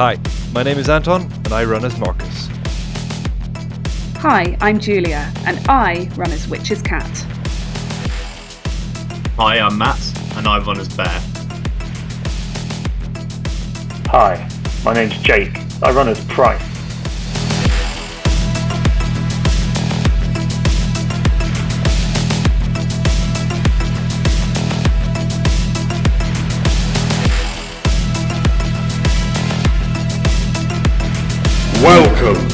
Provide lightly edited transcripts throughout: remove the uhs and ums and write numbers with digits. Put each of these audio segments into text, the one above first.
Hi, my name is Anton, and I run as Marcus. Hi, I'm Julia, and I run as Witch's Cat. Hi, I'm Matt, and I run as Bear. Hi, my name's Jake. I run as Price. Welcome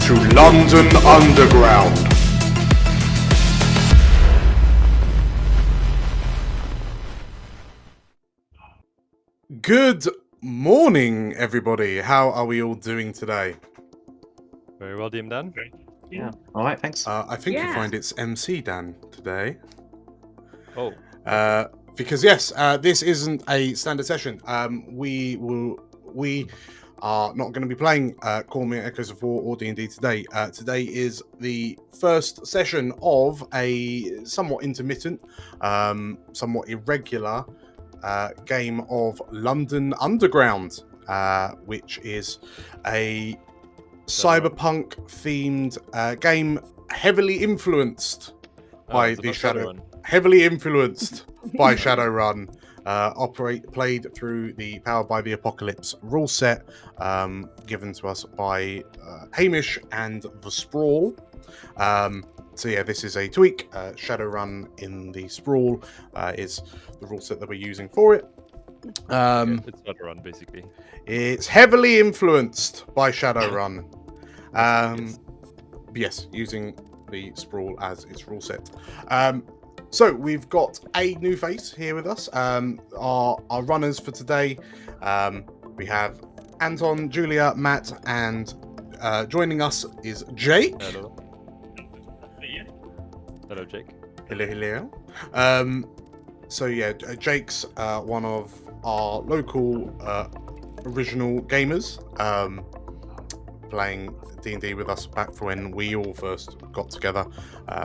to London Underground. Good morning, everybody. How are we all doing today? Very well, DM Dan. Yeah. All right, thanks. I think you Yeah. find it's MC Dan today. Oh, Because yes, this isn't a standard session. We are not going to be playing Call Me Echoes of War or D&D today. Today is the first session of a somewhat intermittent, somewhat irregular game of London Underground, which is a cyberpunk themed game heavily influenced by it's the about Shadowrun. Heavily influenced by Shadowrun, played through the Powered by the Apocalypse rule set, given to us by Hamish and the Sprawl. So yeah, this is a tweak. Shadowrun in the Sprawl is the rule set that we're using for it. It's Shadowrun, basically. It's heavily influenced by Shadowrun. Yes, using the Sprawl as its rule set. So we've got a new face here with us. Our runners for today. We have Anton, Julia, Matt, and joining us is Jake. Hello. Hello, Jake. Hello. So yeah, Jake's one of our local original gamers, playing D&D with us back for when we all first got together.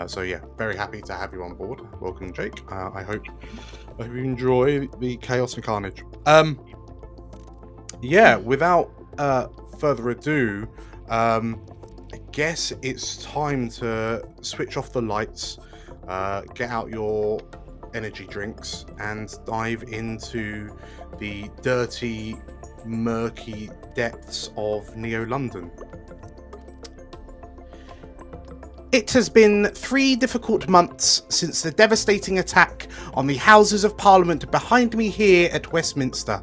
So yeah, very happy to have you on board. Welcome, Jake. I hope you enjoy the chaos and carnage. Yeah, without further ado, I guess it's time to switch off the lights, get out your energy drinks, and dive into the dirty, murky depths of Neo-London. It has been 3 difficult months since the devastating attack on the Houses of Parliament behind me here at Westminster.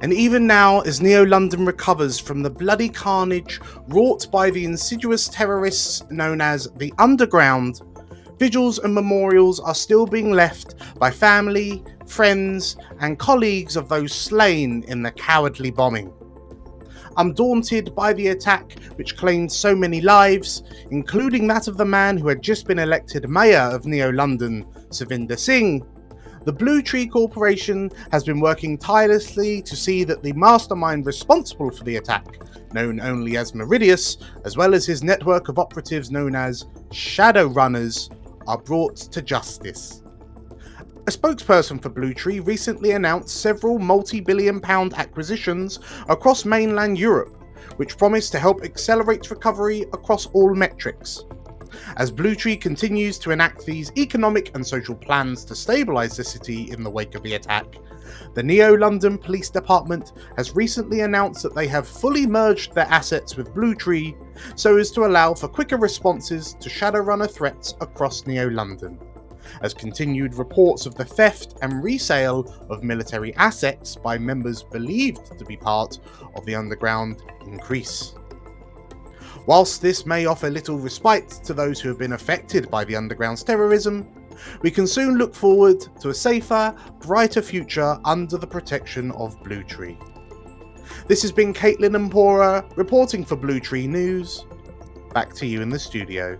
And even now, as Neo-London recovers from the bloody carnage wrought by the insidious terrorists known as the Underground, vigils and memorials are still being left by family, friends, and colleagues of those slain in the cowardly bombing. Undaunted by the attack which claimed so many lives, including that of the man who had just been elected Mayor of Neo-London, Savinder Singh, the Blue Tree Corporation has been working tirelessly to see that the mastermind responsible for the attack, known only as Meridius, as well as his network of operatives known as Shadowrunners, are brought to justice. A spokesperson for Blue Tree recently announced several multi-billion-pound acquisitions across mainland Europe, which promise to help accelerate recovery across all metrics. As Blue Tree continues to enact these economic and social plans to stabilise the city in the wake of the attack, the Neo-London Police Department has recently announced that they have fully merged their assets with Blue Tree so as to allow for quicker responses to Shadowrunner threats across Neo-London, as continued reports of the theft and resale of military assets by members believed to be part of the Underground increase. Whilst this may offer little respite to those who have been affected by the Underground's terrorism, we can soon look forward to a safer, brighter future under the protection of Blue Tree. This has been Caitlin Empora reporting for Blue Tree News. Back to you in the studio.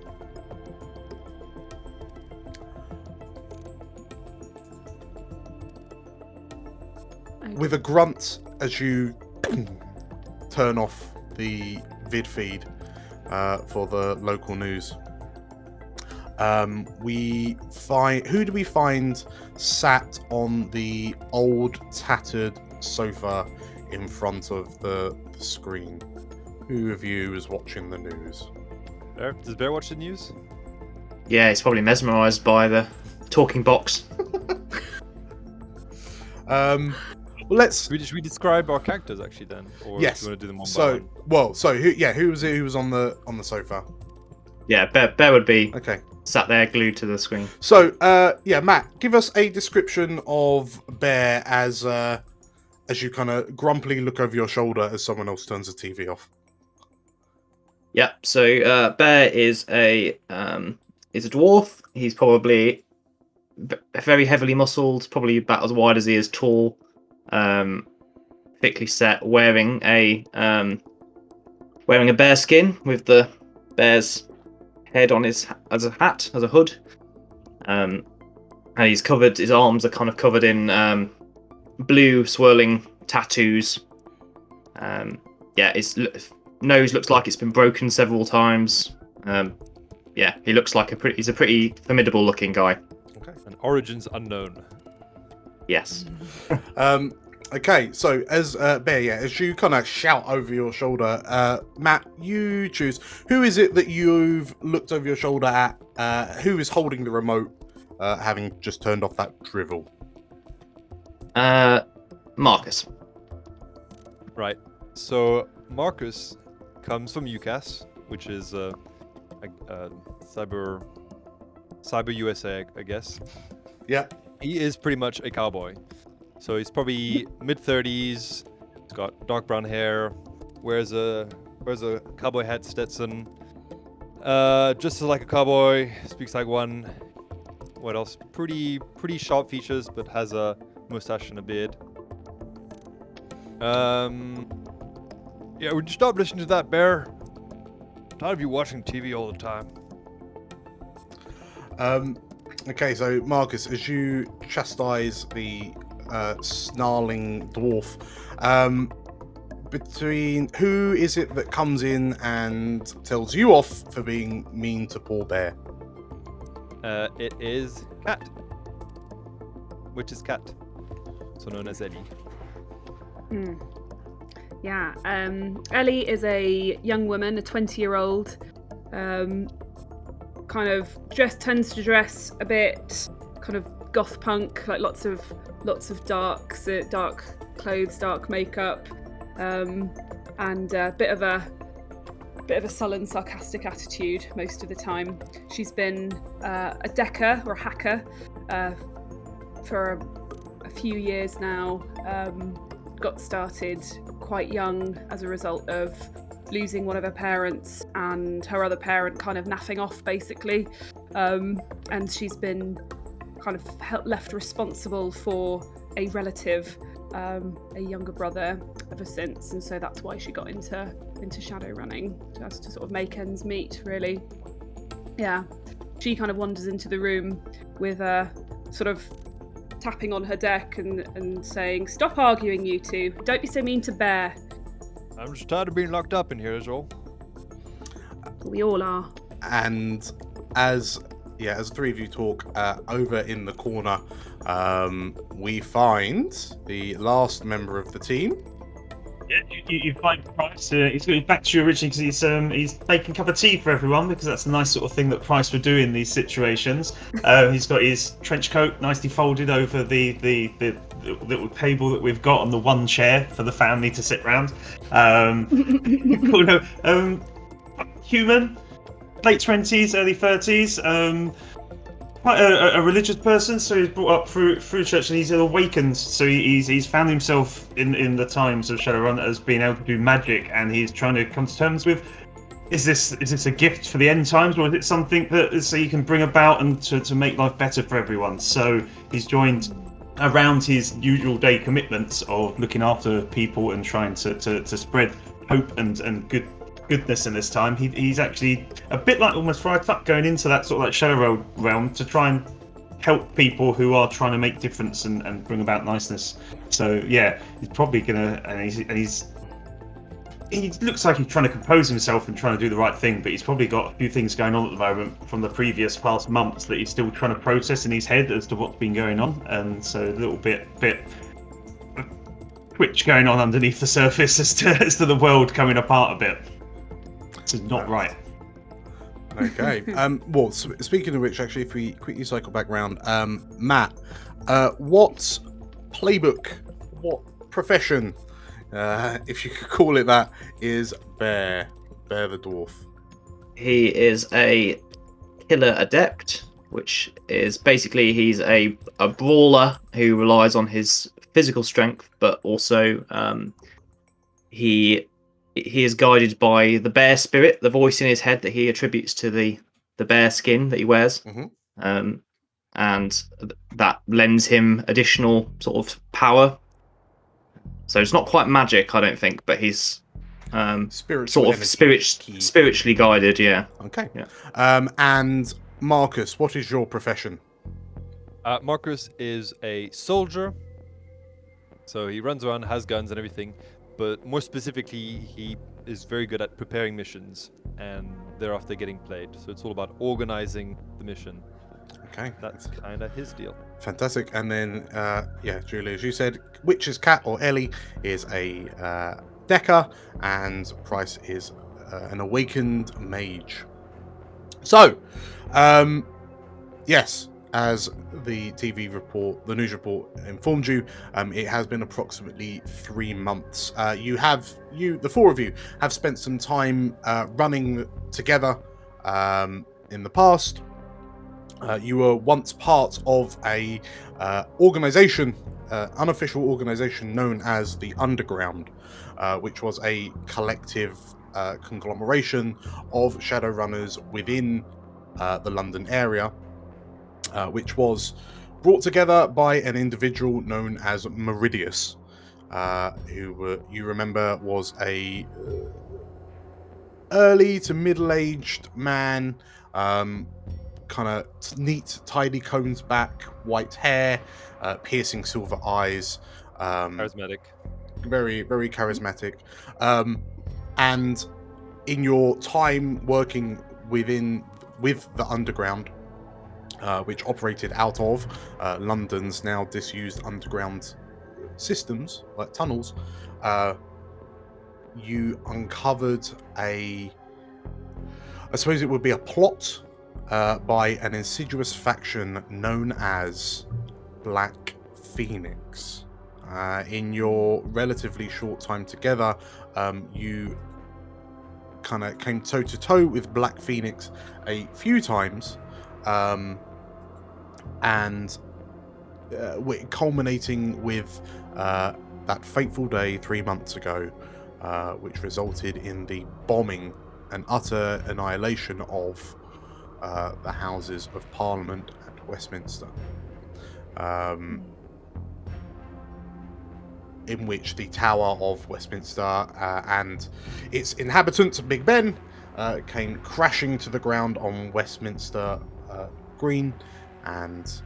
With a grunt as you turn off the vid feed for the local news, who do we find sat on the old tattered sofa in front of the screen. Who of you is watching the news? Bear? Does Bear watch the news? Yeah, he's probably mesmerised by the talking box. Well, let's. Should we describe our characters actually then, or Yes. do you want to do them one by So, one? well, so who? Yeah, who was it? Who was on the sofa? Yeah, Bear would be Okay. sat there glued to the screen. So, yeah, Matt, give us a description of Bear as you kind of grumpily look over your shoulder as someone else turns the TV off. Yeah, so Bear is a dwarf. He's probably very heavily muscled, probably about as wide as he is tall, thickly set, wearing a bear skin with the bear's head on his as a hat, as a hood. And he's covered. His arms are kind of covered in blue swirling tattoos. Yeah, his nose looks like it's been broken several times. Yeah, he looks like he's a pretty formidable looking guy. Okay. And origins unknown. Yes. Okay, so as Bear, yeah, as you kind of shout over your shoulder, Matt, you choose. Who is it that you've looked over your shoulder at? Who is holding the remote, having just turned off that drivel? Marcus. Right. So Marcus comes from UCAS, which is cyber USA, I guess. Yeah. He is pretty much a cowboy. So he's probably mid-30s. He's got dark brown hair. Wears a cowboy hat, Stetson. Just like a cowboy. Speaks like one. What else? Pretty sharp features, but has a mustache and a beard. Yeah, would you stop listening to that, Bear? I'm tired of you watching TV all the time. Okay, so Marcus, as you chastise the snarling dwarf, between who is it that comes in and tells you off for being mean to poor Bear? It is Cat. Which is Cat. So known as Ellie. Yeah, Ellie is a young woman, a 20-year-old. Kind of tends to dress a bit kind of goth punk, like lots of dark clothes, dark makeup, and a bit of a sullen, sarcastic attitude most of the time. She's been a decker or a hacker for a few years now. Got started quite young as a result of losing one of her parents and her other parent kind of naffing off, basically. And she's been kind of left responsible for a relative, a younger brother, ever since. And so that's why she got into shadowrunning, just to sort of make ends meet, really. Yeah. She kind of wanders into the room with a sort of tapping on her deck and saying, "Stop arguing, you two. Don't be so mean to Bear." I'm just tired of being locked up in here, is all. We all are. And as the three of you talk, over in the corner, we find the last member of the team. Yeah, you find Price. He's got back to you originally because he's making a cup of tea for everyone, because that's a nice sort of thing that Price would do in these situations. He's got his trench coat nicely folded over the little table that we've got on the one chair for the family to sit round. Human, late 20s, early 30s. Quite a religious person, so he's brought up through church, and he's awakened. So he's found himself in the times of Shadowrun as being able to do magic, and he's trying to come to terms with: is this a gift for the end times, or is it something that so you can bring about and to make life better for everyone? So he's joined around his usual day commitments of looking after people and trying to spread hope and goodness in this time. He's actually a bit like almost Friar Tuck, going into that sort of like shadow realm to try and help people who are trying to make difference and bring about niceness. So yeah, he's probably gonna, he looks like he's trying to compose himself and trying to do the right thing, but he's probably got a few things going on at the moment from the previous past months that he's still trying to process in his head as to what's been going on, and so a little bit twitch going on underneath the surface as to the world coming apart a bit. This is not right. Okay. Well, speaking of which, actually, if we quickly cycle back round, Matt, what playbook, what profession, if you could call it that, is Bear the dwarf? He is a killer adept, which is basically he's a brawler who relies on his physical strength, but also he is guided by the bear spirit, the voice in his head that he attributes to the bear skin that he wears, and that lends him additional sort of power. So it's not quite magic, I don't think, but he's spiritually guided. Yeah. Okay. Yeah. And Marcus, what is your profession? Marcus is a soldier. So he runs around, has guns and everything, but more specifically, he is very good at preparing missions and thereafter getting played. So it's all about organizing the mission. Okay. That's kind of his deal. Fantastic. And then, Julie, as you said, Witch's Cat, or Ellie, is a Decker, and Price is an awakened mage. So, yes, as the TV report, the news report informed you, it has been approximately 3 months. The four of you have spent some time running together in the past. You were once part of a organization, unofficial organization known as the Underground, which was a collective conglomeration of Shadowrunners within the London area, which was brought together by an individual known as Meridius, who you remember was a early to middle-aged man, kind of neat, tidy combs back, white hair, piercing silver eyes, Charismatic. very, very charismatic. And in your time working with the Underground, which operated out of London's now disused underground systems, like tunnels, you uncovered I suppose it would be a plot by an insidious faction known as Black Phoenix. In your relatively short time together, you kind of came toe-to-toe with Black Phoenix a few times, and culminating with that fateful day 3 months ago, which resulted in the bombing and utter annihilation of the Houses of Parliament at Westminster, in which the Tower of Westminster and its inhabitants, Big Ben, came crashing to the ground on Westminster Green, and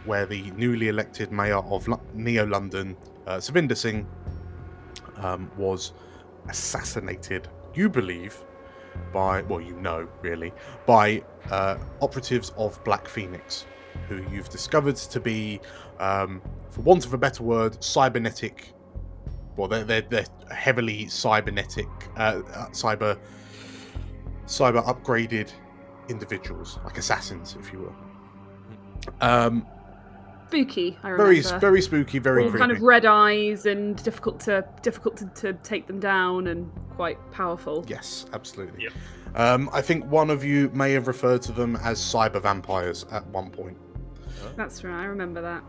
where the newly elected mayor of Neo-London, Savinder Singh, was assassinated, you believe, by operatives of Black Phoenix, who you've discovered to be, for want of a better word, cybernetic. Well, they're heavily cybernetic, cyber upgraded individuals, like assassins, if you will. Spooky, I remember. Very spooky, very all creepy. kind of red eyes and difficult to take them down, and quite powerful. Yes, absolutely. Yep. I think one of you may have referred to them as cyber vampires at one point. That's right, I remember that.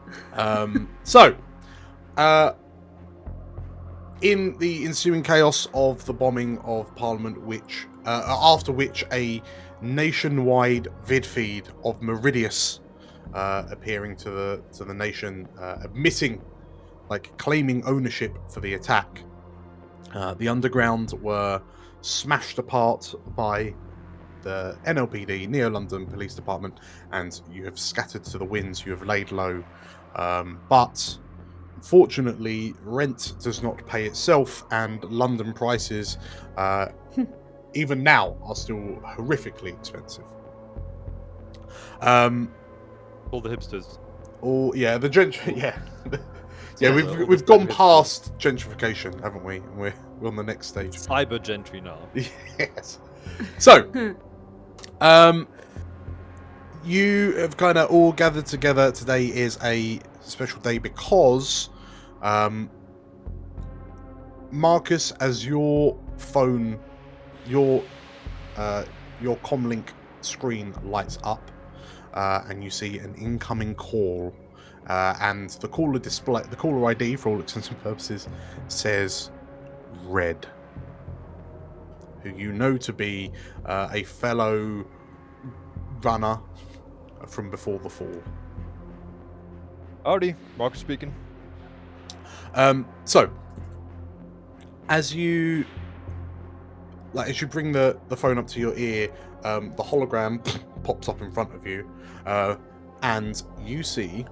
In the ensuing chaos of the bombing of Parliament, which after which a nationwide vid feed of Meridius appearing to the nation, admitting, claiming ownership for the attack, the Underground were smashed apart by the NLPD, Neo-London Police Department, and you have scattered to the winds, you have laid low. But unfortunately, rent does not pay itself, and London prices, even now, are still horrifically expensive. All the hipsters. Oh, yeah, the gentry, yeah. Yeah, So we've we've gone got- past gentrification, haven't we? And we're on the next stage. cyber gentry now. Yes. So, you have kind of all gathered together. Today is a special day because, Marcus, as your phone, your comlink screen lights up, and you see an incoming call, and the caller ID, for all intents and purposes, says Red, who you know to be a fellow runner from before the fall. Howdy, Marcus speaking. So, as you bring the phone up to your ear, the hologram pops up in front of you, and you see.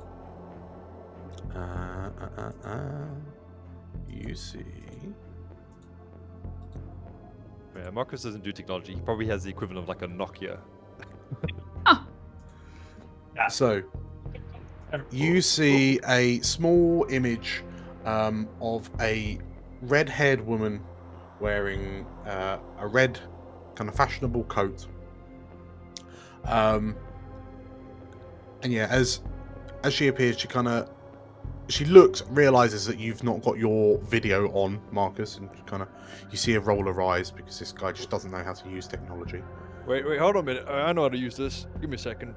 You see. Yeah, Marcus doesn't do technology. He probably has the equivalent of like a Nokia. So, you see a small image of a red-haired woman wearing a red kind of fashionable coat. And yeah, as she appears, she looks, realizes that you've not got your video on, Marcus, and you see her roll her eyes because this guy just doesn't know how to use technology. Wait, hold on a minute. I know how to use this. Give me a second.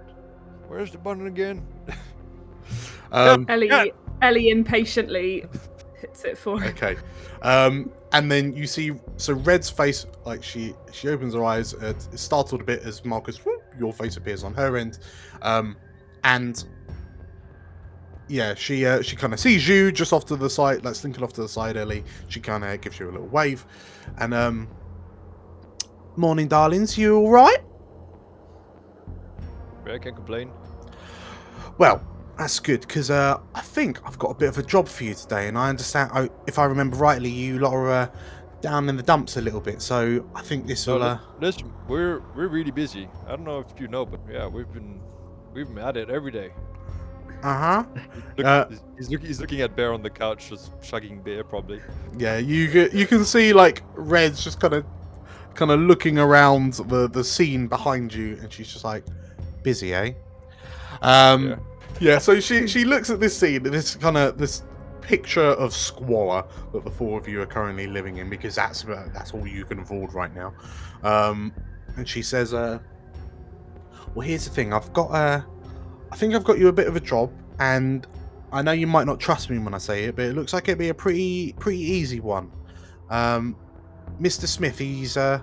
Where's the button again? Ellie impatiently hits it for him. Okay. And then you see, so Red's face, like she opens her eyes, is startled a bit as Marcus, whoop, your face appears on her end, and yeah, she kind of sees you just off to the side, like slinking off to the side. Ellie, she kind of gives you a little wave, and morning, darlings, you all right? Yeah, I can't complain. Well, that's good, because I think I've got a bit of a job for you today, and I understand, if I remember rightly, you lot are down in the dumps a little bit, so I think this will... No, listen, we're really busy. I don't know if you know, but yeah, we've been at it every day. Uh-huh. He's looking at Bear on the couch, just chugging beer, probably. Yeah, you can see, like, Red's just kind of looking around the scene behind you, and she's just like, busy, eh? Yeah, so she looks at this scene, this picture of squalor that the four of you are currently living in, because that's all you can afford right now. And she says, well, here's the thing, I think I've got you a bit of a job, and I know you might not trust me when I say it, but it looks like it'd be a pretty easy one. Mr. Smith, he's a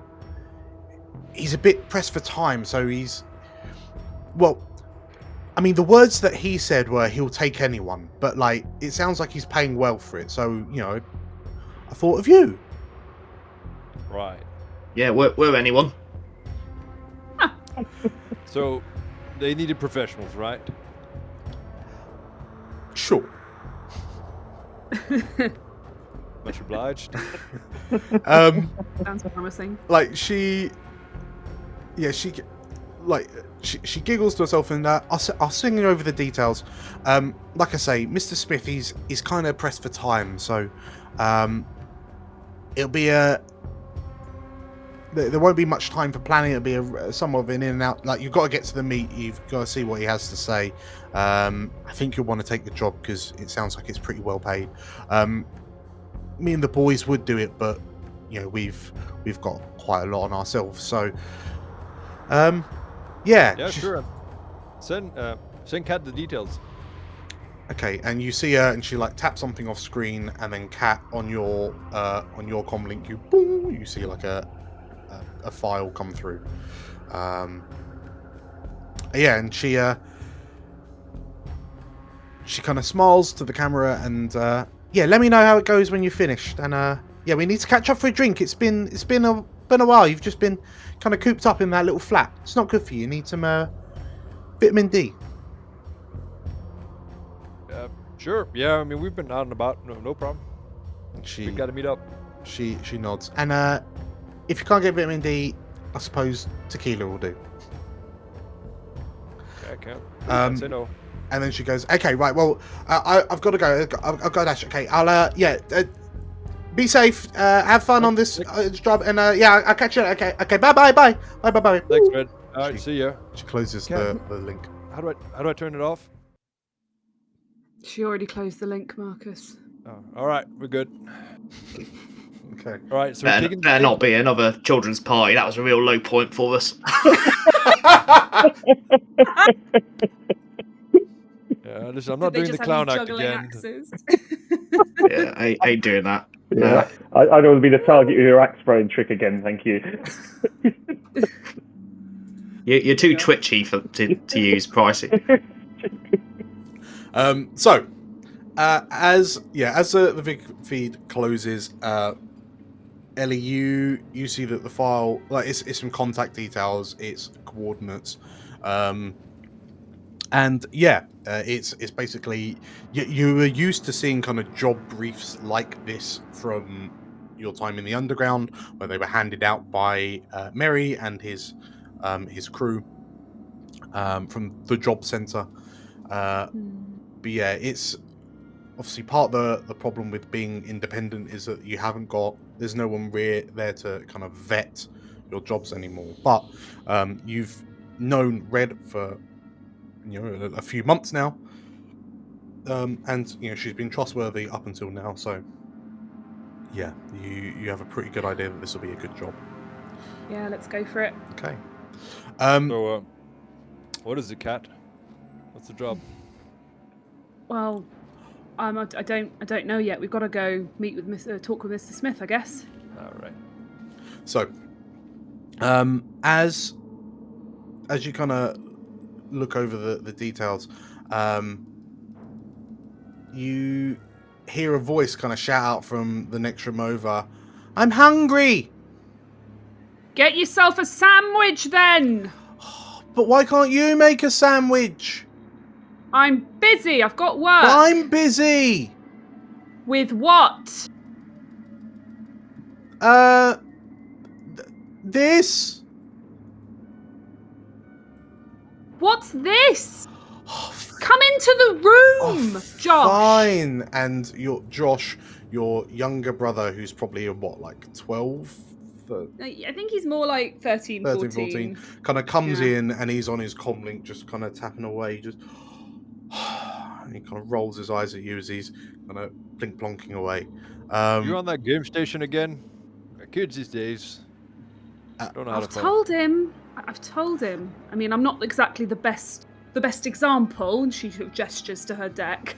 bit pressed for time, so well, I mean, the words that he said were he'll take anyone, but like it sounds like he's paying well for it. So, you know, I thought of you. Right. Yeah, we're anyone. So, they needed professionals, right? Sure. Much obliged. Sounds promising. Like she giggles to herself, and I'll sing you over the details. Like I say, Mr. Smith, he's kind of pressed for time, so it'll be there won't be much time for planning. It'll be somewhat of an in and out. Like, you've got to get to the meet. You've got to see what he has to say. I think you'll want to take the job because it sounds like it's pretty well paid. Me and the boys would do it, but you know we've got quite a lot on ourselves. So, yeah. Yeah, sure. Send Kat the details. Okay, and you see her, and she like taps something off screen, and then Kat on your comm link, you see like a file come through. Yeah, and she kind of smiles to the camera, and yeah, let me know how it goes when you're finished. And yeah, we need to catch up for a drink. It's been a while. You've just been kind of cooped up in that little flat. It's not good for you. You need some vitamin D. Sure. Yeah, I mean, we've been out and about. No problem. And We got to meet up. She nods. And if you can't get vitamin D, I suppose tequila will do. Yeah, I can't. Say no. And then she goes, okay, right, well, I've got to go. I've got to dash. Okay, I'll, be safe. Have fun on this job. And, I'll catch you. Okay, bye. Thanks, Red. All right, see ya. She closes Okay. the link. How do I turn it off? She already closed the link, Marcus. Oh, all right, we're good. Okay. All right, so we're taking. Better not be another children's party. That was a real low point for us. Yeah, listen, I'm not doing the clown act again. Axes? Yeah, I ain't doing that. Yeah, I don't want to be the target of your axe throwing trick again. Thank you. You're too twitchy to use pricing. So, as the big feed closes, Ellie, you see that the file, like, it's some contact details, it's coordinates, and it's basically you were used to seeing kind of job briefs like this from your time in the underground, where they were handed out by Merry and his crew from the job center. But yeah, it's obviously part of the problem with being independent is that there's no one there to kind of vet your jobs anymore. But you've known Red for a few months now, and she's been trustworthy up until now. So yeah, you have a pretty good idea that this will be a good job. Yeah, let's go for it. Okay. So, what is the cat? What's the job? Well, I don't know yet. We've got to go meet with talk with Mr. Smith, I guess. All right. So, as you kind of look over the details, you hear a voice kind of shout out from the next room over, "I'm hungry!" Get yourself a sandwich then! But why can't you make a sandwich? I'm busy, I've got work. I'm busy! With what? This? What's this? Come into the room, Josh! Fine. And Josh, your younger brother, who's probably what, like 12? I think he's more like 13, 14. Kind of comes in and he's on his comlink just kind of tapping away, just and he kind of rolls his eyes at you as he's kind of blink plonking away. You're on that game station again? Kids these days don't know how to I've told him. I mean, I'm not exactly the best example, and she sort of gestures to her deck.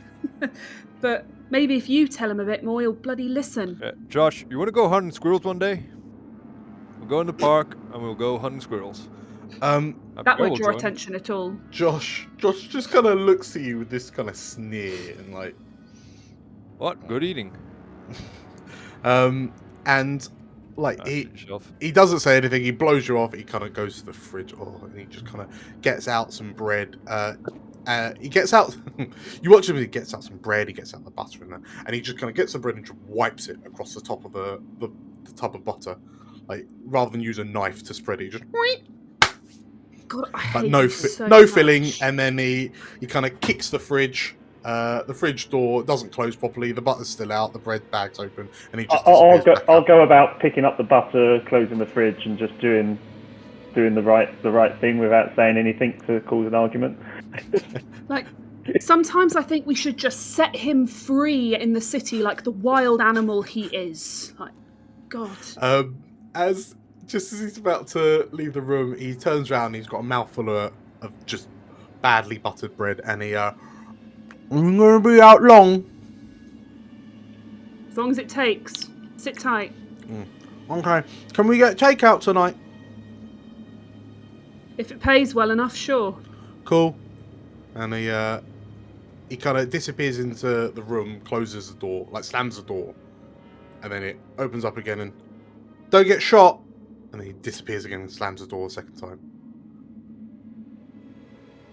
But maybe if you tell him a bit more, he'll bloody listen. Josh, you want to go hunting squirrels one day? We'll go in the park and we'll go hunting squirrels. That won't draw attention at all. Josh just kind of looks at you with this kind of sneer and like, what? Good eating. and like he doesn't say anything. He blows you off. He kind of goes to the fridge, and he just kind of gets out some bread. He gets out. You watch him. He gets out some bread. He gets out the butter and that, and he just kind of gets the bread and just wipes it across the top of the tub of butter, like rather than use a knife to spread it. He just. God, I but hate no so no much. filling, and then he kind of kicks the fridge. The fridge door doesn't close properly. The butter's still out. The bread bag's open, and he just. I'll go about picking up the butter, closing the fridge, and just doing the right thing without saying anything to cause an argument. Like, sometimes I think we should just set him free in the city, like the wild animal he is. Like, God. As he's about to leave the room, he turns around and he's got a mouthful of just badly buttered bread, and he, I'm gonna be out long. As long as it takes. Sit tight. Okay. Can we get takeout tonight? If it pays well enough, sure. Cool. And he kind of disappears into the room, closes the door, like slams the door, and then it opens up again and don't get shot. And then he disappears again and slams the door a second time.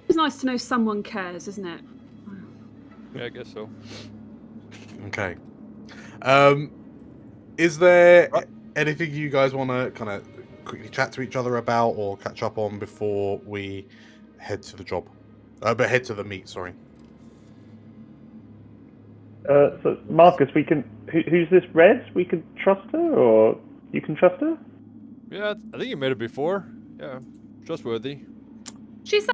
It's nice to know someone cares, isn't it? Yeah, I guess so. Okay. Is there anything you guys want to kind of quickly chat to each other about or catch up on before we head to the job? But head to the meet, sorry. So Marcus, we can. Who's this Red? We can trust her, or you can trust her? Yeah, I think you made it before. Yeah, trustworthy. She's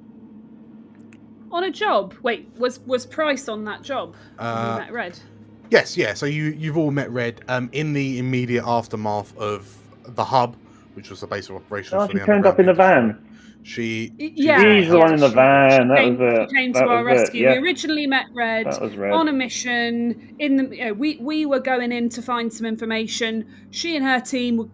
on a job. Wait, was Price on that job when we met Red? Yes, yeah. So you've all met Red in the immediate aftermath of the hub, which was the base of operations Oh, for she the turned up in underground the industry. van. Yeah, She's the one in the van. That was it. She came That to our was it. rescue. Yes, We originally met Red that was Red. on a mission. We were going in to find some information. She and her team were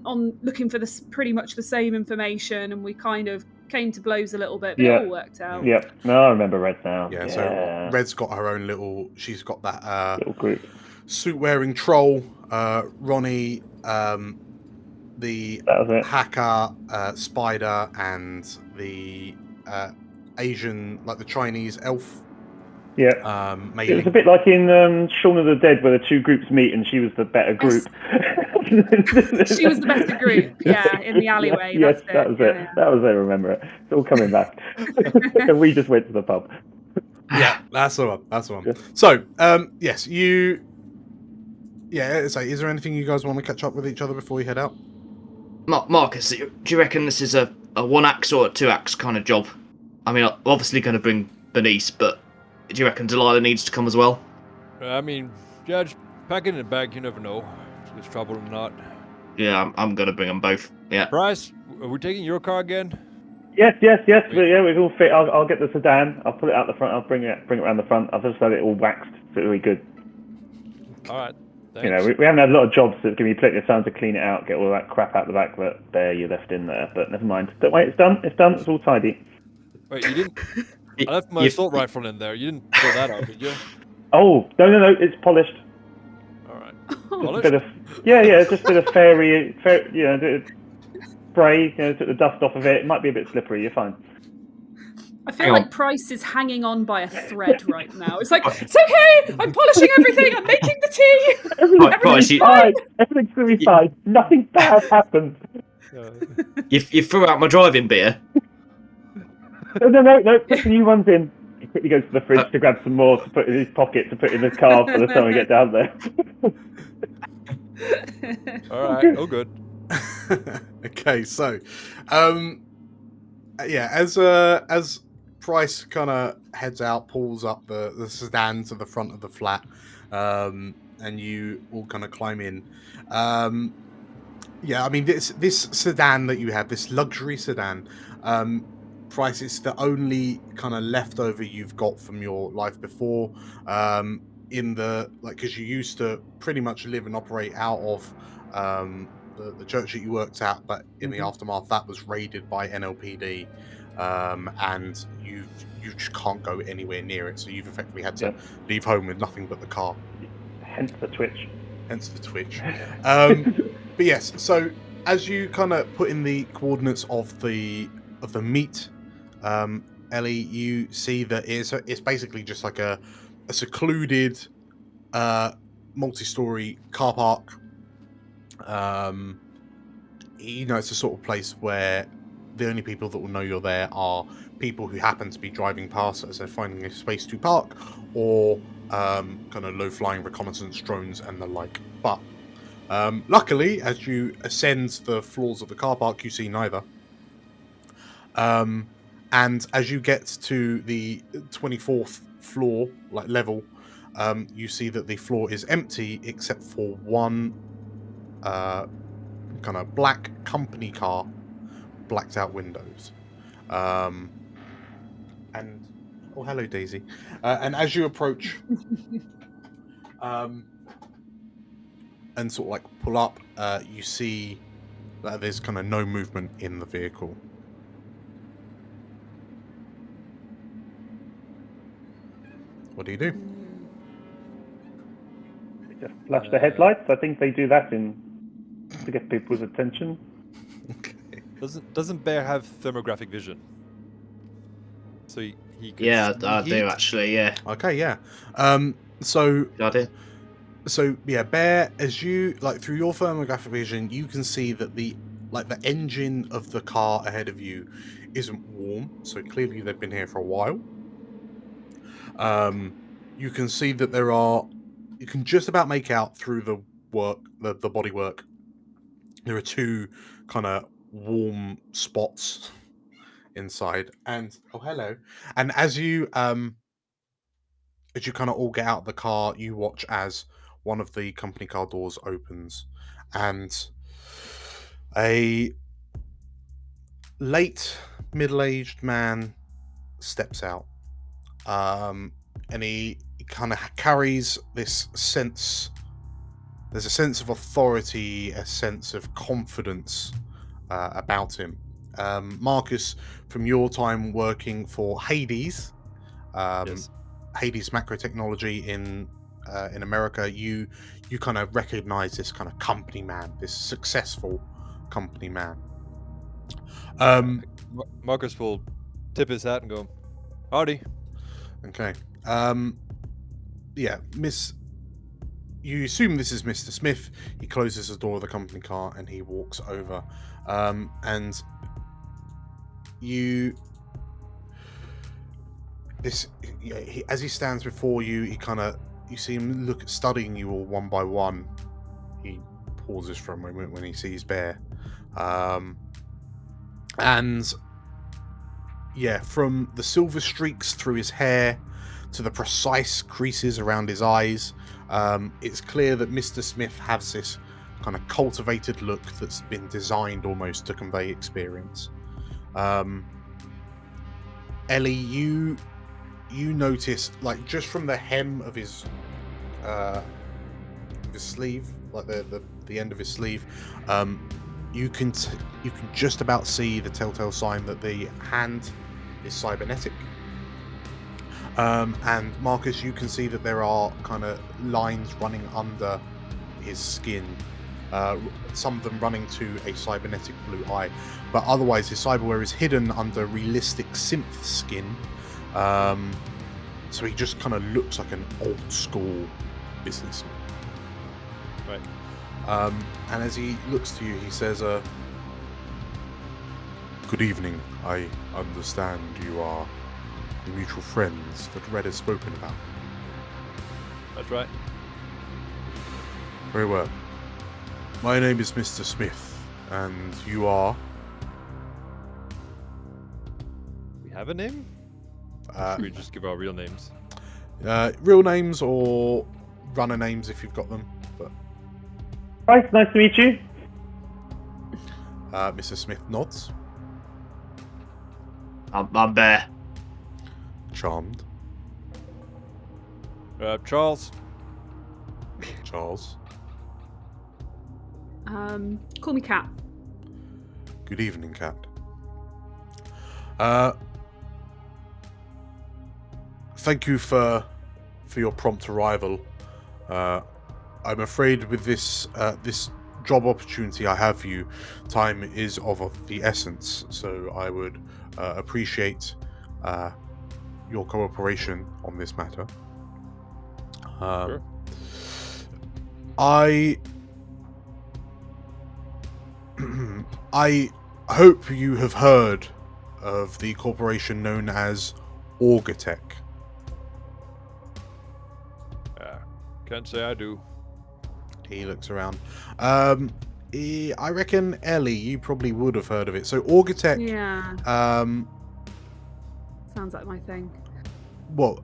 on looking for pretty much the same information, and we kind of came to blows a little bit, but it all worked out. Yep. No, I remember Red now. Yeah. So Red's got her own little. She's got that little group. Suit-wearing troll. Ronnie. The hacker, spider, and the Asian, like the Chinese elf. Yeah. Mei It was Ling. a bit like in Shaun of the Dead, where the two groups meet, and she was the better group. She was the better group. Yeah, in the alleyway. Yes, that was it. Yeah. That was it. Remember it. It's all coming back. And we just went to the pub. Yeah, that's the one. That's the one. Yeah. So, yes, you. Yeah, so is there anything you guys want to catch up with each other before you head out? Marcus, do you reckon this is a 1-axe or a 2-axe kind of job? I mean, I'm obviously going to bring Bernice, but do you reckon Delilah needs to come as well? I mean, Judge, pack it in a bag. You never know if there's trouble or not. Yeah, I'm going to bring them both. Yeah. Bryce, are we taking your car again? Yes. We all fit. I'll get the sedan. I'll pull it out the front. I'll bring it around the front. I'll just have it all waxed, so it'll be good. All right. Thanks. You know, we haven't had a lot of jobs, so it's going to be plenty of time to clean it out, get all that crap out the back that there you left in there. But never mind. Don't worry, it's done. It's done. It's all tidy. Wait, you didn't? I left my assault rifle in there. You didn't throw that out, did you? Oh no! It's polished. All right. Just Polished? a bit of it's just a bit of fairy, spray. Took the dust off of it. It might be a bit slippery. You're fine. I feel like Price is hanging on by a thread right now. It's like, it's okay, I'm polishing everything, I'm making the tea. Everything's fine. Everything's going to be fine. Nothing bad happened. You threw out my driving beer. No. Put the new ones in. He quickly goes to the fridge to grab some more to put in his pocket to put in the car by the time we get down there. All right. Oh, good. Okay, so, as Price kind of heads out, pulls up the sedan to the front of the flat, and you all kind of climb in. I mean, this sedan that you have, this luxury sedan, Price, it's the only kind of leftover you've got from your life before. Because you used to pretty much live and operate out of the church that you worked at, but in the aftermath that was raided by NLPD, and you just can't go anywhere near it, so you've effectively had to leave home with nothing but the car. Hence the twitch. But yes, so as you kind of put in the coordinates of the meet, Ellie, you see that it's basically just like a secluded multi-story car park. It's a sort of place where the only people that will know you're there are people who happen to be driving past as they're finding a space to park, or kind of low-flying reconnaissance drones and the like. But luckily, as you ascend the floors of the car park, you see neither. And as you get to the 24th floor, like level, you see that the floor is empty except for one kind of black company car, blacked out windows. And oh, hello, Daisy. And as you approach, and sort of like pull up, you see that there's kind of no movement in the vehicle. What do you do? Just flash the headlights. I think they do that to get people's attention. Okay. Doesn't Bear have thermographic vision? So he could Yeah, see I heat? do actually. Yeah. Okay, yeah. So Good idea. So yeah, Bear, as you like through your thermographic vision, you can see that the engine of the car ahead of you isn't warm, so clearly they've been here for a while. You you can see that you can just about make out through the bodywork. There are two kind of warm spots inside, and oh hello. And as you kind of all get out of the car, you watch as one of the company car doors opens, and a late middle-aged man steps out. And he kind of carries this sense. There's a sense of authority, a sense of confidence about him. Marcus, from your time working for Hades, Yes. Hades Macro Technology in America, you kind of recognize this kind of company man, this successful company man. Marcus will tip his hat and go, "Howdy." Okay. Yeah, you assume this is Mr. Smith. He closes the door of the company car and he walks over. And as he stands before you, you see him studying you all one by one. He pauses for a moment when he sees Bear. And yeah, from the silver streaks through his hair to the precise creases around his eyes, it's clear that Mr. Smith has this kind of cultivated look that's been designed almost to convey experience. Ellie, you notice, like, just from the hem of his sleeve, like the end of his sleeve, you can just about see the telltale sign that the hand is cybernetic. And Marcus, you can see that there are kind of lines running under his skin, some of them running to a cybernetic blue eye, but otherwise his cyberware is hidden under realistic synth skin, so he just kind of looks like an old school businessman. Right. And as he looks to you, he says, "Good evening. I understand you are the mutual friends that Red has spoken about." That's right. Very well. My name is Mr. Smith, and you are? We have a name? Should we just give our real names? Real names or runner names if you've got them. But Right, nice to meet you. Mr. Smith nods. I'm Bear. Charmed. Charles. Charles. Call me Cat. Good evening, Cat. Thank you for your prompt arrival. I'm afraid with this job opportunity I have for you, time is of the essence. So I would appreciate your cooperation on this matter. Sure. I hope you have heard of the corporation known as Auga. Can't say I do. He looks around. I reckon, Ellie, you probably would have heard of it. So Auga. Yeah. Sounds like my thing. Well,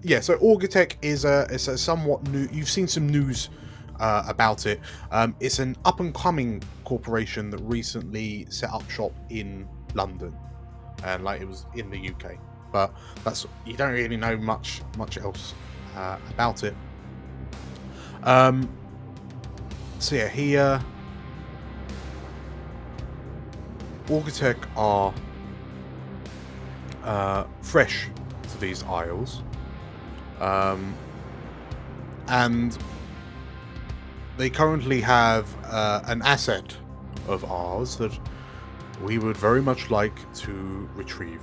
yeah. So Auga is a somewhat new. You've seen some news about it. It's an up and coming corporation that recently set up shop in London, and like it was in the UK. But you don't really know much else about it. So yeah, Auga are fresh to these isles, and they currently have an asset of ours that we would very much like to retrieve.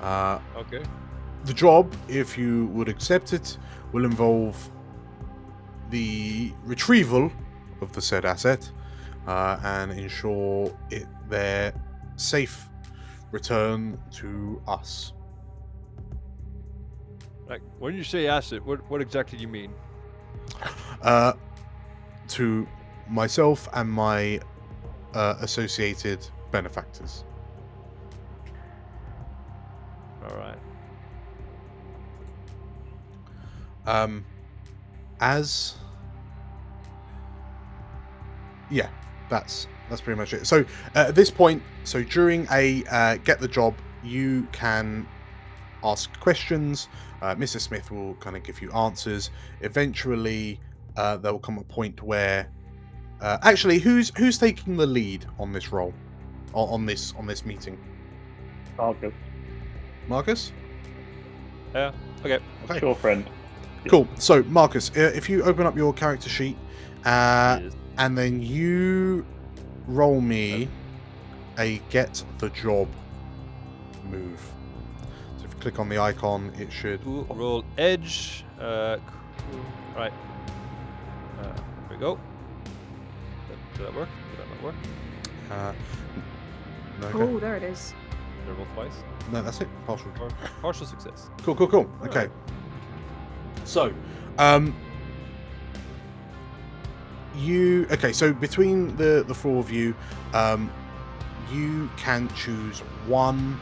Okay. The job, if you would accept it, will involve the retrieval of the said asset and ensure their safe return to us. Like, when you say asset, what exactly do you mean? To myself and my associated benefactors. All right. Yeah, that's pretty much it. So at this point, so during a get the job, you can ask questions. Mr. Smith will kind of give you answers. Eventually, there will come a point where, actually, who's taking the lead on this role, on this meeting? Marcus, Marcus. Yeah. Okay. Okay. your friend. Cool. So Marcus, if you open up your character sheet, Yes. and then you roll me a get the job move. So if you click on the icon, it should. Cool. Roll edge. Cool. Right. Here we go. Did that work? Did that not work? No, okay. Oh, there it is. Did I roll twice? No, that's it. Partial. Partial success. Cool. Okay. So, so between the four of you, you can choose one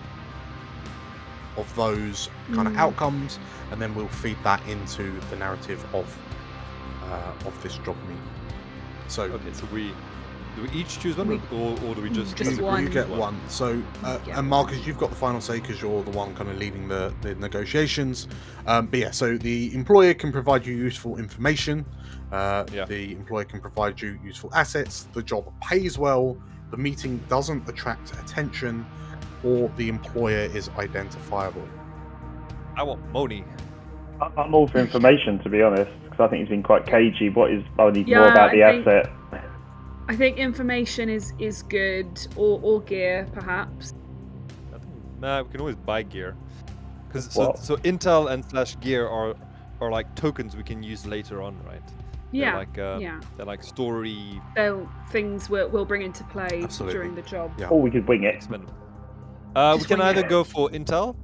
of those kind of outcomes, and then we'll feed that into the narrative of this job meet. So, Okay, so do we each choose one, or do we just? Just you, one. you get one. So, and Marcus, you've got the final say because you're the one kind of leading the negotiations. But yeah, so the employer can provide you useful information. The employer can provide you useful assets. The job pays well. The meeting doesn't attract attention, or the employer is identifiable. I want money. I'm all for information, to be honest, because I think he's been quite cagey. I need Yeah, more about the I think- asset. I think information is good, or gear perhaps. Nah, we can always buy gear. Because What? so intel and /gear are like tokens we can use later on, right? Yeah. They're like, Yeah. They're like story Things we'll bring into play Absolutely. during the job. Yeah. Or we could wing it. expendable. We Just can wing either it. go for intel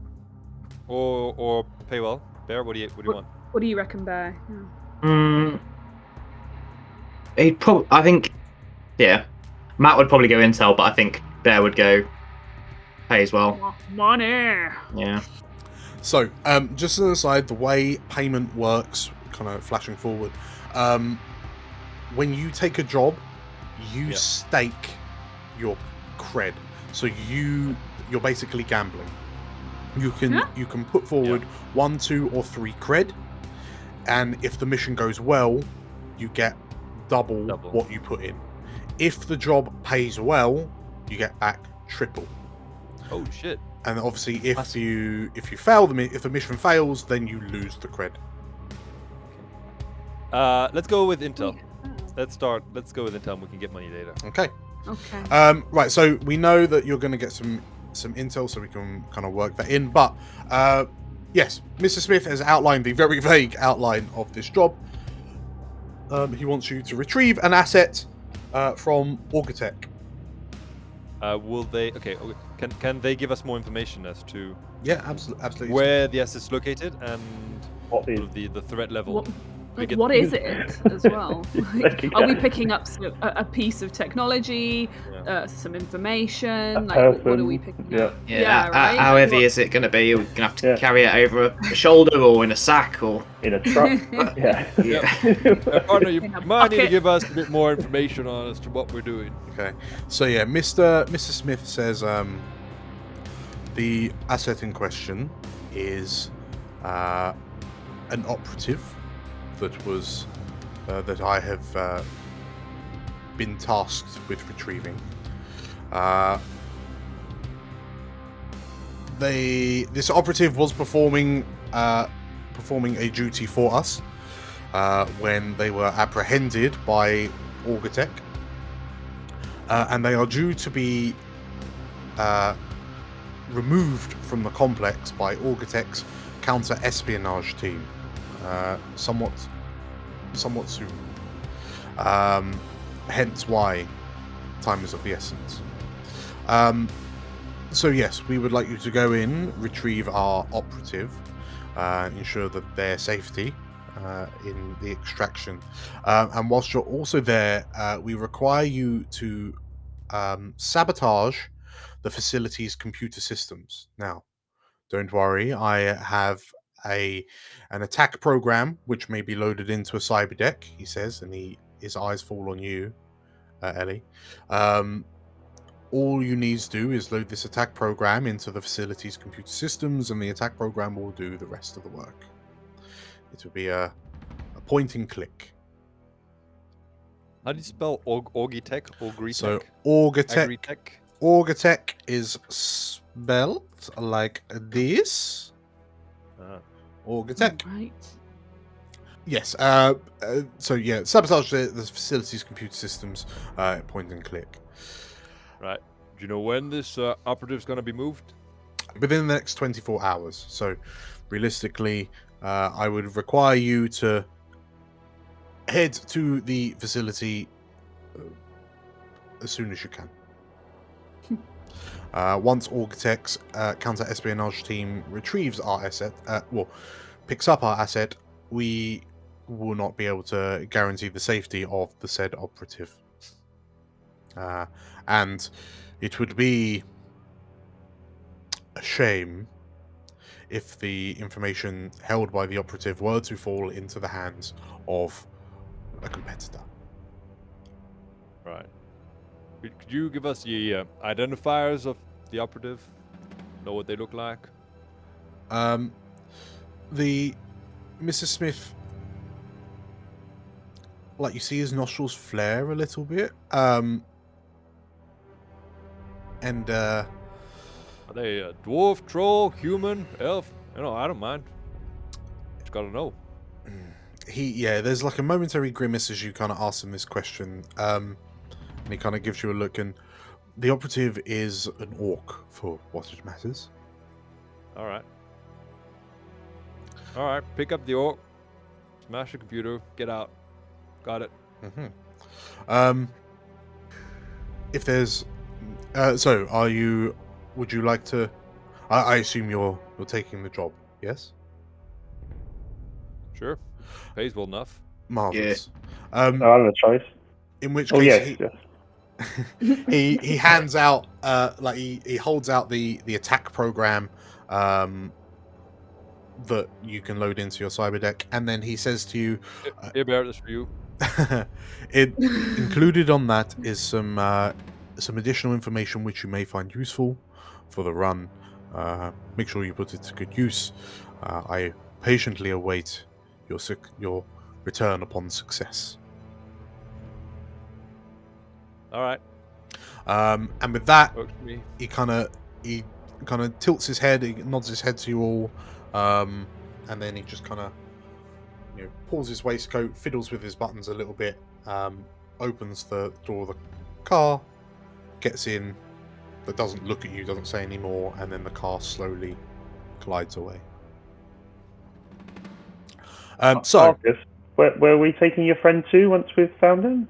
or pay well. Bear, what do you want? What do you reckon, Bear? Yeah. I think, yeah, Matt would probably go intel, but I think Bear would go pay as well. Money. Yeah. So, just as an aside, the way payment works, kind of flashing forward, when you take a job, you stake your cred. So you're basically gambling. You can put forward 1, 2, or 3 cred, and if the mission goes well, you get double what you put in. If the job pays well, you get back triple. Oh shit! And obviously, if you fail if the mission fails, then you lose the cred. Let's go with intel. Let's go with intel, and we can get money later. Okay. Okay. Right. So we know that you're going to get some intel, so we can kind of work that in. But yes, Mr. Smith has outlined the very vague outline of this job. He wants you to retrieve an asset from Auga. Will they? Okay. Can they give us more information as to Yeah, absolutely. where the asset's located and What is? sort of the threat level? What is it as well? Are we picking up a piece of technology, some information? Like, what are we picking up? Yeah. Right. How heavy is it going to be? We're going to have to carry it over a shoulder or in a sack or. In a truck. Yeah. Partner, you In a might need to bucket. give us a bit more information on as to what we're doing. Okay. So yeah, Mr. Smith says the asset in question is an operative that was that I have been tasked with retrieving. This operative was performing a duty for us when they were apprehended by Auga, and they are due to be removed from the complex by Auga counter-espionage team. Somewhat soon. Hence why time is of the essence. So yes, we would like you to go in, retrieve our operative. ensure that their safety in the extraction. And whilst you're also there, we require you to sabotage the facility's computer systems. Now, don't worry, I have an attack program which may be loaded into a cyber deck, he says, and his eyes fall on you, Ellie. All you need to do is load this attack program into the facility's computer systems, and the attack program will do the rest of the work. It will be a point and click. How do you spell Augitech? So Agritech? Augatech is spelled like this. Augatech. Right. Yes. So yeah, sabotage the facility's computer systems. Point and click. Right. Do you know when this operative's going to be moved? Within the next 24 hours. So realistically, I would require you to head to the facility as soon as you can. Once Augatech's counter-espionage team retrieves our asset, picks up our asset, we will not be able to guarantee the safety of the said operative. And it would be a shame if the information held by the operative were to fall into the hands of a competitor. Right. Could you give us the identifiers of the operative? Know what they look like? The Mrs. Smith, like, you see his nostrils flare a little bit. And Are they a dwarf, troll, human, elf? I don't mind. Just gotta know. there's like a momentary grimace as you kind of ask him this question. And he kind of gives you a look, and the operative is an orc, for what it matters. All right. Pick up the orc. Smash the computer. Get out. Got it. If there's, so are you? Would you like to? I assume you're taking the job. Yes. Sure. Pays well enough. Marvelous. No, I don't have a choice. In which Oh case, yes. he hands out like he holds out the attack program that you can load into your cyber deck, and then he says to you, Here, Bear, this for you. included on that is some additional information which you may find useful for the run. Make sure you put it to good use. I patiently await your return upon success. All right. And with that, Works for me. he kind of tilts his head, he nods his head to you all, and then he just kind of pulls his waistcoat, fiddles with his buttons a little bit, opens the door of the car, gets in, but doesn't look at you, doesn't say any more, and then the car slowly glides away. So, Marcus, where are we taking your friend to once we've found him?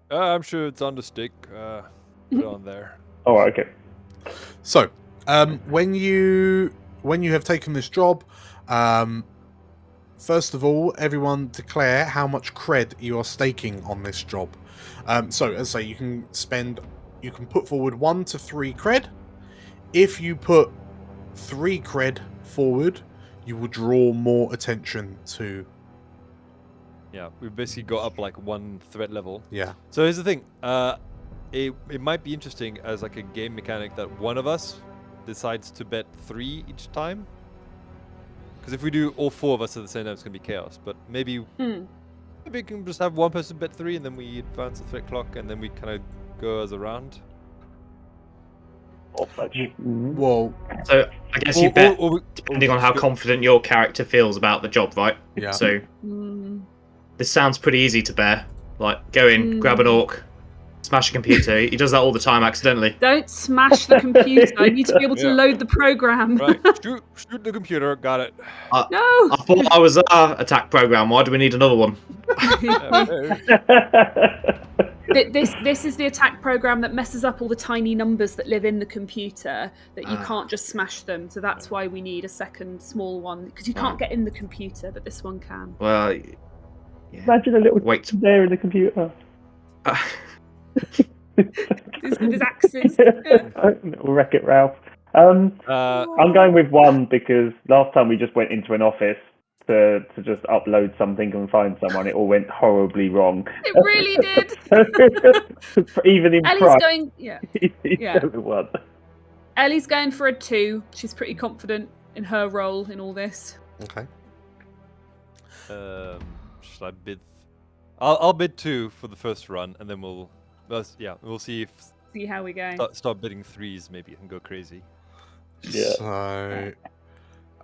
I'm sure it's on the stick. Put it on there. Oh, okay. So, when you have taken this job, first of all, everyone declare how much cred you are staking on this job. So, as I say, you can put forward 1 to 3 cred. If you put 3 cred forward, you will draw more attention to. Yeah, we basically got up like 1 threat level. Yeah. So here's the thing. It might be interesting as like a game mechanic that one of us decides to bet 3 each time. Because if we do all 4 of us at the same time, it's gonna be chaos. But maybe we can just have one person bet 3, and then we advance the threat clock, and then we kind of go as a round. Well, So I guess you bet depending on how confident your character feels about the job, right? yeah. So this sounds pretty easy to bear. Like, go in, grab an orc, smash a computer. He does that all the time accidentally. Don't smash the computer. I need to be able to load the program. Right, shoot the computer. Got it. No. I thought I was our attack program. Why do we need another one? Yeah, This is the attack program that messes up all the tiny numbers that live in the computer that you can't just smash them. So that's why we need a second small one, because you can't get in the computer, but this one can. Well, yeah. Imagine a little Wait. there in the computer. There's axes. Little Wreck-It Ralph. I'm going with 1 because last time we just went into an office to just upload something and find someone, it all went horribly wrong. It really did. Even in Ellie's pride, going. Yeah. Yeah. 1. Ellie's going for a 2. She's pretty confident in her role in all this. Okay. Should I bid? I'll bid 2 for the first run, and then we'll see if See how we go. start bidding 3s maybe and go crazy. Yeah.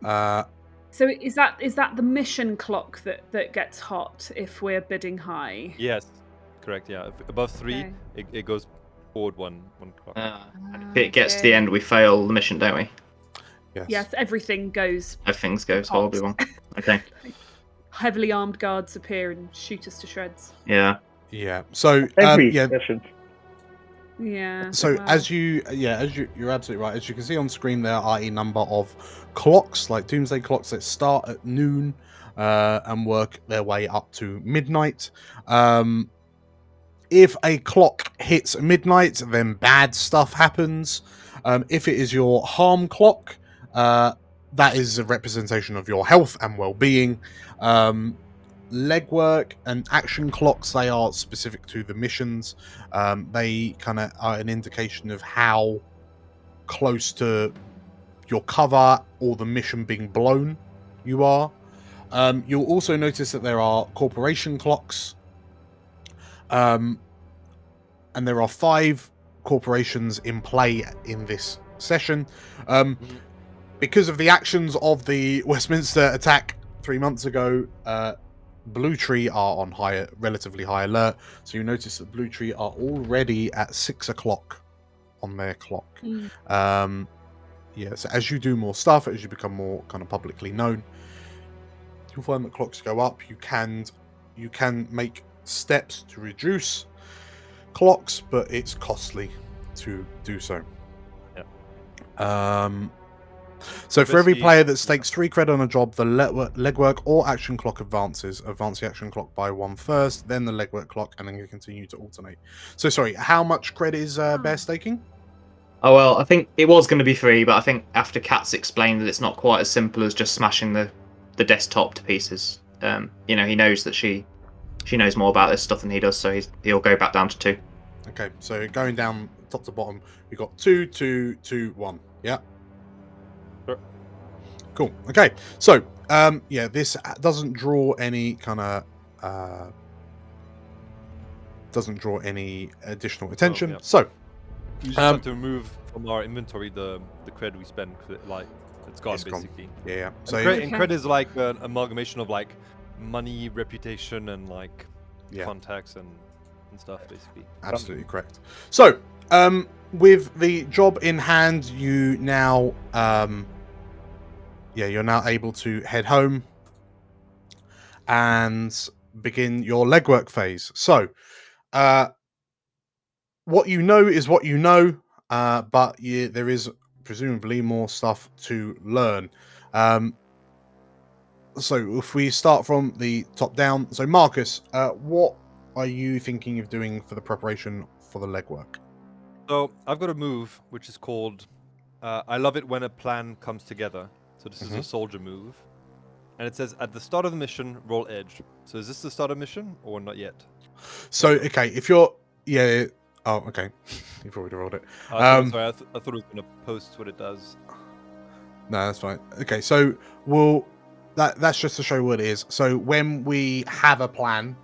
So, So is that the mission clock that gets hot if we're bidding high? Yes, correct. Yeah, if above 3, Okay. it goes forward one clock. If it gets to the end, we fail the mission, don't we? yes. Yes, everything goes. Everything goes horribly wrong. Okay. Heavily armed guards appear and shoot us to shreds. Yeah. Yeah. So, Every yeah. session. Yeah. So wow. you're absolutely right. As you can see on screen, there are a number of clocks, like doomsday clocks, that start at noon and work their way up to midnight. If a clock hits midnight, then bad stuff happens. If it is your harm clock, that is a representation of your health and well-being. Legwork and action clocks, they are specific to the missions. They kind of are an indication of how close to your cover or the mission being blown you are. You'll also notice that there are corporation clocks, and there are 5 corporations in play in this session. Because of the actions of the Westminster attack 3 months ago, Blue Tree are on relatively high alert. So you notice that Blue Tree are already at 6 o'clock on their clock. So as you do more stuff, as you become more kind of publicly known, you'll find that clocks go up. You can make steps to reduce clocks, but it's costly to do so. So for every player that stakes 3 credit on a job, the legwork or action clock advance the action clock by 1 first, then the legwork clock, and then you continue to alternate. So sorry, how much credit is Bear staking? Oh, well, I think it was going to be 3, but I think after Kat's explained that it's not quite as simple as just smashing the desktop to pieces. He knows that she knows more about this stuff than he does, so he'll go back down to 2. Okay, so going down top to bottom, we've got 2, 2, 2, 1. Yeah. Sure. Cool. Okay, so this doesn't draw any kind of additional attention. yeah. So We just have to remove from our inventory the cred we spend, like it's gone It's gone. basically. yeah. And So cred is like an amalgamation of like money, reputation, and like yeah. contacts and stuff basically. Absolutely correct. So, with the job in hand, you now, you're now able to head home and begin your legwork phase. So, what you know is what you know, but there is presumably more stuff to learn. So, if we start from the top down, so Marcus, what are you thinking of doing for the preparation for the legwork? So I've got a move which is called I love it when a plan comes together. So this is a soldier move. And it says at the start of the mission, roll edge. So is this the start of mission or not yet? So, okay, if you're... Yeah. Oh, okay. You've already rolled it. Sorry, I thought it was going to post what it does. No, that's fine. Okay, so that's just to show what it is. So when we have a plan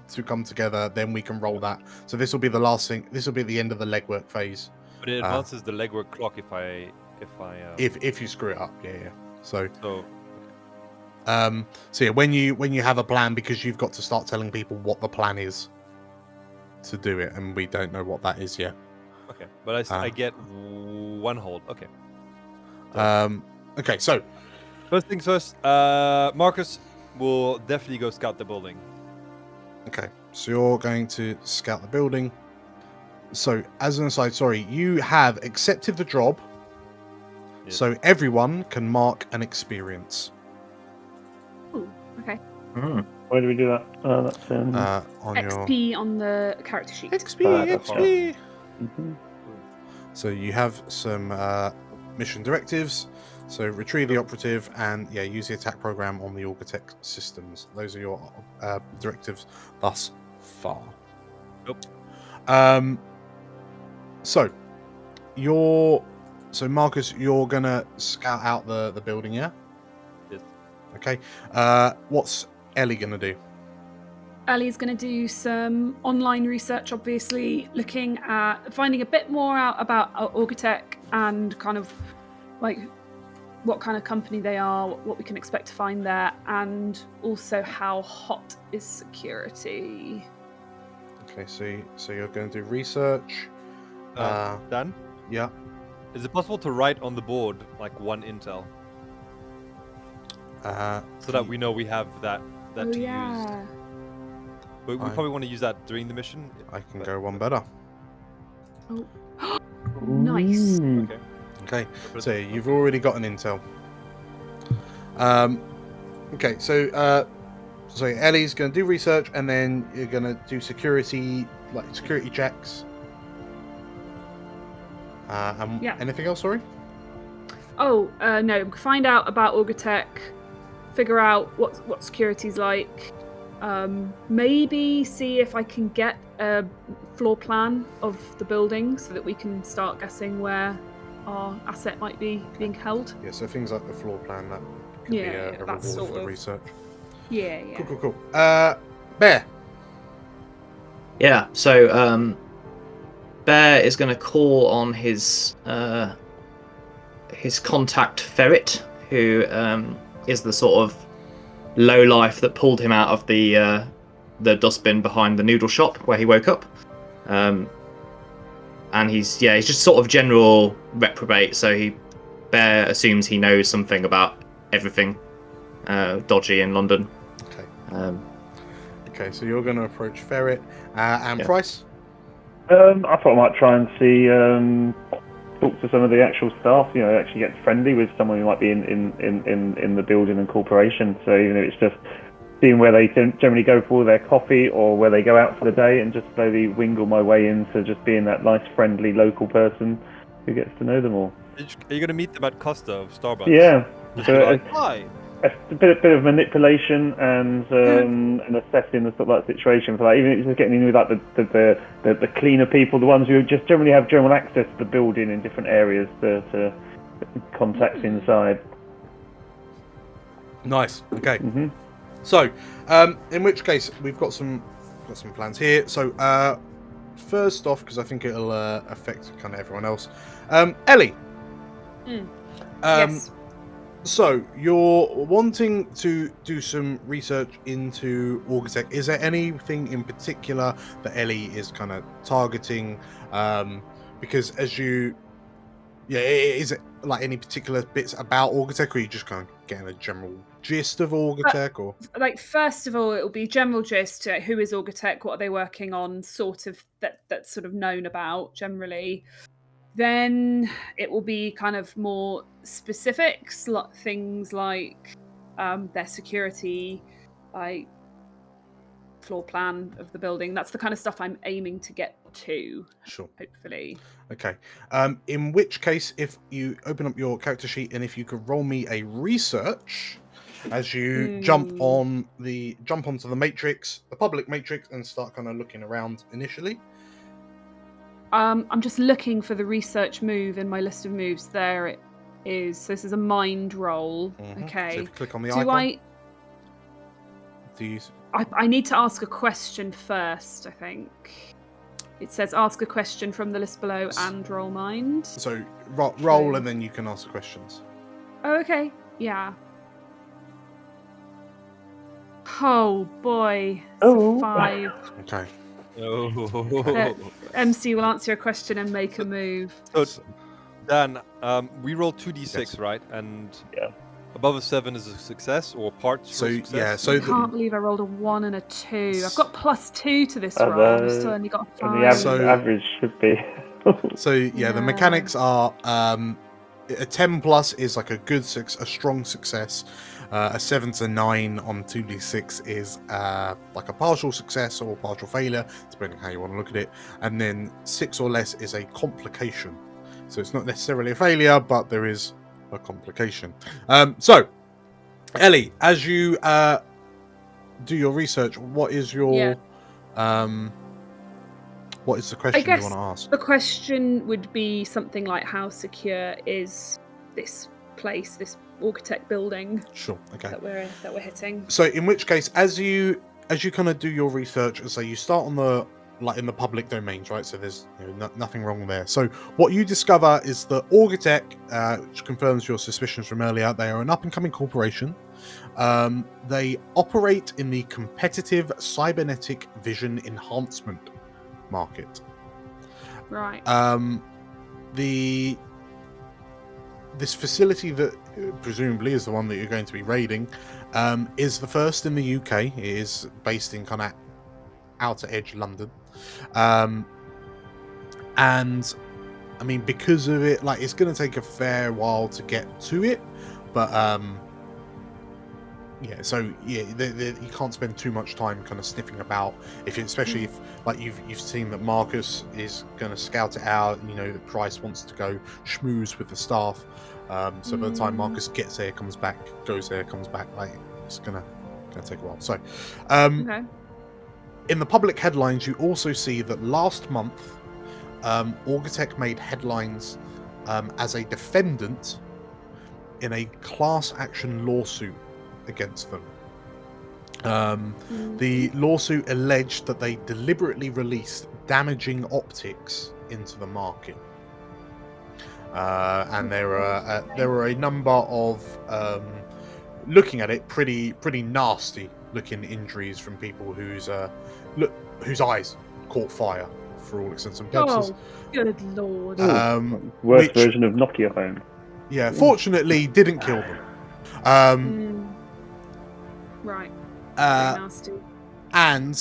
to come together, then we can roll that. So this will be the last thing. This will be the end of the legwork phase. But it advances the legwork clock if you screw it up. Yeah. So so yeah, when you have a plan, because you've got to start telling people what the plan is to do it, and we don't know what that is yet. Okay, but I get 1 hold. Okay. Okay, so First things first, Marcus will definitely go scout the building. okay. So you're going to scout the building. So, as an aside, sorry, you have accepted the job. Yes. So everyone can mark an experience. Ooh, okay. Where do we do that? That's On your XP on the character sheet. XP, that's XP. mhm. So you have some mission directives. So retrieve the operative and use the attack program on the Auga tech systems. Those are your directives thus far. Yep. So Marcus, you're gonna scout out the building, yeah? Yes. Okay. What's Ellie gonna do? Ellie's going to do some online research, obviously, looking at finding a bit more out about Augatech and kind of like what kind of company they are, what we can expect to find there, and also how hot is security. Okay, so you're going to do research. Dan, Yeah. is it possible to write on the board like one intel so that we know we have that to use? But we Fine. probably want to use that during the mission. I can go one better. Oh, nice. Ooh. Okay. Okay, so you've already got an intel. Okay, so Ellie's going to do research, and then you're going to do security checks. Anything else? Sorry. Oh, no. Find out about Augatech, figure out what security's like. Maybe see if I can get a floor plan of the building so that we can start guessing where our asset might be being held. Yeah, so things like the floor plan, that could be a reward that's for sort the of- research. Yeah. Cool. Bear. Yeah, so Bear is going to call on his contact Ferret, who is the sort of low life that pulled him out of the dustbin behind the noodle shop where he woke up. And he's just sort of general reprobate. So Bear assumes he knows something about everything dodgy in London. Okay. Okay, so you're going to approach Ferret and Yeah. Price. I thought I might try and see, talk to some of the actual staff. Actually get friendly with someone who might be in the building and corporation. So even if it's just seeing where they generally go for their coffee or where they go out for the day, and just slowly wingle my way into just being that nice, friendly local person who gets to know them all. Are you going to meet them at Costa of Starbucks? Yeah. Just So be like, hi. a bit of manipulation and assessing the sort of like situation for that. Even if it's just getting in with like the cleaner people, the ones who just generally have general access to the building in different areas to contacts inside. Nice. Okay. Mm-hmm. So, in which case we've got some plans here. So, first off, because I think it'll affect kind of everyone else. Ellie. Yes. So you're wanting to do some research into Augatech. Is there anything in particular that Ellie is kind of targeting? Because is it like any particular bits about Augatech, or are you just kind of getting a general gist of Augatech, or Like, first of all, it will be general gist. Who is Augatech? What are they working on? Sort of that's sort of known about generally. Then it will be kind of more specifics, things like their security, like floor plan of the building. That's the kind of stuff I'm aiming to get to. sure? Hopefully. Okay. In which case, if you open up your character sheet and if you could roll me a research as you jump onto the matrix, the public matrix, and start kind of looking around initially. I'm just looking for the research move in my list of moves. There it is. So this is a mind roll. Mhm. Okay. So if you click on the Do icon, do you... I need to ask a question first, I think. It says ask a question from the list below and roll mind. So roll and then you can ask the questions. Oh, okay. Yeah. Oh boy. It's Oh. a 5. Okay. Oh. MC will answer your question and make a move. So, Dan, we roll 2d6, right? And Yeah. Above a 7 is a success, or parts So, for success. yeah, so I can't believe I rolled a 1 and a 2. I've got +2 to this And, roll. I've still only got a 5. And the So- average should be. So yeah, the Yeah. mechanics are a 10 plus is like a strong success. A 7 to 9 on 2d6 is like a partial success or partial failure, depending how you want to look at it. And then 6 or less is a complication. So it's not necessarily a failure, but there is a complication. So, Ellie, as you do your research, what is your what is the question you guess want to ask? the question would be something like, how secure is this place, this Augutech building Sure. Okay. that we're hitting? So in which case, as you kind of do your research, and so you start on the in the public domains, right? So there's nothing wrong there. So what you discover is that Augutech, which confirms your suspicions from earlier, they are an up and coming corporation. They operate in the competitive cybernetic vision enhancement market. Right. This facility that presumably is the one that you're going to be raiding is the first in the UK. It is based in kind of outer edge London, and I mean, because of it, like, it's going to take a fair while to get to it, but yeah, so yeah, you can't spend too much time kind of sniffing about, especially if like you've seen that Marcus is going to scout it out, and you know that Price wants to go schmooze with the staff. So by the time Marcus gets there, comes back, goes there, comes back, like, it's gonna take a while. So, Okay. in the public headlines, you also see that last month, Augutech made headlines as a defendant in a class action lawsuit against them. The lawsuit alleged that they deliberately released damaging optics into the market, and there were a number of looking at it pretty nasty looking injuries from people whose eyes caught fire for all intents and purposes. Oh, good lord. Worst version of Nokia phone. Yeah, fortunately didn't kill them. Right. Uh, Nasty. And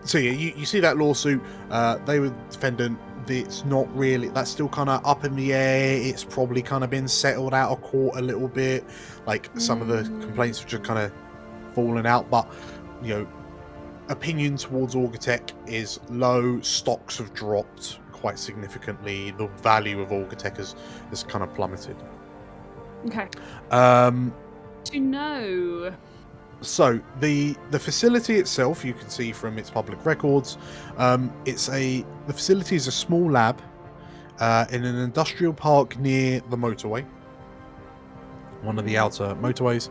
so yeah, you see that lawsuit. They were defendant. It's not really. That's still kind of up in the air. It's probably kind of been settled out of court a little bit. Like some of the complaints have just kind of fallen out. But you know, opinion towards Augutech is low. Stocks have dropped quite significantly. The value of Augutech has kind of plummeted. Okay. To know. So the facility itself, you can see from its public records, the facility is a small lab in an industrial park near the motorway, one of the outer motorways.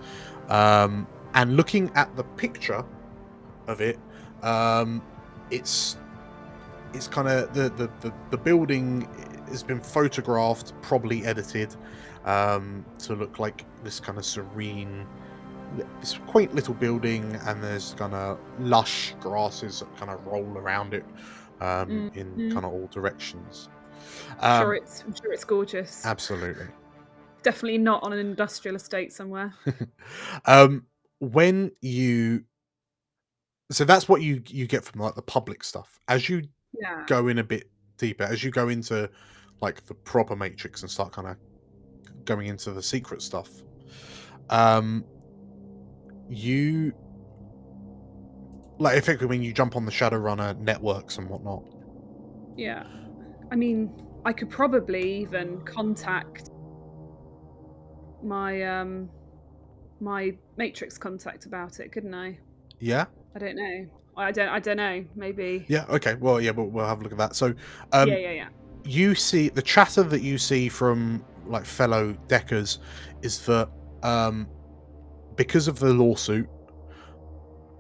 And looking at the picture of it, it's kind of the building has been photographed, probably edited, to look like this kind of serene, this quaint little building, and there's kind of lush grasses that kind of roll around it in kind of all directions. I'm sure it's gorgeous. Absolutely. Definitely not on an industrial estate somewhere. So that's what you get from like the public stuff. As you go in a bit deeper, as you go into like the proper Matrix and start kind of going into the secret stuff, you like effectively when you jump on the Shadowrunner networks and whatnot. Yeah. I mean, I could probably even contact my my Matrix contact about it, couldn't I? Yeah. I don't know. I don't know. Maybe. Yeah. Okay. Well, yeah. We'll have a look at that. So, Yeah. You see the chatter that you see from like fellow Deckers is that because of the lawsuit,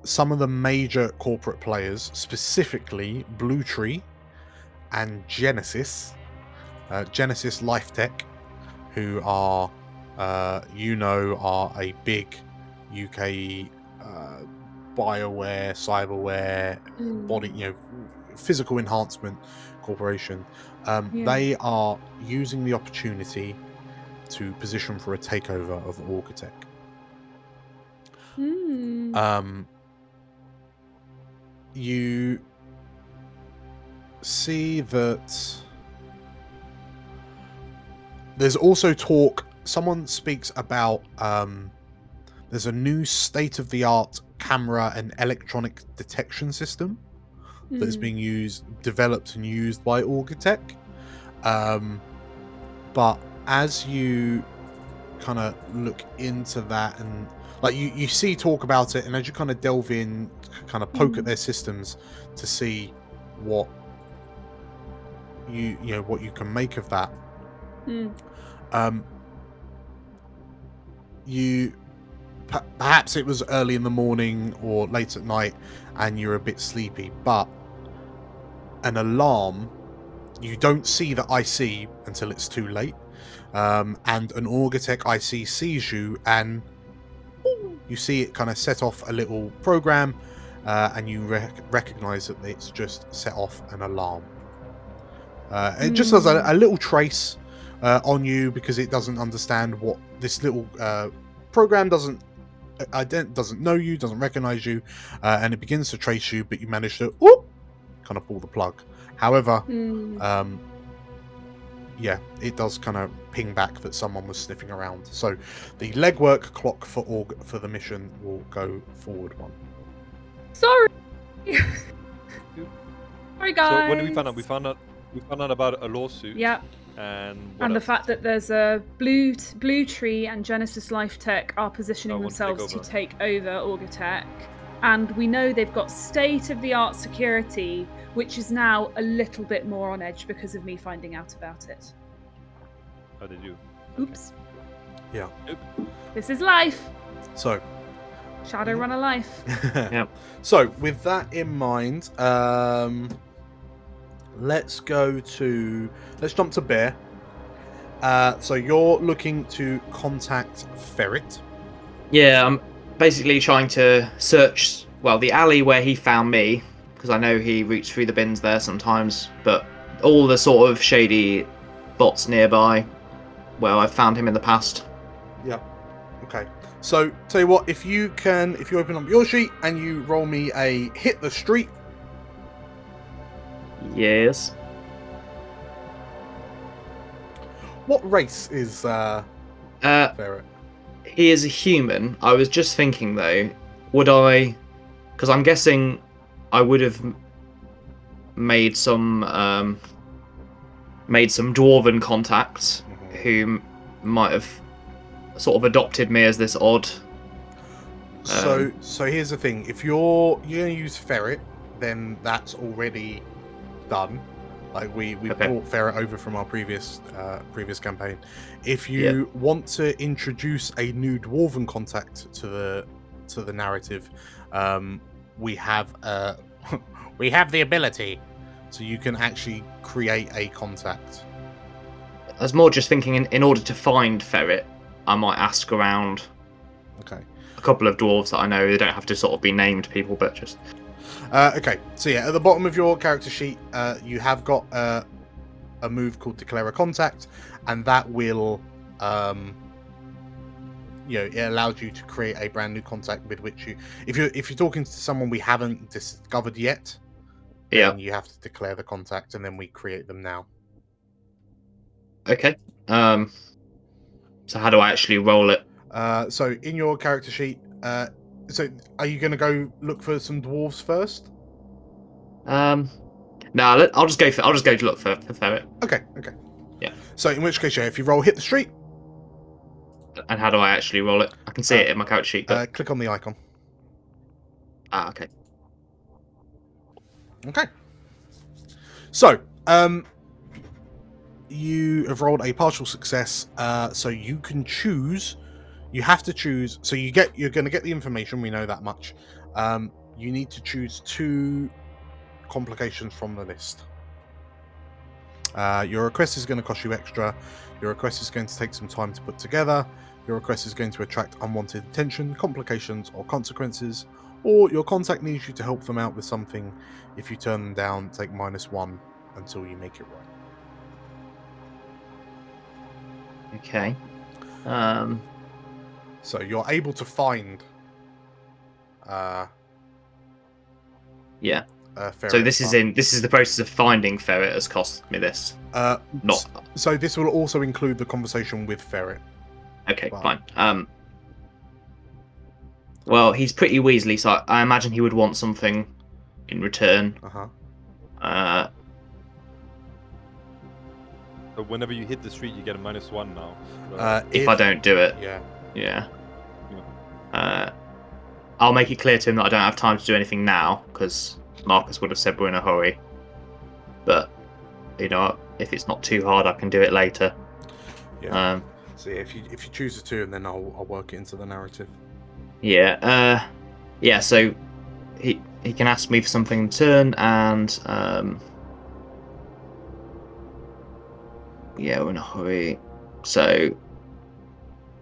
some of the major corporate players, specifically Blue Tree and Genesis Life Tech, who are are a big UK BioWare, cyberware, body, physical enhancement corporation. They are using the opportunity to position for a takeover of Auga. Hmm. You see that there's also talk. Someone speaks about there's a new state-of-the-art camera and electronic detection system that's being developed and used by Auga. But as you kind of look into that, and like you see talk about it, and as you kind of delve in, kind of poke at their systems to see what what you can make of that. You perhaps it was early in the morning or late at night, and you're a bit sleepy, but an alarm. You don't see the IC until it's too late, and an Auga IC sees you, and you see it kind of set off a little program, and you recognize that it's just set off an alarm. It just does a little trace on you because it doesn't understand what this little program doesn't know you, doesn't recognize you, and it begins to trace you, but you manage to kind of pull the plug. However, it does kind of ping back that someone was sniffing around. So the legwork clock for the mission will go forward one. Sorry. Sorry, guys. So what did we find out? We found out about a lawsuit. Yeah. And the fact that there's a Blue Tree and Genesis Life Tech are positioning themselves to take over Auga. And we know they've got state-of-the-art security, which is now a little bit more on edge because of me finding out about it. Oh, they do. Oops. Yeah. Oop. This is life. So. Shadowrunner life. Yeah. So, with that in mind, let's jump to Bear. So you're looking to contact Ferret. Yeah, I'm basically trying to search, the alley where he found me, because I know he roots through the bins there sometimes, but all the sort of shady spots nearby where I've found him in the past. Yeah. Okay. So, tell you what, if you open up your sheet and you roll me a hit the street. Yes. What race is Ferret? He is a human. I was just thinking though, would I? Because I'm guessing I would have made some dwarven contacts who might have sort of adopted me as this odd. So here's the thing: if you're gonna use Ferret, then that's already done. Like we brought Ferret over from our previous campaign. If you want to introduce a new dwarven contact to the narrative, we have the ability, so you can actually create a contact. I was more just thinking in order to find Ferret, I might ask around. Okay. A couple of dwarves that I know. They don't have to sort of be named people, but just. Okay, so yeah, at the bottom of your character sheet, you have got a move called Declare a Contact, and that will, it allows you to create a brand new contact with which if you're talking to someone we haven't discovered yet, then you have to declare the contact, and then we create them now. Okay. So how do I actually roll it? So in your character sheet, so are you going to go look for some dwarves first? No, I'll just go to look for Ferret. Okay. Yeah. So in which case, if you roll hit the street. And how do I actually roll it? I can see it in my character sheet. But... click on the icon. Okay. Okay. So, you have rolled a partial success. So you can choose. You have to choose. So you're going to get the information. We know that much. You need to choose 2 complications from the list. Your request is going to cost you extra. Your request is going to take some time to put together. Your request is going to attract unwanted attention, complications, or consequences. Or your contact needs you to help them out with something. If you turn them down, take -1 until you make it right. Okay. So you're able to find. Yeah. Ferret, So this is the process of finding Ferret has cost me this. Not. So this will also include the conversation with Ferret. Okay, Wow. fine. Well, he's pretty Weasley, so I imagine he would want something in return. So whenever you hit the street, you get a -1 now. If I don't do it. Yeah. I'll make it clear to him that I don't have time to do anything now, because Marcus would have said we're in a hurry. But, you know, if it's not too hard, I can do it later. Yeah. So yeah, if you choose to, and then I'll work it into the narrative. Yeah. Yeah. So he can ask me for something in turn, and yeah, we're in a hurry. So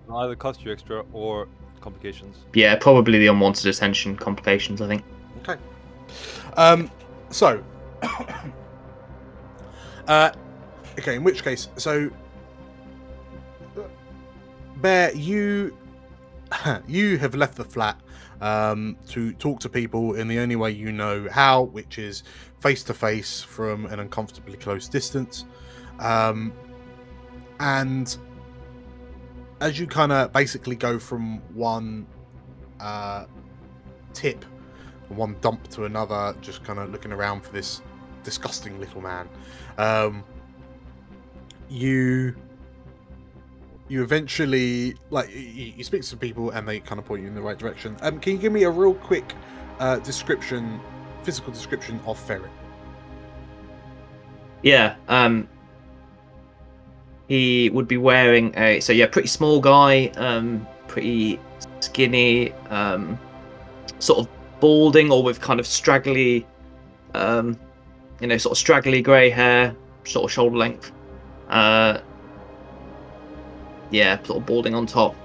It'll either cost you extra or complications. yeah, probably the unwanted attention complications, I think. Okay. So. Okay. In which case, so. Bear, you have left the flat to talk to people in the only way you know how, which is face to face from an uncomfortably close distance. And as you kind of basically go from one tip, one dump to another, just kind of looking around for this disgusting little man, you eventually, like, you speak to some people and they kind of point you in the right direction. Can you give me a real quick physical description of Ferret? Yeah. He would be wearing pretty small guy, pretty skinny, sort of balding or with kind of straggly, sort of straggly grey hair, sort of shoulder length. Yeah, sort of balding on top.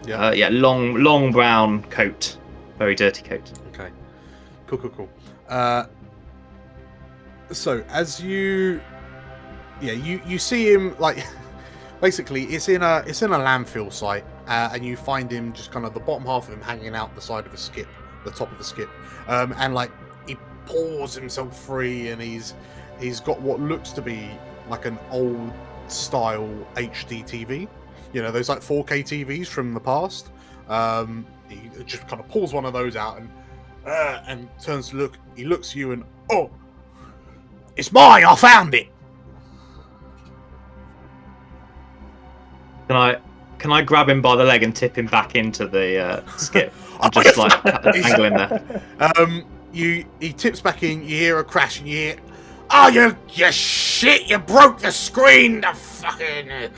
Yeah. Long brown coat, very dirty coat. Okay, cool. So as you see him, like, basically it's in a landfill site, and you find him just kind of the bottom half of him hanging out the side of a skip, the top of a skip, and like he pulls himself free, and he's got what looks to be like an old style HD TV. You know, those like 4K TVs from the past. He just kind of pulls one of those out and turns to look. He looks at you and, oh, it's mine. I found it. Can I grab him by the leg and tip him back into the skip? And just like angle him there. He tips back in. You hear a crash, and you hear, "Oh, you shit! You broke the screen! The fucking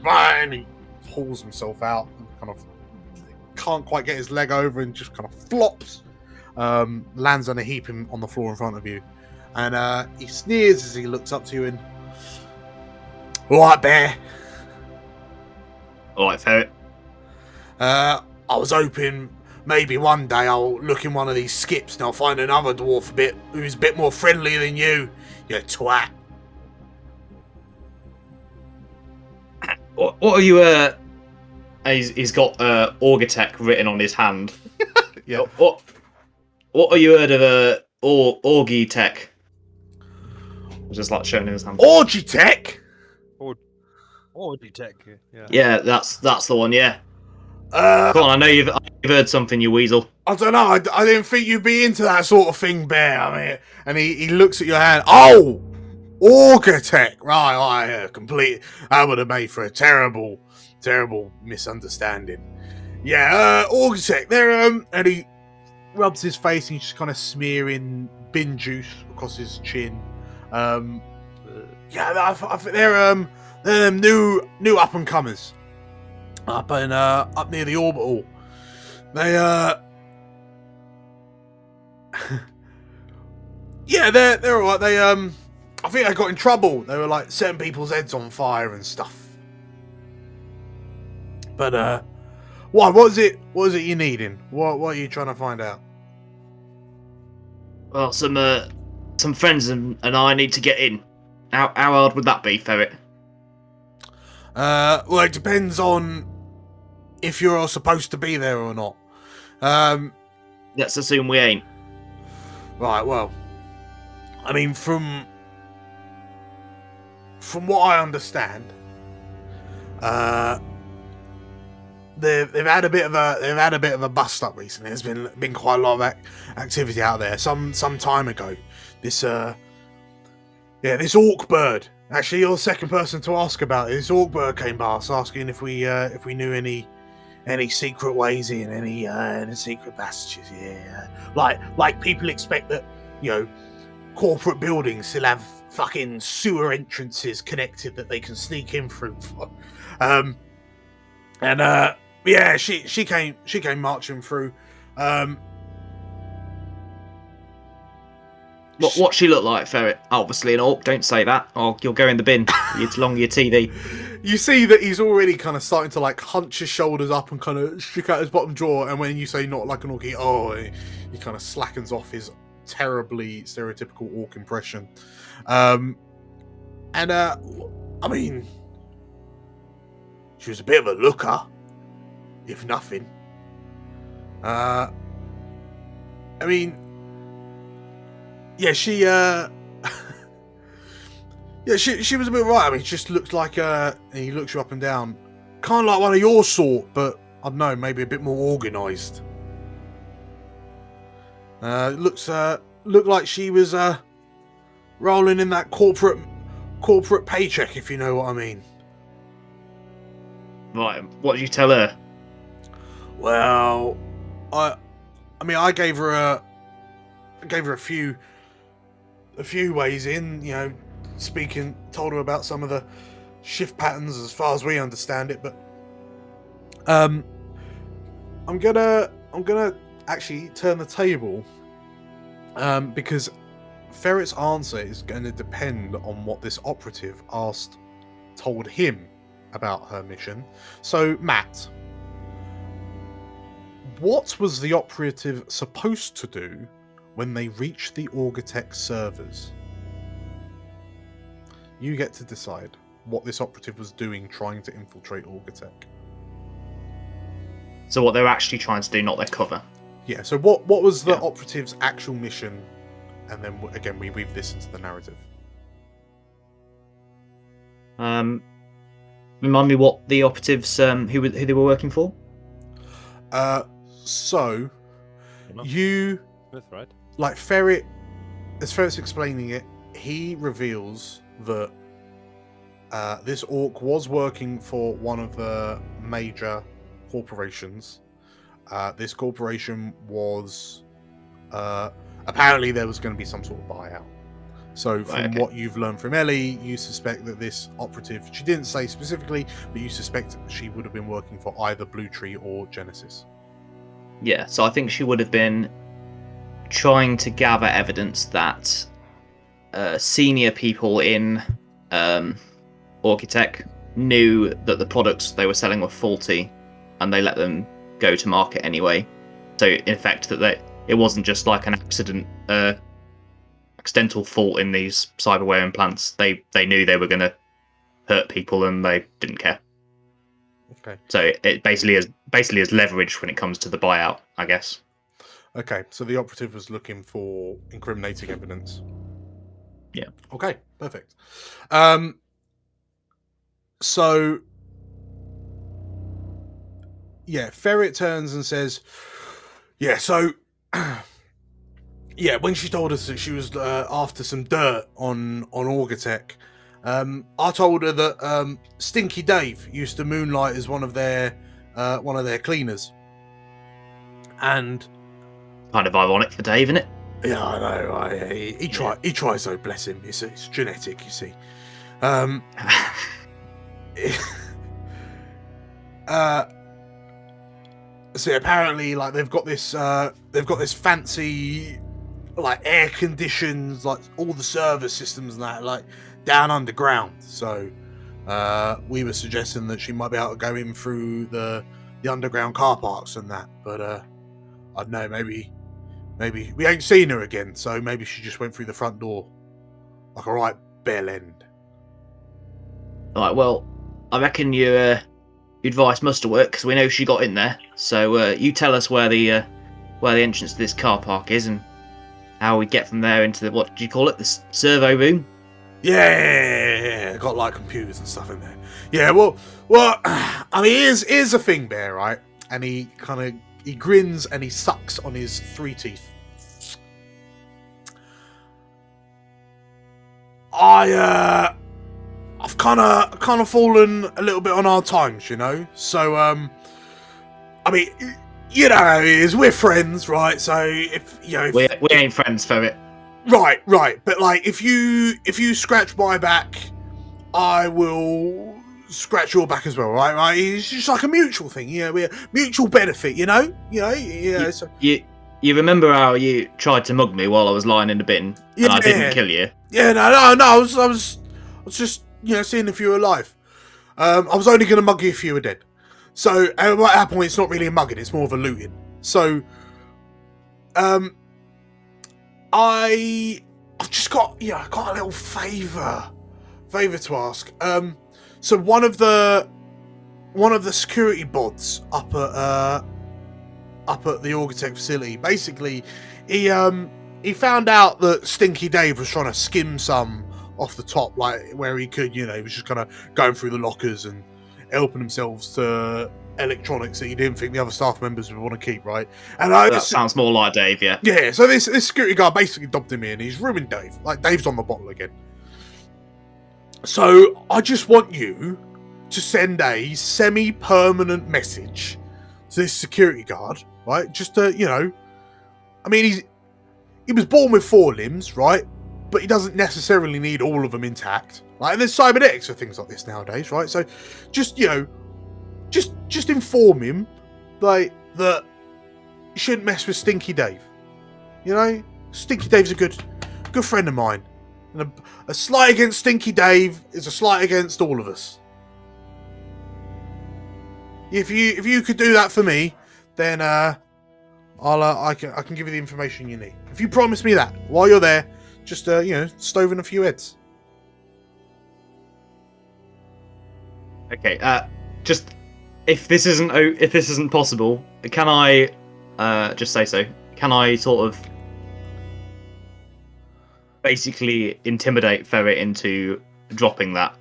fine!" He pulls himself out and kind of can't quite get his leg over, and just kind of flops, lands on a heap on the floor in front of you, and he sneers as he looks up to you and, "All right, Bear. All right, Ferret. I was hoping maybe one day I'll look in one of these skips and I'll find another dwarf who's a bit more friendly than you twat." What are you? He's got Auga tech written on his hand. Yeah. What are you heard of Orgy tech? Just like showing him his hand. Orgy tech. Orgy tech. Yeah. Yeah, that's the one. Yeah. Come on, I know you've heard something, you weasel. I don't know. I didn't think you'd be into that sort of thing, Bear. I mean, and he looks at your hand. Oh, Auga tech. Right. Yeah, complete. That would have made for a terrible misunderstanding. Yeah, Auga tech. They're and he rubs his face and he's just kind of smearing bin juice across his chin. Yeah, I think they're them new up and comers up near the orbital. They yeah, they're alright. They I think they got in trouble. They were like setting people's heads on fire and stuff. But what is it you needing? What are you trying to find out? Well, some friends and I need to get in. How hard would that be, Ferret? Well, it depends on if you're all supposed to be there or not. Let's assume we ain't. Right, well, I mean, from what I understand, they've had a bit of a bust up recently. There's been quite a lot of activity out there. Some time ago, this orc bird. Actually, you're the second person to ask about it. This orc bird came by us asking if we knew any secret ways in, any secret passages. Yeah, like people expect that, you know, corporate buildings still have fucking sewer entrances connected that they can sneak in through. Yeah, she came marching through. What she look like, Ferret? Obviously an orc. Don't say that, or you'll go in the bin. It's along your TV. You see that he's already kind of starting to like hunch his shoulders up and kind of stick out his bottom jaw. And when you say not like an orc, he kind of slackens off his terribly stereotypical orc impression. I mean, she was a bit of a looker, if nothing. I mean, yeah, she was a bit right. I mean, she just looks like and he looks you up and down, kind of like one of your sort, but I don't know, maybe a bit more organised. Looked like she was rolling in that corporate paycheck, if you know what I mean. Right. What did you tell her? Well, I mean, I gave her a few ways in, you know, told her about some of the shift patterns as far as we understand it, but I'm gonna actually turn the table, because Ferret's answer is going to depend on what this operative told him about her mission. So, Matt, what was the operative supposed to do when they reached the Augatech servers? You get to decide what this operative was doing trying to infiltrate Augatech. So what they're actually trying to do, not their cover. Yeah, so what was the operative's actual mission? And then, again, we weave this into the narrative. Remind me what the operatives, who they were working for? So, you... That's right. Like, Ferret, as Ferret's explaining it, he reveals that this orc was working for one of the major corporations. This corporation was... apparently there was going to be some sort of buyout. So from what you've learned from Ellie, you suspect that this operative, she didn't say specifically, but you suspect she would have been working for either Blue Tree or Genesis. Yeah, so I think she would have been trying to gather evidence that senior people in Augatech knew that the products they were selling were faulty, and they let them go to market anyway. So in effect, that it wasn't just like an accidental fault in these cyberware implants. They knew they were going to hurt people, and they didn't care. Okay. So it basically is leverage when it comes to the buyout, I guess. Okay, so the operative was looking for incriminating evidence. Yeah. Okay, perfect. So, yeah, Ferret turns and says, yeah, so, yeah, when she told us that she was after some dirt on Augatech, I told her that Stinky Dave used to moonlight as one of their cleaners. And kind of ironic for Dave, isn't it? yeah, I know. He tries though. Bless him. It's genetic, you see. So apparently, like they've got this fancy, like air conditioned, like all the server systems and that, like down underground. So we were suggesting that she might be able to go in through the underground car parks and that, but I don't know. Maybe we ain't seen her again, so maybe she just went through the front door, like a right bell end. Alright, well, I reckon your advice must have worked because we know she got in there. So you tell us where the entrance to this car park is and how we get from there into the, what do you call it, the servo room? Yeah, got like computers and stuff in there. Yeah, well, I mean, here's the thing, Bear, right? And he grins and he sucks on his 3 teeth. I've kind of fallen a little bit on hard times, you know. So I mean, you know how it is. We're friends, right? So if you know, we ain't friends, Ferret. Right. But like, if you scratch my back, I will scratch your back as well, right? It's just like a mutual thing, you know. We're mutual benefit, you know. So. You remember how you tried to mug me while I was lying in the bin and I didn't kill you? Yeah, no. I was just, you know, seeing if you were alive. I was only going to mug you if you were dead. So at that point, it's not really a mugging; it's more of a looting. So, I've just got, I got a little favour to ask. So one of the security bods up at the Auga facility, basically, he found out that Stinky Dave was trying to skim some off the top, like where he could, he was just kind of going through the lockers and helping themselves to electronics that he didn't think the other staff members would want to keep, right? And that sounds more like Dave, yeah. Yeah, so this security guard basically dobbed him in. He's ruined Dave. Like, Dave's on the bottle again. So I just want you to send a semi-permanent message to this security guard, right? Just to, I mean, he was born with 4 limbs, right? But he doesn't necessarily need all of them intact, right? And there's cybernetics for things like this nowadays, right? So just, just inform him, like, that you shouldn't mess with Stinky Dave. Stinky Dave's a good friend of mine. And a slight against Stinky Dave is a slight against all of us. If you could do that for me, then I can give you the information you need. If you promise me that while you're there, just stove in a few heads. Okay. Just if this isn't possible, can I just say so? Can I sort of basically intimidate Ferret into dropping that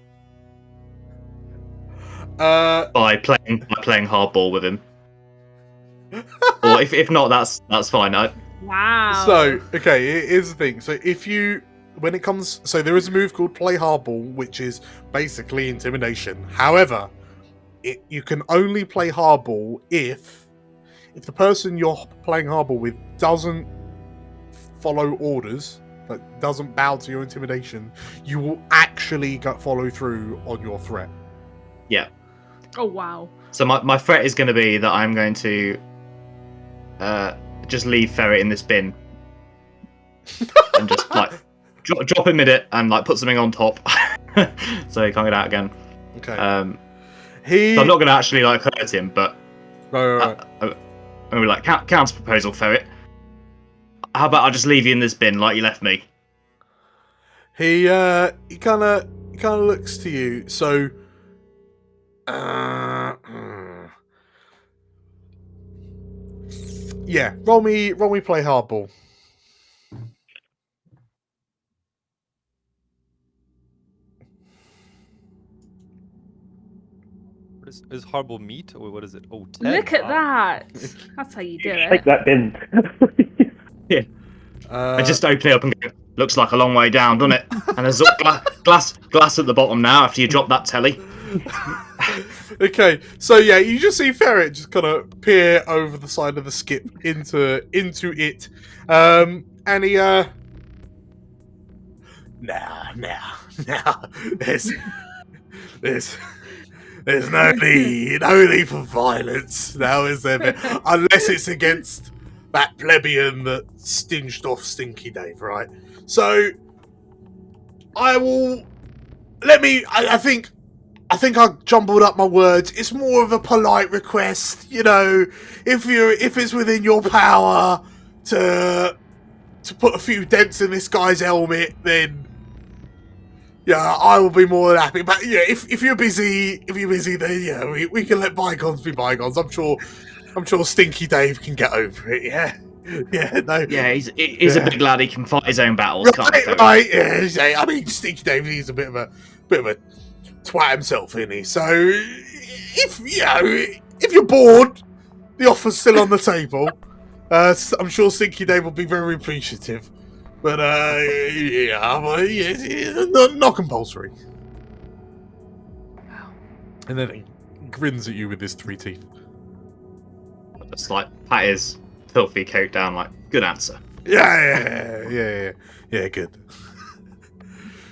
by playing hardball with him? Or if not, that's fine. Wow. So, okay, here's the thing. So there is a move called play hardball, which is basically intimidation. However, you can only play hardball if the person you're playing hardball with doesn't follow orders, but doesn't bow to your intimidation. You will actually follow through on your threat. Yeah. Oh wow. So my threat is going to be that I'm going to just leave Ferret in this bin and just like drop him in it and like put something on top so he can't get out again. Okay. So I'm not going to actually like hurt him, but right. I'm going to be like, counter proposal, Ferret. How about I just leave you in this bin like you left me? He kind of looks to you. So, yeah, roll me play hardball. Is hardball meat or what is it? Oh, 10. Look at Wow. that. That's how you do Take it. that bin. Yeah. I just open it up and go, looks like a long way down, doesn't it? And there's glass at the bottom now after you drop that telly. Okay, so yeah, you just see Ferret just kind of peer over the side of the skip into it, and he now there's no need for violence now, is there? Unless it's against that plebeian that stinged off Stinky Dave, right? So I think I jumbled up my words. It's more of a polite request, if it's within your power to put a few dents in this guy's helmet, then Yeah, I will be more than happy. But yeah, if you're busy, then yeah, we can let bygones be bygones. I'm sure Stinky Dave can get over it. Yeah, yeah, no, Yeah, he's a Yeah. big lad. He can fight his own battles, can't he? Ferry? right. Yeah, I mean, Stinky Dave, he's a bit of a twat himself, isn't he? So if you're bored, the offer's still on the table. I'm sure Stinky Dave will be very appreciative. But not compulsory. And then he grins at you with his 3 teeth. Just like pat his filthy coat down, like good answer. Yeah, good.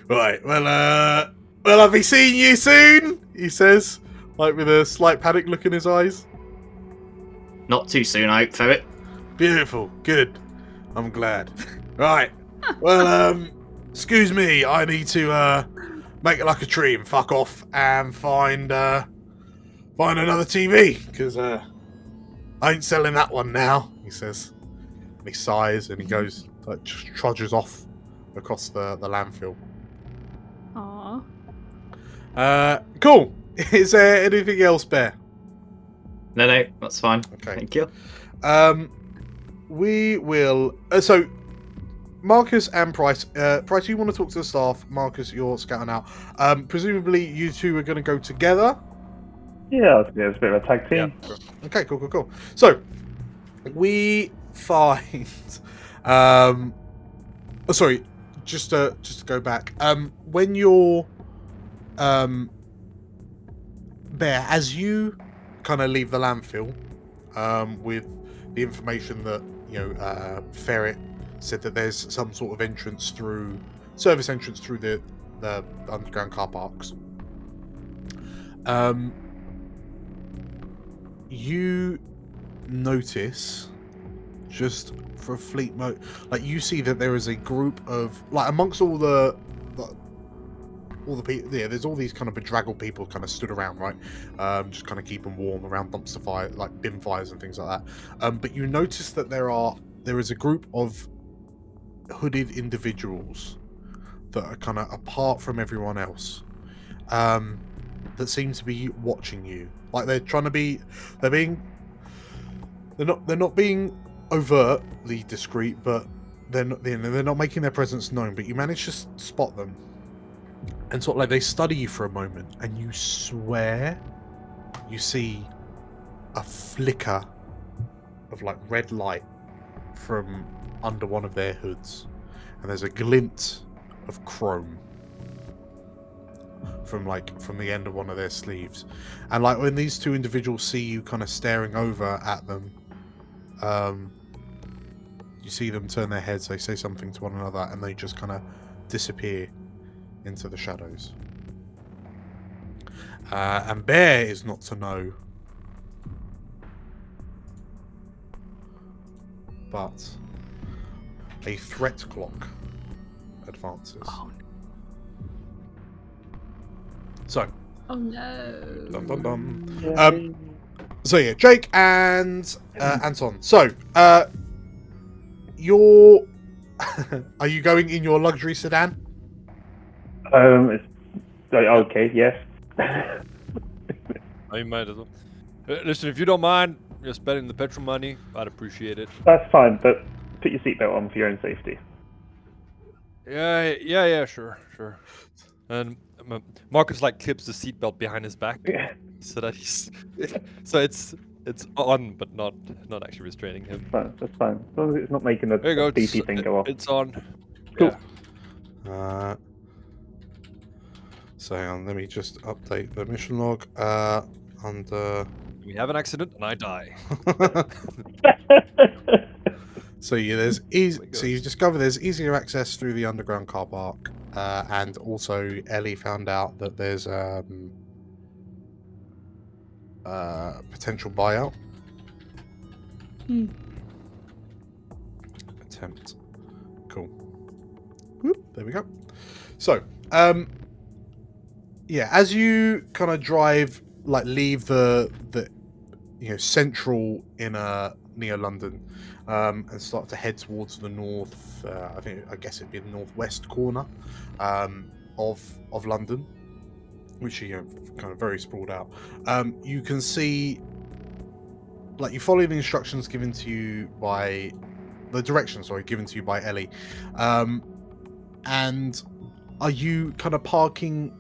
Right, well, I'll be seeing you soon, he says, like with a slight panic look in his eyes. Not too soon, I hope, Ferret. Beautiful, good. I'm glad. Right, well, excuse me, I need to make it like a tree and fuck off and find another TV, because I ain't selling that one now, he says. And he sighs and he goes, like, trudges off across the landfill. Aww. Cool. Is there anything else, Bear? No, that's fine. Okay. Thank you. We will. So, Marcus and Price. Price, you want to talk to the staff? Marcus, you're scouting out. Presumably, you two are going to go together. Yeah, it's a bit of a tag team. Yeah. Okay. Cool. So, we find. Sorry, just to go back. When you're, Bear, as you kind of leave the landfill, with the information that Ferret said that there's some sort of service entrance through the underground car parks. You notice, just for a fleet moment, like you see that there is a group of, like, amongst all the people. Yeah, there's all these kind of bedraggled people kind of stood around, right? Just kind of keeping warm around dumpster fire, like bin fires and things like that. But you notice that there is a group of hooded individuals that are kind of apart from everyone else, that seem to be watching you. Like they're not being overtly discreet, but they're not making their presence known. But you manage to spot them, and sort of like they study you for a moment, and you swear you see a flicker of like red light from under one of their hoods, and there's a glint of chrome from the end of one of their sleeves. And like when these two individuals see you kind of staring over at them, you see them turn their heads, they say something to one another, and they just kind of disappear into the shadows. And Bear is not to know, but a threat clock advances. Oh. So. Oh no. Dum, dum, dum. So yeah, Jake and Anton. So, you're. Are you going in your luxury sedan? Okay, yes. I might as well. Listen, if you don't mind, you're spending the petrol money. I'd appreciate it. That's fine, but put your seatbelt on for your own safety. Yeah, sure. And Marcus like clips the seatbelt behind his back, so that it's on, but not actually restraining him. That's fine. As long as it's not making the beepy thing go off. It's on. Cool. Yeah. So hang on, let me just update the mission log. We have an accident and I die. So yeah, so you discover there's easier access through the underground car park, and also Ellie found out that there's potential buyout. Attempt. Cool. Whoop, there we go. So, yeah, as you kind of drive, like leave the central inner near London, and start to head towards the north. I guess it'd be the northwest corner. of London, which are kind of very sprawled out. You can see, like, you follow the instructions given to you by given to you by Ellie. And are you kind of parking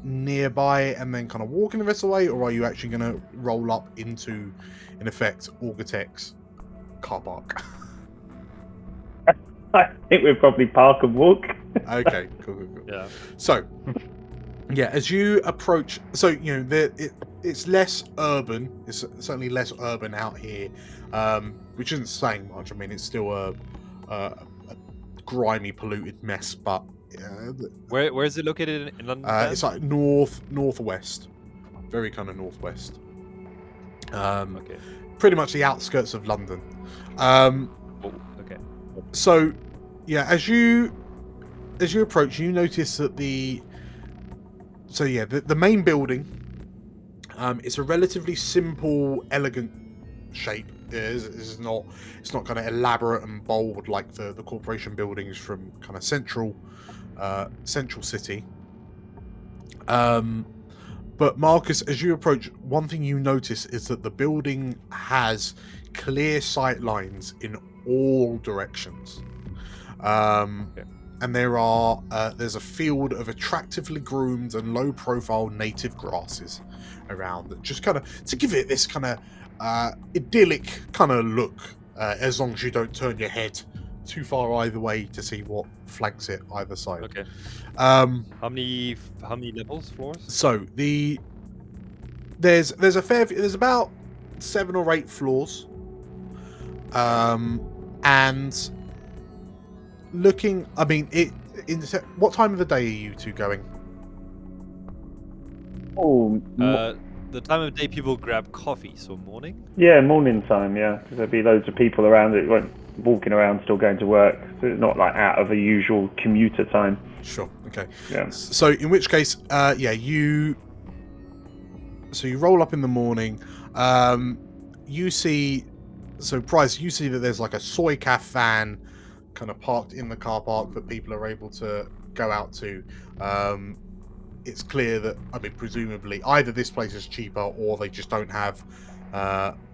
nearby and then kind of walking the rest of the way, or are you actually going to roll up into, in effect, Auga Tech's car park? I think we'd probably park and walk. Okay, cool. Yeah. So, yeah, as you approach, so it's less urban. It's certainly less urban out here, which isn't saying much. I mean, it's still a grimy, polluted mess. But Where is it located in London? it's like northwest, very kind of northwest. Okay. Pretty much the outskirts of London. Oh, okay. So, yeah, as you approach, you notice that the main building, it's a relatively simple, elegant shape. It's not kind of elaborate and bold like the corporation buildings from kind of central city. But Marcus, as you approach, one thing you notice is that the building has clear sight lines in all directions. Okay. And there's a field of attractively groomed and low-profile native grasses around that just kind of to give it this kind of idyllic kind of look, as long as you don't turn your head too far either way to see what flanks it either side. Okay. How many levels, floors? So there's about 7 or 8 floors, and looking, I mean, what time of the day are you two going? Oh, The time of day people grab coffee, so morning. yeah, morning time, yeah. 'Cause there'll be loads of people around that won't walking around, still going to work. So it's not like out of a usual commuter time. Sure. Okay. Yeah. So in which case, you roll up in the morning. You see, so Price, you see that there's like a soy caf van kind of parked in the car park that people are able to go out to. It's clear that, I mean, presumably either this place is cheaper or they just don't have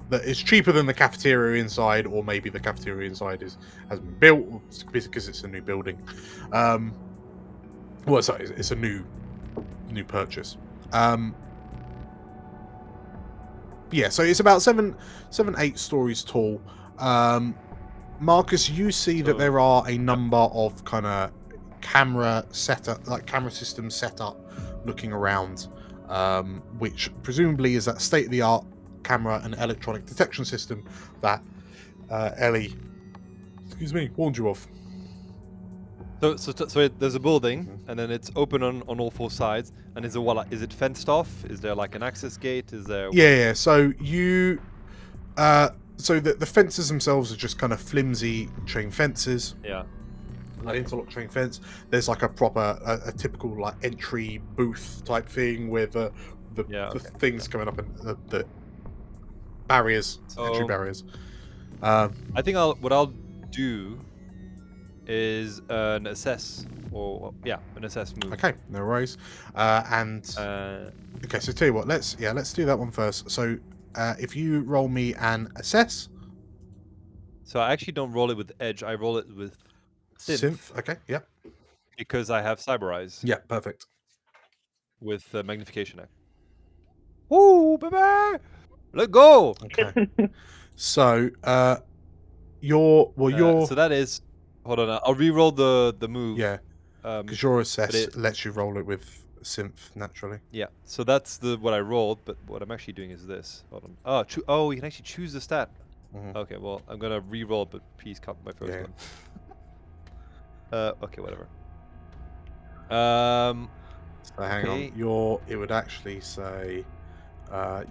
that it's cheaper than the cafeteria inside, or maybe the cafeteria inside has been built because it's a new building. Well, sorry, it's a new purchase. Yeah, so it's about 8 stories tall. Marcus, you see that there are a number of kind of camera systems set up looking around, which presumably is that state-of-the-art camera and electronic detection system that Ellie, warned you of. So there's a building, and then it's open on all 4 sides. And is it fenced off? Is there like an access gate? Is there? Yeah. So you, so the fences themselves are just kind of flimsy chain fences. Yeah. An interlock chain fence. There's like a proper, a typical like entry booth type thing with the things coming up and the barriers, entry barriers. I think what I'll do is an assess move. Okay, no worries. Okay, so tell you what, let's do that one first. So if you roll me an assess. So I actually don't roll it with edge. I roll it with synth. Okay, yeah. Because I have cyber eyes. Yeah, perfect. With magnification. Woo, baby! Let go. Okay. So you're so that is. Hold on, I'll re-roll the move. Yeah. Because your assess lets you roll it with synth naturally. Yeah. So that's what I rolled, but what I'm actually doing is this. Hold on. Oh, you can actually choose the stat. Mm-hmm. Okay, well, I'm gonna re-roll, but please cut my first one. Okay, whatever. So hang on. It would actually say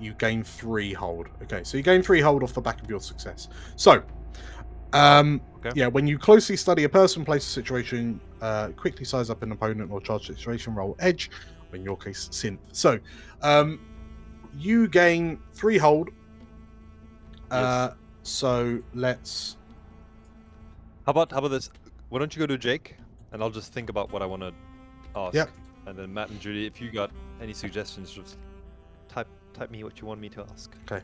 you gain 3 hold. Okay, so you gain 3 hold off the back of your success. So, yeah, when you closely study a person, place, or situation, quickly size up an opponent or charge situation, roll edge, or in your case, synth. So, you gain 3 hold. Yes. So let's. How about this? Why don't you go to Jake, and I'll just think about what I want to ask. Yep. And then Matt and Judy, if you got any suggestions, just type me what you want me to ask. Okay.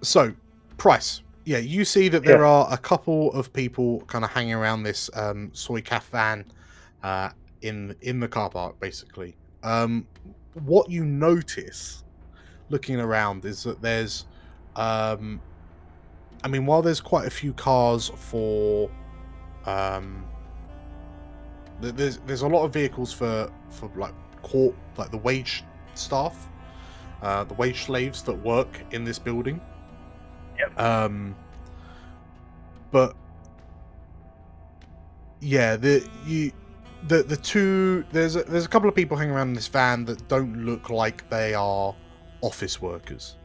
So, price. Yeah, you see that there are a couple of people kind of hanging around this soy calf van in the car park, basically. What you notice looking around is that there's, while there's quite a few cars for, there's a lot of vehicles for like the wage staff, the wage slaves that work in this building. Yep. But yeah, there's a couple of people hanging around in this van that don't look like they are office workers.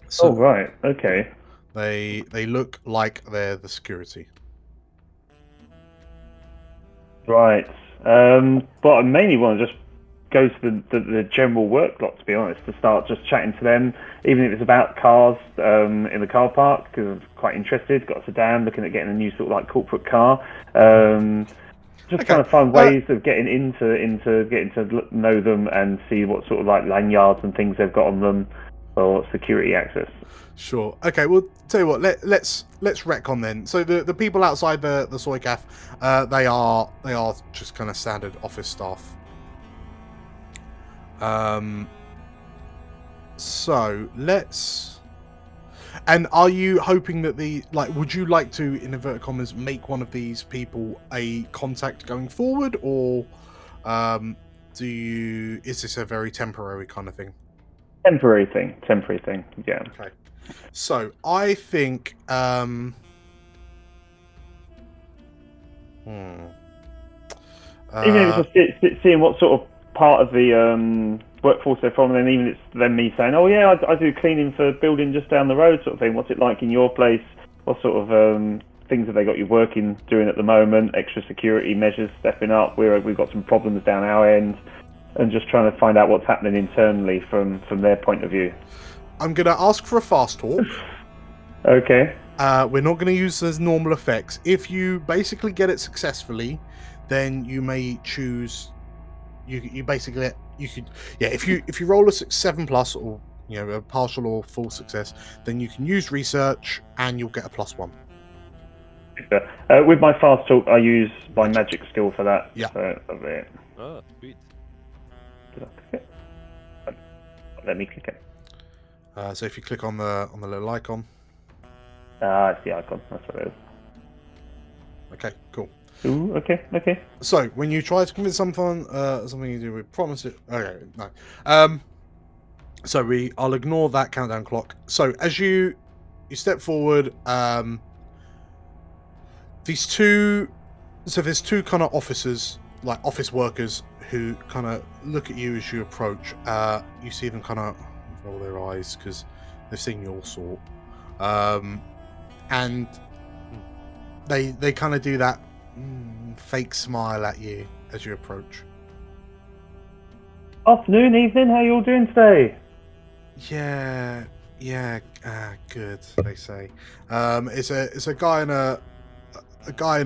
So right. Okay. they look like they're the security. Right. But I mainly want to just go to the general work lot, to be honest, to start just chatting to them, even if it's about cars in the car park, because I'm quite interested. Got a sedan, looking at getting a new sort of like corporate car. Just trying to find ways of getting getting to know them and see what sort of like lanyards and things they've got on them for security access. Sure. Okay. Well, tell you what. Let's retcon then. So the people outside the soy calf, they are just kind of standard office staff. So let's. And are you hoping that would you like to, in inverted commas, make one of these people a contact going forward, or is this a very temporary kind of thing? Temporary thing, yeah. Okay. So I think Even if it's just seeing what sort of part of the workforce they're from, and then even it's then me saying, oh yeah, I do cleaning for a building just down the road, sort of thing. What's it like in your place? What sort of things have they got you doing at the moment? Extra security measures stepping up. We've got some problems down our end, and just trying to find out what's happening internally from their point of view. I'm going to ask for a fast talk. Okay. We're not going to use those normal effects. If you basically get it successfully, then you may choose. You basically if you roll a 7+ or a partial or full success, then you can use research and you'll get a +1. With my fast talk, I use my magic skill for that. Yeah. So, Oh, sweet. did I click it? Let me click it. So if you click on the little icon. It's the icon. That's what it is. Okay, cool. Ooh, okay. So when you try to convince something you do with promise it. Okay, no. So I'll ignore that countdown clock. So as you step forward, there's two kind of officers, like office workers, who kind of look at you as you approach. You see them kind of roll their eyes because they've seen your sort, and they kind of do that fake smile at you as you approach. Afternoon, evening. How you all doing today? Yeah, good. They say. It's a guy and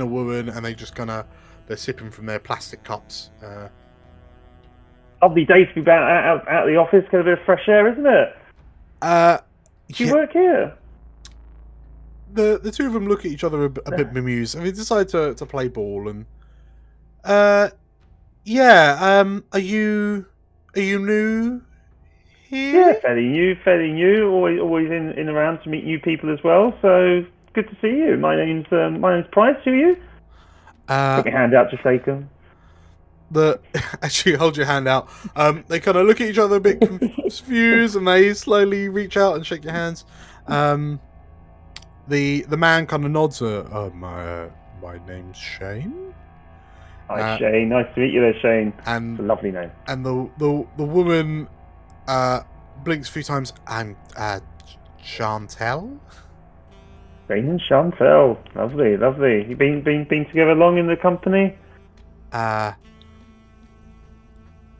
a woman, and they just they're sipping from their plastic cups. Lovely day to be out of the office, get a bit of fresh air, isn't it? Do you work here? The two of them look at each other a bit bemused, and they decide to play ball. And are you new here? Yeah, fairly new. Always in around to meet new people as well. So good to see you. My name's Price. Who are you? Put your hand out, just shake them. Actually, hold your hand out. They kind of look at each other a bit confused, and they slowly reach out and shake your hands. The man kind of nods. My name's Shane. Hi, Shane. Nice to meet you there, Shane. And it's a lovely name. And the woman blinks a few times. I'm Chantel. Shane and Chantel. Lovely. You been together long in the company?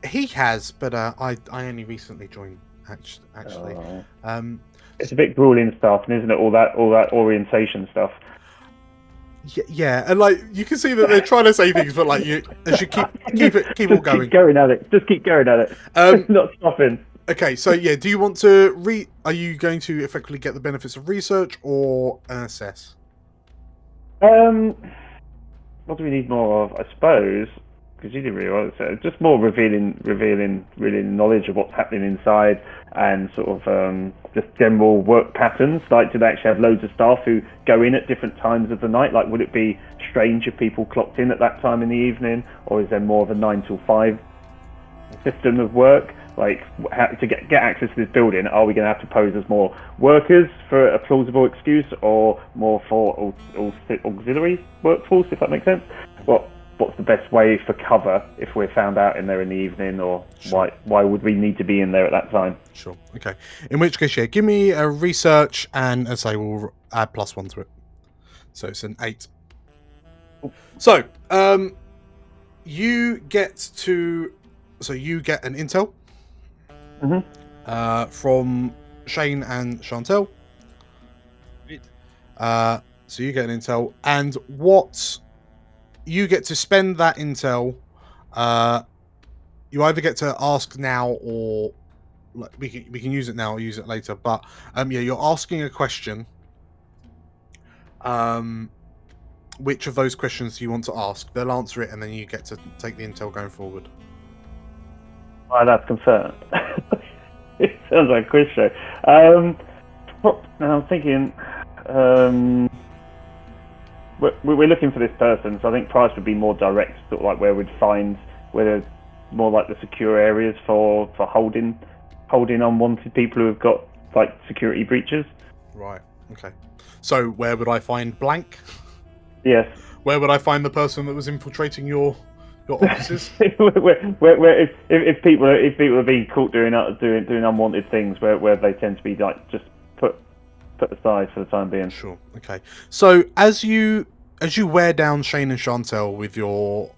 He has, but I only recently joined. Actually, it's a bit grueling stuff, isn't it? All that orientation stuff. Yeah, and like you can see that they're trying to say things, but like you keep all going. Keep going at it. Just keep going at it. Not stopping. Okay, so yeah, do you want to are you going to effectively get the benefits of research or assess? What do we need more of? I suppose because you didn't really want to say just more revealing knowledge of what's happening inside and sort of just general work patterns. Like, do they actually have loads of staff who go in at different times of the night? Like, would it be strange if people clocked in at that time in the evening, or is there more of a 9 till 5 system of work? Like, how, to get access to this building, are we going to have to pose as more workers for a plausible excuse, or more for auxiliary workforce, if that makes sense? What's the best way for cover if we're found out in there in the evening, or Sure. why would we need to be in there at that time? Sure. Okay. In which case, yeah, give me a research, and as I say, we'll add +1 to it, so it's an 8. So, you get an intel from Shane and Chantel. Sweet. So you get an intel, and what you get to spend that intel. You either get to ask now, or like, we can use it now or use it later. But yeah, you're asking a question. Which of those questions do you want to ask? They'll answer it, and then you get to take the intel going forward. Well, that's confirmed. It sounds like a quiz show. Now I'm thinking, we're looking for this person, so I think price would be more direct, sort of like where we'd find whether more like the secure areas for holding unwanted people who have got like security breaches. Right. Okay. So where would I find blank? Yes. Where would I find the person that was infiltrating your offices? where if people are being caught doing unwanted things, where they tend to be like just put aside for the time being. Sure. Okay. So as you wear down Shane and Chantel with your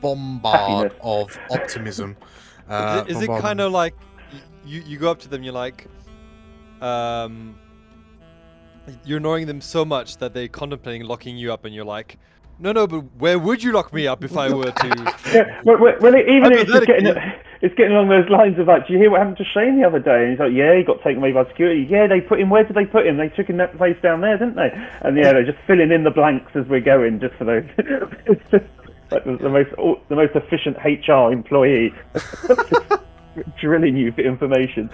bombard Happiness. of optimism, Is it kind of like you go up to them, you're like, you're annoying them so much that they're contemplating locking you up, and you're like, no, but where would you lock me up if I were to? Yeah, well, even if it's getting along those lines of like, do you hear what happened to Shane the other day? And he's like, yeah, he got taken away by security. Yeah, where did they put him? They took him that place down there, didn't they? And yeah, they're just filling in the blanks as we're going, just for those. It's just like the most efficient HR employee, drilling you for information.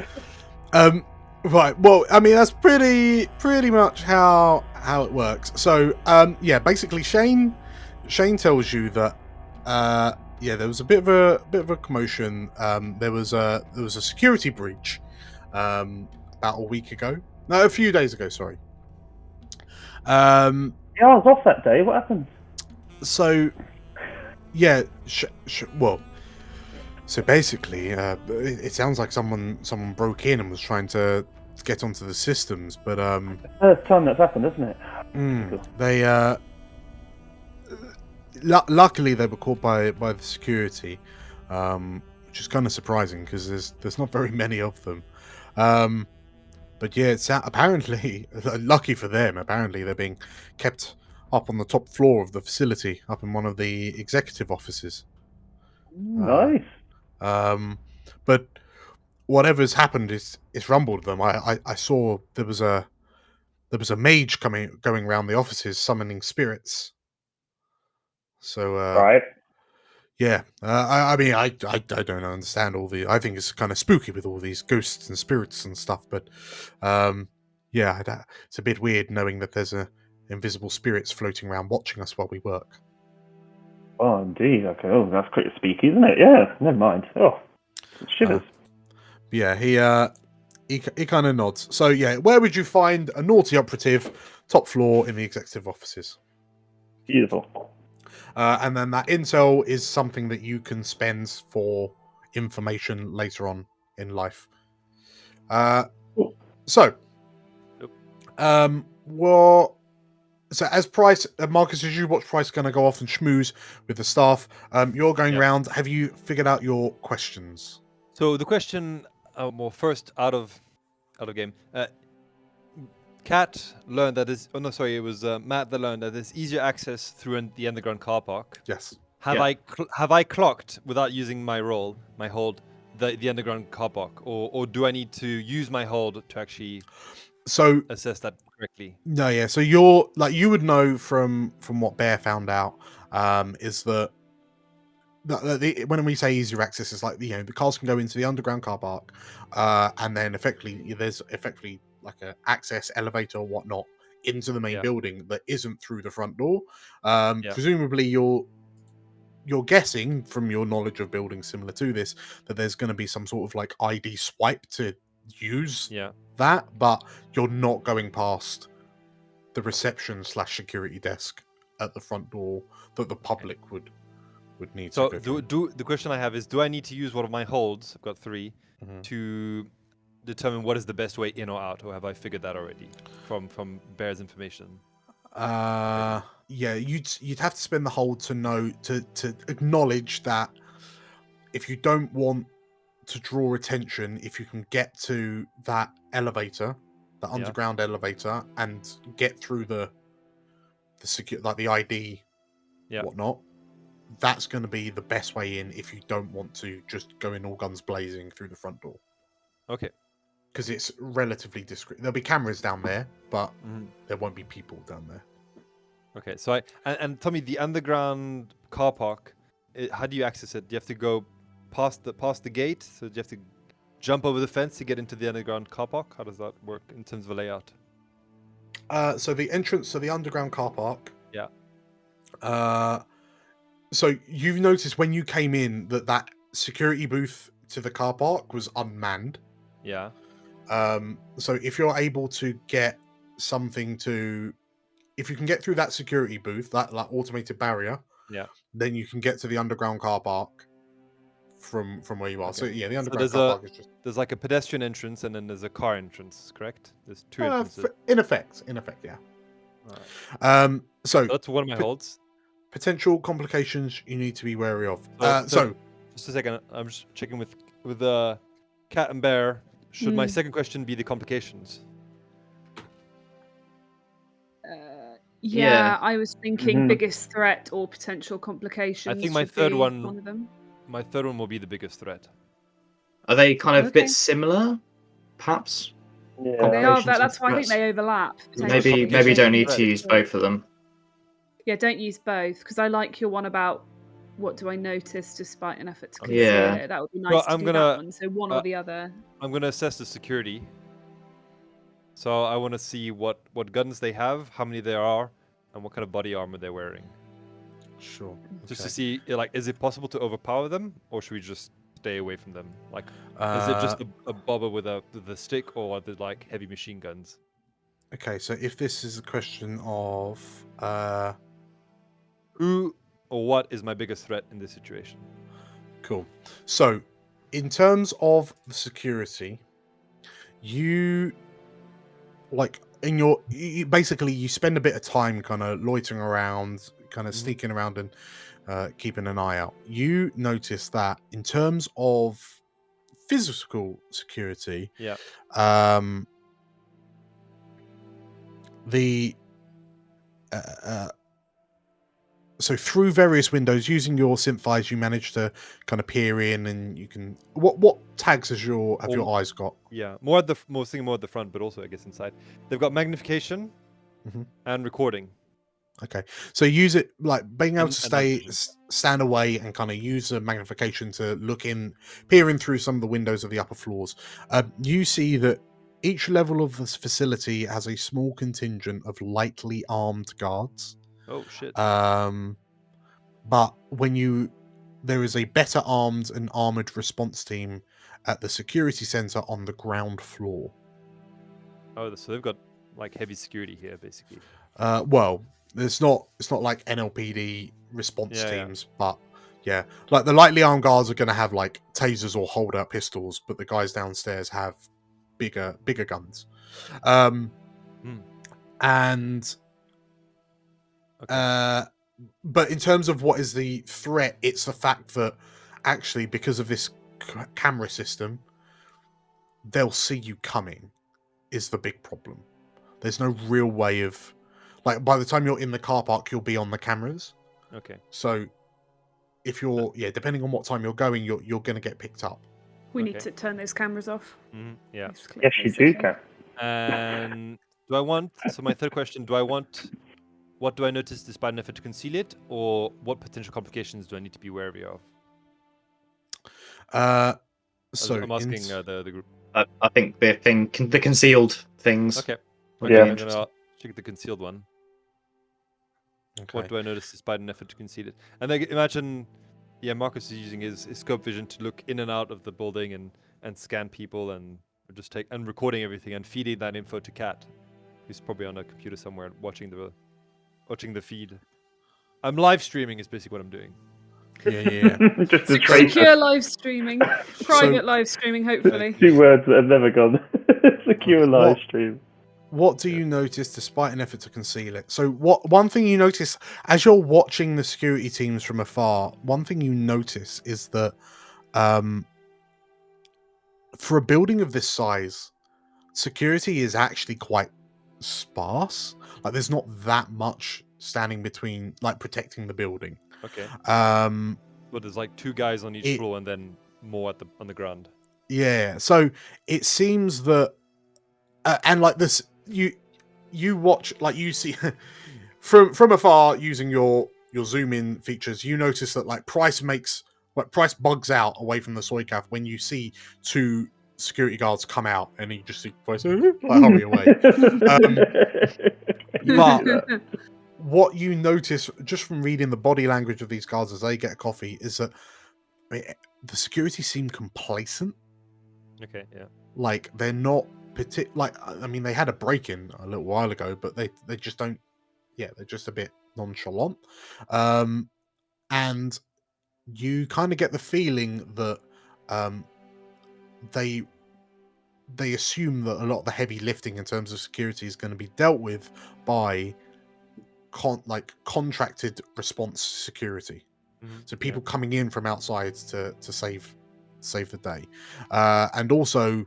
Right. Well, I mean, that's pretty much how it works. So, yeah, basically, Shane tells you that, yeah, there was a bit of a commotion. There was a security breach, about a week ago. No, a few days ago. Sorry. Yeah, I was off that day. What happened? So, yeah, well. So basically, it sounds like someone broke in and was trying to get onto the systems, but First time that's happened, isn't it? Cool. They luckily they were caught by the security, which is kind of surprising because there's not very many of them. But yeah, it's apparently lucky for them. Apparently, they're being kept up on the top floor of the facility, up in one of the executive offices. Nice. But whatever's happened is rumbled them. I saw there was a mage going around the offices summoning spirits. So Right. yeah, I mean I don't understand all the. I think it's kind of spooky with all these ghosts and spirits and stuff. But yeah, it's a bit weird knowing that there's invisible spirits floating around watching us while we work. Oh, indeed. Okay. Oh, that's pretty spooky, isn't it? Yeah. Never mind. Oh, shivers. Yeah, he kind of nods. So yeah, where would you find a naughty operative? Top floor in the executive offices. Beautiful. And then that intel is something that you can spend for information later on in life. So, well. So as Price, Marcus, as you watch Price going to go off and schmooze with the staff, you're going round. Have you figured out your questions? So the question, well, first out of game, Kat learned that this. Oh no, sorry, it was Matt that learned that there's easier access through the underground car park. Yes. Have Yeah. I clocked without using my hold, the underground car park, or do I need to use my hold to actually So assess that correctly? no, yeah. So you're like you would know from what Bear found out is that when we say easier access, it's like the cars can go into the underground car park, and then there's effectively like a access elevator or whatnot into the main Yeah. building that isn't through the front door. Yeah. Presumably, you're guessing from your knowledge of buildings similar to this that there's going to be some sort of like ID swipe to use Yeah. that, but you're not going past the reception/security desk at the front door that the public would need So to go through. do the question I have is, do I need to use one of my holds? I've got 3 Mhm. to determine what is the best way in or out, or have I figured that already from Bear's information? Yeah, you'd have to spend the hold to know to acknowledge that if you don't want to draw attention, if you can get to that elevator, the Yeah. underground elevator, and get through the secure like the ID Yeah. whatnot, that's going to be the best way in if you don't want to just go in all guns blazing through the front door, Okay. because it's relatively discreet. There'll be cameras down there, but Mhm. there won't be people down there. Okay. So and tell me, the underground car park, how do you access it? Do you have to go past the gate? So do you have to jump over the fence to get into the underground car park? How does that work in terms of a layout? So the entrance to the underground car park. Yeah. So you've noticed when you came in that security booth to the car park was unmanned. Yeah. So if you're able to get if you can get through that security booth, that like automated barrier, Yeah. then you can get to the underground car park from where you are. So Okay. yeah, the So underground car park is just there's like a pedestrian entrance and then there's a car entrance, correct? There's 2 entrances. in effect, yeah. Alright. So That's one of my P- holds. potential complications you need to be wary of. So So just a second, I'm just checking with Cat and Bear. Should my second question be the complications? Yeah, I was thinking Mhm. biggest threat or potential complications. my should third be one- one of them. My third one will be the biggest threat. Are they kind of a Okay. bit similar, perhaps? Yeah. They are. Complications and That's why I think threats. they overlap. Maybe complications don't and need to threats. use both of them. Yeah, don't use both because I like your one about what do I notice despite an effort to conceal Yeah. it. That would be nice Well, to I'm do gonna, that one. So one uh, or the other. I'm gonna assess the security. So I want to see what guns they have, how many there are, and what kind of body armor they're wearing. sure. Just okay. to see, like, is it possible to overpower them, or should we just stay away from them? Like, is it just a bobber with a stick, or are they like heavy machine guns? Okay, so if this is a question of Who or what is my biggest threat in this situation? cool. So in terms of the security, you like in your basically you spend a bit of time kind of loitering around, kind of Mhm. sneaking around and keeping an eye out. You notice that in terms of physical security, Yeah. The so through various windows using your synth eyes, you manage to kind of peer in, and you can what tags have your eyes got? Yeah, more at the front, but also I guess inside. They've got magnification Mhm. and recording. Okay, so use it like being able to And night vision. stand away and kind of use the magnification to peer in through some of the windows of the upper floors. You see that each level of this facility has a small contingent of lightly armed guards. Oh shit. But there is a better armed and armored response team at the security center on the ground floor. Oh, so they've got like heavy security here, basically. Well, it's not like NLPD response Yeah. teams, but yeah, like the lightly armed guards are going to have like tasers or hold out pistols, but the guys downstairs have bigger guns. And Okay. but in terms of what is the threat, it's the fact that actually because of this camera system, they'll see you coming is the big problem. there's no real way of, like, by the time you're in the car park, you'll be on the cameras. Okay. So if you're, depending on what time you're going, you're going to get picked up. We need Okay. to turn those cameras off. Yeah. Basically, Yes, you do, basically. Kat. And so my third question, what do I notice despite an effort to conceal it, or what potential complications do I need to be wary of? So I'm asking the group. I think the concealed things. Okay. would Yeah. be I'm interesting. gonna check the concealed one. okay. What do I notice despite an effort to conceal it? And then imagine, Marcus is using his scope vision to look in and out of the building and scan people and just and recording everything and feeding that info to Kat, who's probably on a computer somewhere watching the feed. I'm live streaming is basically what I'm doing. Yeah. Just a Secure tracer. live streaming, private live streaming, hopefully. 2 words that have never gone. Secure live What? stream. What do you notice despite an effort to conceal it? So one thing you notice as you're watching the security teams from afar, one thing you notice is that for a building of this size, security is actually quite sparse. Like there's not that much standing between, like, protecting the building. Okay. Um But there's like 2 guys on each floor and then more on the ground. Yeah, so it seems that, and like this, you watch, like, you see from afar using your zoom in features, you notice that, like, Price bugs out away from the soy calf when you see 2 security guards come out, and you just see Price like hurry away. But what you notice just from reading the body language of these guards as they get a coffee is that the security seem complacent. Okay, yeah. Like they're not like, I mean, they had a break-in a little while ago, but they just don't. Yeah, they're just a bit nonchalant, and you kind of get the feeling that they assume that a lot of the heavy lifting in terms of security is going to be dealt with by contracted response security. So people coming in from outside to save the day, and also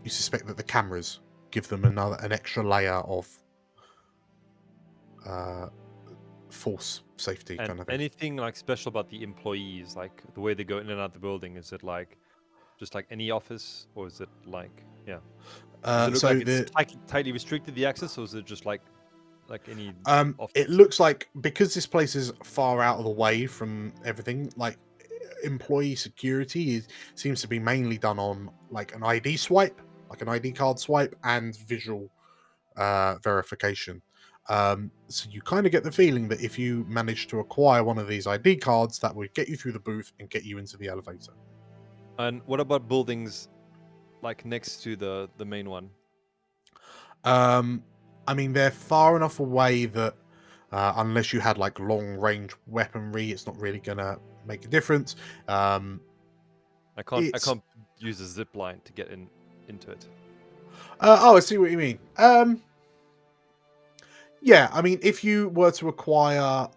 you suspect that the cameras give them an extra layer of force safety And kind of thing. anything like special about the employees, like the way they go in and out of the building? Is it like just like any office, or is it like does it look So like it's tightly restricted, the access, or is it just like any office? it looks like, because this place is far out of the way from everything, like employee security seems to be mainly done on like an ID swipe, like an ID card swipe, and visual verification. So you kind of get the feeling that if you manage to acquire one of these ID cards, that would get you through the booth and get you into the elevator. And what about buildings like next to the main one? I mean, they're far enough away that unless you had like long range weaponry, it's not really gonna make a difference. I can't use a zip line to get into it. I see what you mean. Yeah, I mean, if you were to acquire,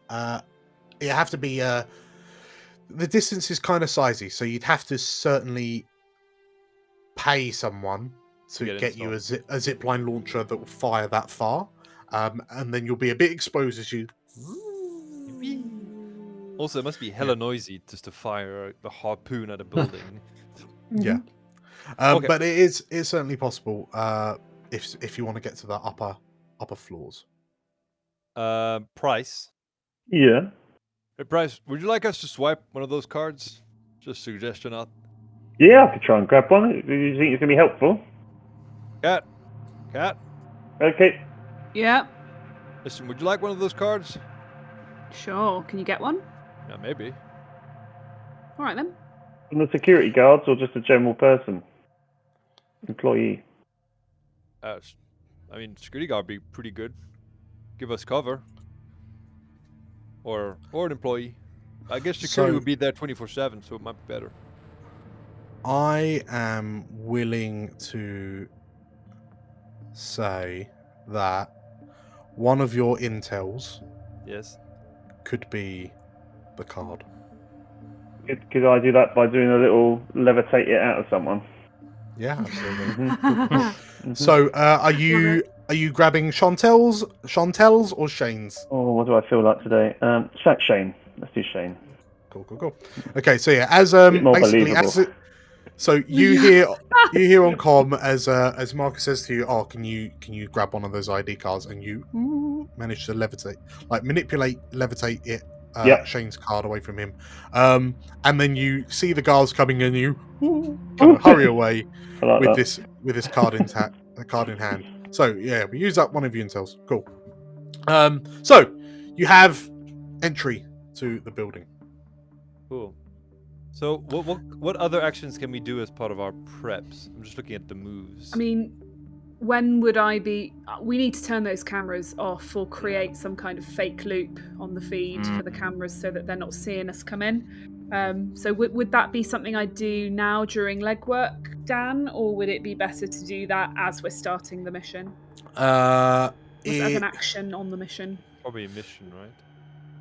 it have to be the distance is kind of sizey, so you'd have to certainly pay someone to get you a zipline launcher that will fire that far, and then you'll be a bit exposed as you. Also, it must be hella noisy just to fire the harpoon at a building. Yeah, Okay. but it's certainly possible if you want to get to the upper floors. Price. Yeah. Hey, Price, would you like us to swipe one of those cards? Just suggestion out. Yeah, I could try and grab one. Do you think it's going to be helpful? Cat. Okay. Yeah, Listen, would you like one of those cards? sure. Can you get one? Yeah, maybe. All right then. From the security guards or just a general person? Employee? I mean, security guard would be pretty good. Give us cover. Or an employee. I guess security would be there 24/7, so it might be better. I am willing to say that one of your intels Yes. could be the card. Could I do that by doing a little levitate it out of someone? Yeah, absolutely. Mhm. So, are you grabbing Chantel's or Shane's? Oh, what do I feel like today? Shane. Let's do Shane. Cool. Okay, so yeah, as bit more basically believable. so you hear on comm as Marcus says to you, "Oh, can you grab one of those ID cards?" And you manage to levitate it, Yep. Shane's card away from him, and then you see the guards coming and you kind of hurry away I like with that. this card in hand. So yeah, we use up one of your intels. Cool. So you have entry to the building. Cool. So what other actions can we do as part of our preps? I'm just looking at the moves. I mean, when would I be? We need to turn those cameras off or create some kind of fake loop on the feed for the cameras so that they're not seeing us come in. So would that be something I do now during legwork, Dan, or would it be better to do that as we're starting the mission? As an action on the mission? Probably a mission, right?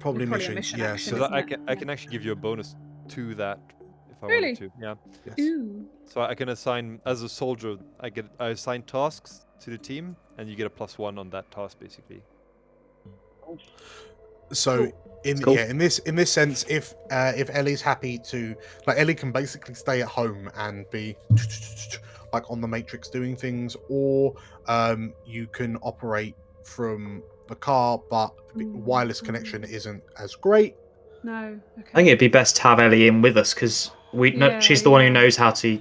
Probably Probably a mission. mission Yeah. action. So So Isn't I it? can actually give you a bonus to that if I Really? wanted to. Yeah. yes. Ooh. So I can assign, as a soldier, I assign tasks to the team, and you get a +1 on that task, basically. So Cool. in this sense, if Ellie's happy to, like, Ellie can basically stay at home and be like on the Matrix doing things, or you can operate from the car, but the wireless connection isn't as great. No. Okay. I think it'd be best to have Ellie in with us because she's the one who knows how to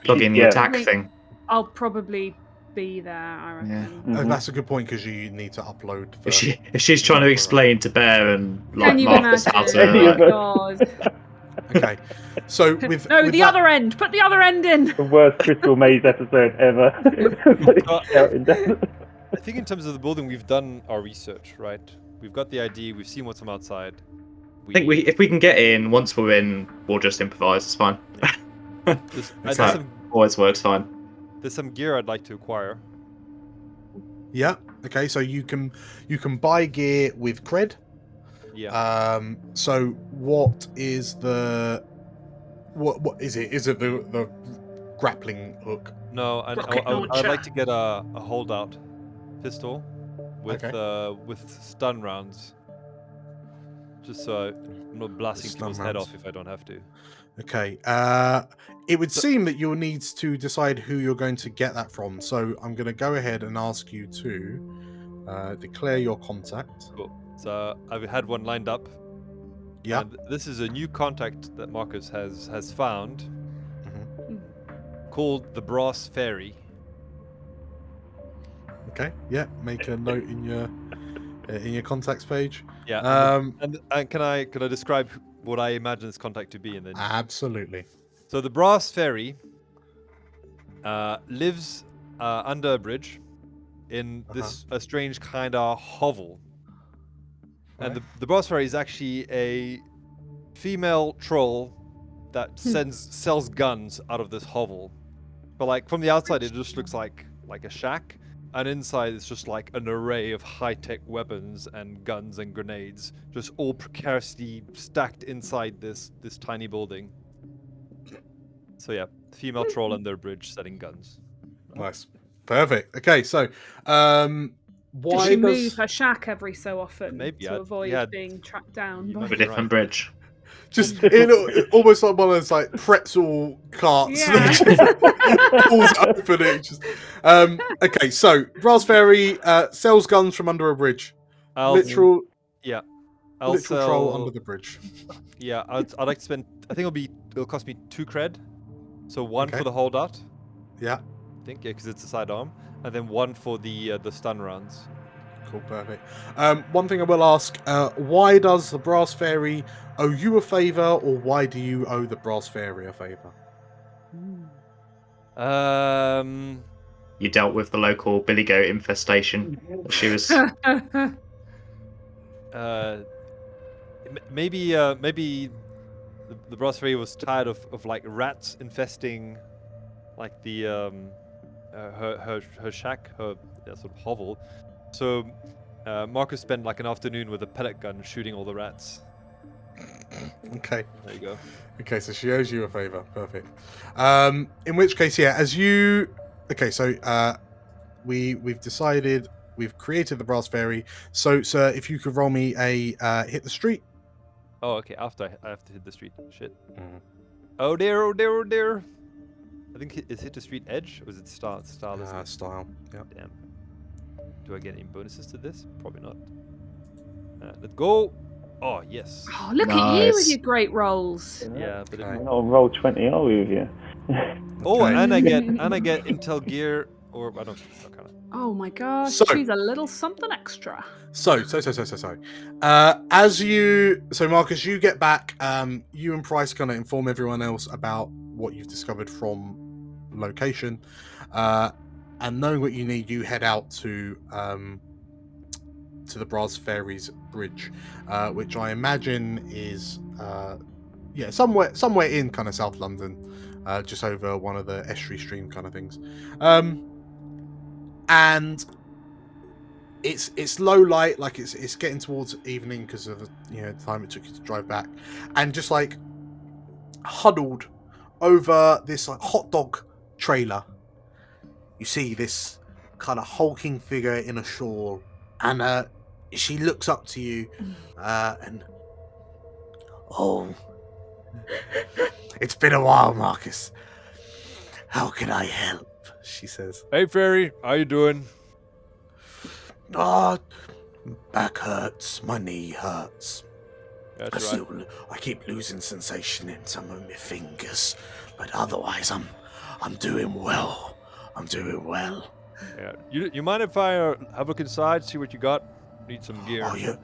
plug in the Yeah. attack Wait. thing. I'll probably be there, I reckon. Yeah. Mhm. That's a good point because you need to upload. If she's trying to explain to Bear and like Can you Marcus how imagine? to Any Oh of my us. God. Okay, so with No, with the that- other end. Put the other end in. The worst Crystal Maze episode ever. Shouting down. I think in terms of the building, we've done our research, right? We've got the ID. We've seen what's from outside. I think if we can get in, once we're in, we'll just improvise. It's fine. There's That always works fine. there's some gear I'd like to acquire. Yeah. Okay, so you can buy gear with cred. Yeah. So what is the what is it? Is it the grappling hook? No, Rocket I'd launcher. like to get a holdout pistol with Okay. with stun rounds, just so I'm not blasting Stun people's head rounds. off if I don't have to. Okay. It would seem that you'll need to decide who you're going to get that from. So I'm going to go ahead and ask you to declare your contact. Cool. So I've had one lined up. Yeah. And this is a new contact that Marcus has found, called the Brass Fairy. Okay. Yeah. Make a note in your contacts page. Yeah. And can I describe what I imagine this contact to be, and then Absolutely. So the Brass Fairy lives under a bridge in a strange kind of hovel. And the Brass Fairy is actually a female troll that sells guns out of this hovel. But like from the outside, it just looks like a shack, and inside it's just like an array of high-tech weapons and guns and grenades, just all precariously stacked inside this tiny building. So yeah, female troll under a bridge selling guns. Nice. Perfect. Okay, so Does she move her shack every so often Maybe, to avoid being tracked down? You By... might A be different right. bridge. just almost like one of those like pretzel carts Yeah. that pulls open it. Just, okay, so Brass Fairy sells guns from under a bridge. I'll Literal I'll literal sell. troll under the bridge. Yeah, I'd like to spend. I think it'll cost me 2 cred. So 1 Okay. for the holdout. Yeah. I think, yeah, because it's a sidearm, and then 1 for the stun rounds. Cool, perfect. One thing I will ask: why does the Brass Fairy owe you a favor, or why do you owe the Brass Fairy a favor? You dealt with the local billy goat infestation. She was. Maybe the Brass Fairy was tired of like rats infesting, like the her shack, her sort of hovel. So Marcus spent like an afternoon with a pellet gun shooting all the rats. Okay. There you go. Okay, so she owes you a favor. Perfect. In which case, yeah, as you. Okay, so we've decided we've created the brass fairy. So, sir, if you could roll me a hit the street. Oh, okay. After I have to hit the street. Shit. Mhm. Oh dear, oh dear, oh dear. I think it's hit the street edge, or is it style, isn't it? Style. Yeah. Damn. Do I get any bonuses to this? Probably not. Let's go. Oh, yes. Oh, look at you with Nice. your great rolls. Yeah, but Okay. We're not on roll 20, are we, with you? Oh, Okay. and I get Intel gear, or I don't kind of. Oh my gosh, So- she's a little something extra. So. As you, so Marcus, you get back. You and Price kind of inform everyone else about what you've discovered from location, and knowing what you need, you head out to the Brass Fairies Bridge, which I imagine is somewhere in kind of South London, just over one of the estuary stream kind of things, and it's low light, like it's getting towards evening because of the time it took you to drive back, and just like huddled over this like hot dog trailer, you see this kind of hulking figure in a shawl, and she looks up to you, and oh, it's been a while, Marcus. How can I help? She says. Hey, Fairy, how you doing? Ah, back hurts, my knee hurts. That's right. I keep losing sensation in some of my fingers, but otherwise I'm doing well. I'm doing well. Yeah. You mind if I have a look inside, see what you got? Need some gear. Oh, yeah.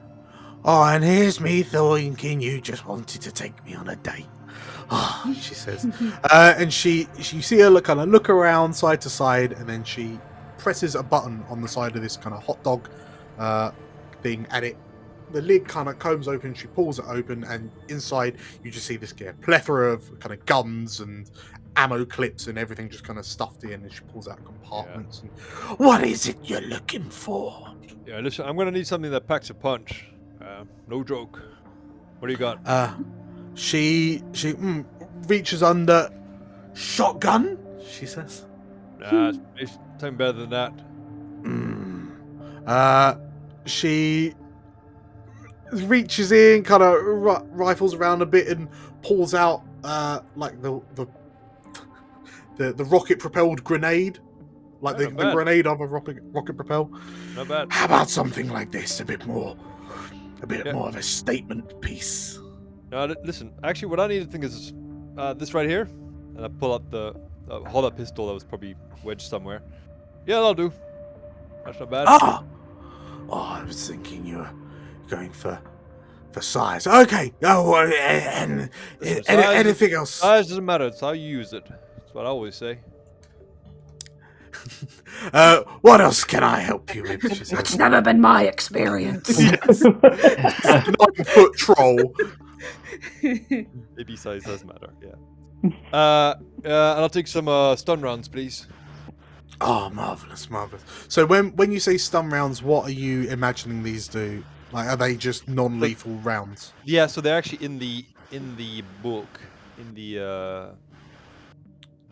Oh, and here's me thinking you just wanted to take me on a date. Oh, she says. And you see her look around side to side, and then she presses a button on the side of this kind of hot dog thing, and the lid kind of comes open. She pulls it open, and inside you just see this plethora of kind of guns and ammo clips and everything just kind of stuffed in, and she pulls out compartments. And, what is it you're looking for? Yeah, listen, I'm gonna need something that packs a punch. No joke. What do you got? She reaches under. Shotgun, she says. Nah, it's something better than that. She reaches in, kind of rifles around a bit, and pulls out like the rocket propelled grenade, like Oh, the not bad. grenade of a rocket propel. Not bad. How about something like this? A bit more Yeah. more of a statement piece. No, listen. Actually, what I need to think is this right here, and I pull out the hold up pistol that was probably wedged somewhere. Yeah, that'll do. That's not bad. Oh, I was thinking you were going for size. Okay. Oh, and Listen, anything else? Size doesn't matter. It's how you use it. That's what I always say. What else can I help you with? She says. It's never been my experience. 9-foot troll. Maybe size does matter. Yeah. And I'll take some stun rounds, please. Oh, marvelous. So when you say stun rounds, what are you imagining these do? Like, are they just non-lethal rounds? Yeah, so they're actually in the book.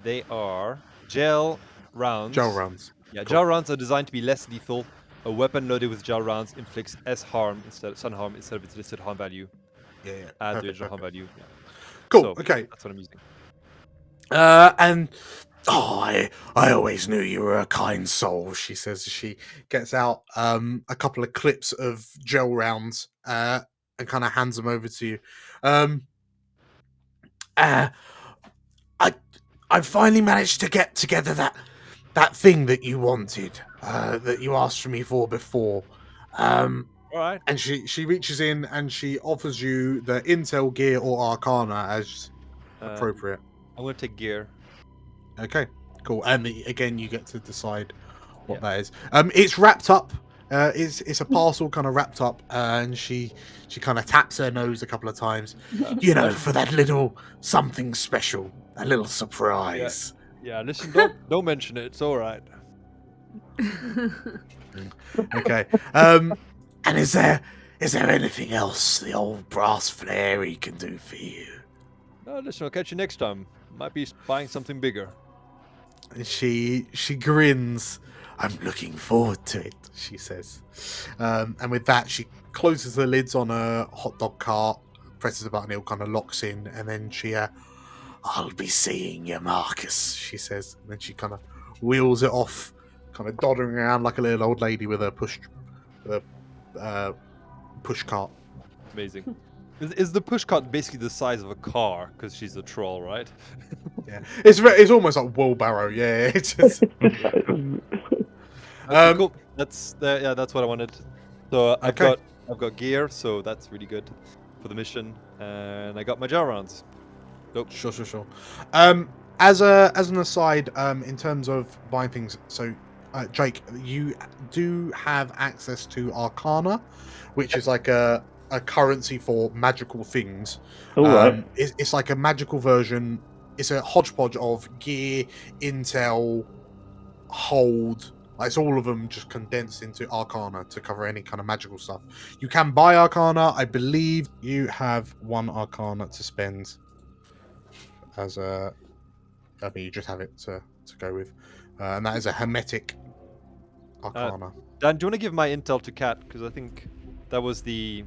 They are gel rounds. Gel rounds. Yeah, Cool. gel rounds are designed to be less lethal. A weapon loaded with gel rounds inflicts stun harm instead of its listed harm value. Yeah. Add the Perfect, original harm perfect. value. Yeah. Cool. So, Okay. That's what I'm using. And I always knew you were a kind soul, she says as she gets out a couple of clips of gel rounds and kind of hands them over to you. I finally managed to get together that thing that you wanted, that you asked me for before. All right. And she reaches in and she offers you the Intel gear or Arcana as appropriate. I'm gonna take gear. Okay, cool. And again, you get to decide what that is. It's wrapped up. It's a parcel kind of wrapped up, and she kind of taps her nose a couple of times. You know, for that little something special, a little surprise. Yeah. Listen, don't mention it. It's all right. Okay. And is there Is there anything else the old brass fairy can do for you? No, listen, I'll catch you next time. Might be buying something bigger. And she grins. I'm looking forward to it, she says. And with that, she closes the lids on a hot dog cart, presses a button, it kind of locks in, and then she, I'll be seeing you, Marcus, she says. And then she kind of wheels it off, kind of doddering around like a little old lady with a push cart. Amazing. Is the pushcart basically the size of a car? Because she's a troll, right? Yeah, it's almost like wheelbarrow. Yeah, it's just. Okay, cool. That's what I wanted. So I've Okay. got gear, so that's really good for the mission, and I got my jar rounds. Nope. Sure. As an aside, in terms of buying things, so Jake, you do have access to Arcana, which is like a currency for magical things. All right. It's like a magical version. It's a hodgepodge of gear, intel, hold. It's all of them just condensed into Arcana to cover any kind of magical stuff. You can buy Arcana. I believe you have one Arcana to spend. I mean, you just have it to go with, and that is a Hermetic Arcana. Dan, do you want to give my intel to Kat? Because I think that was the.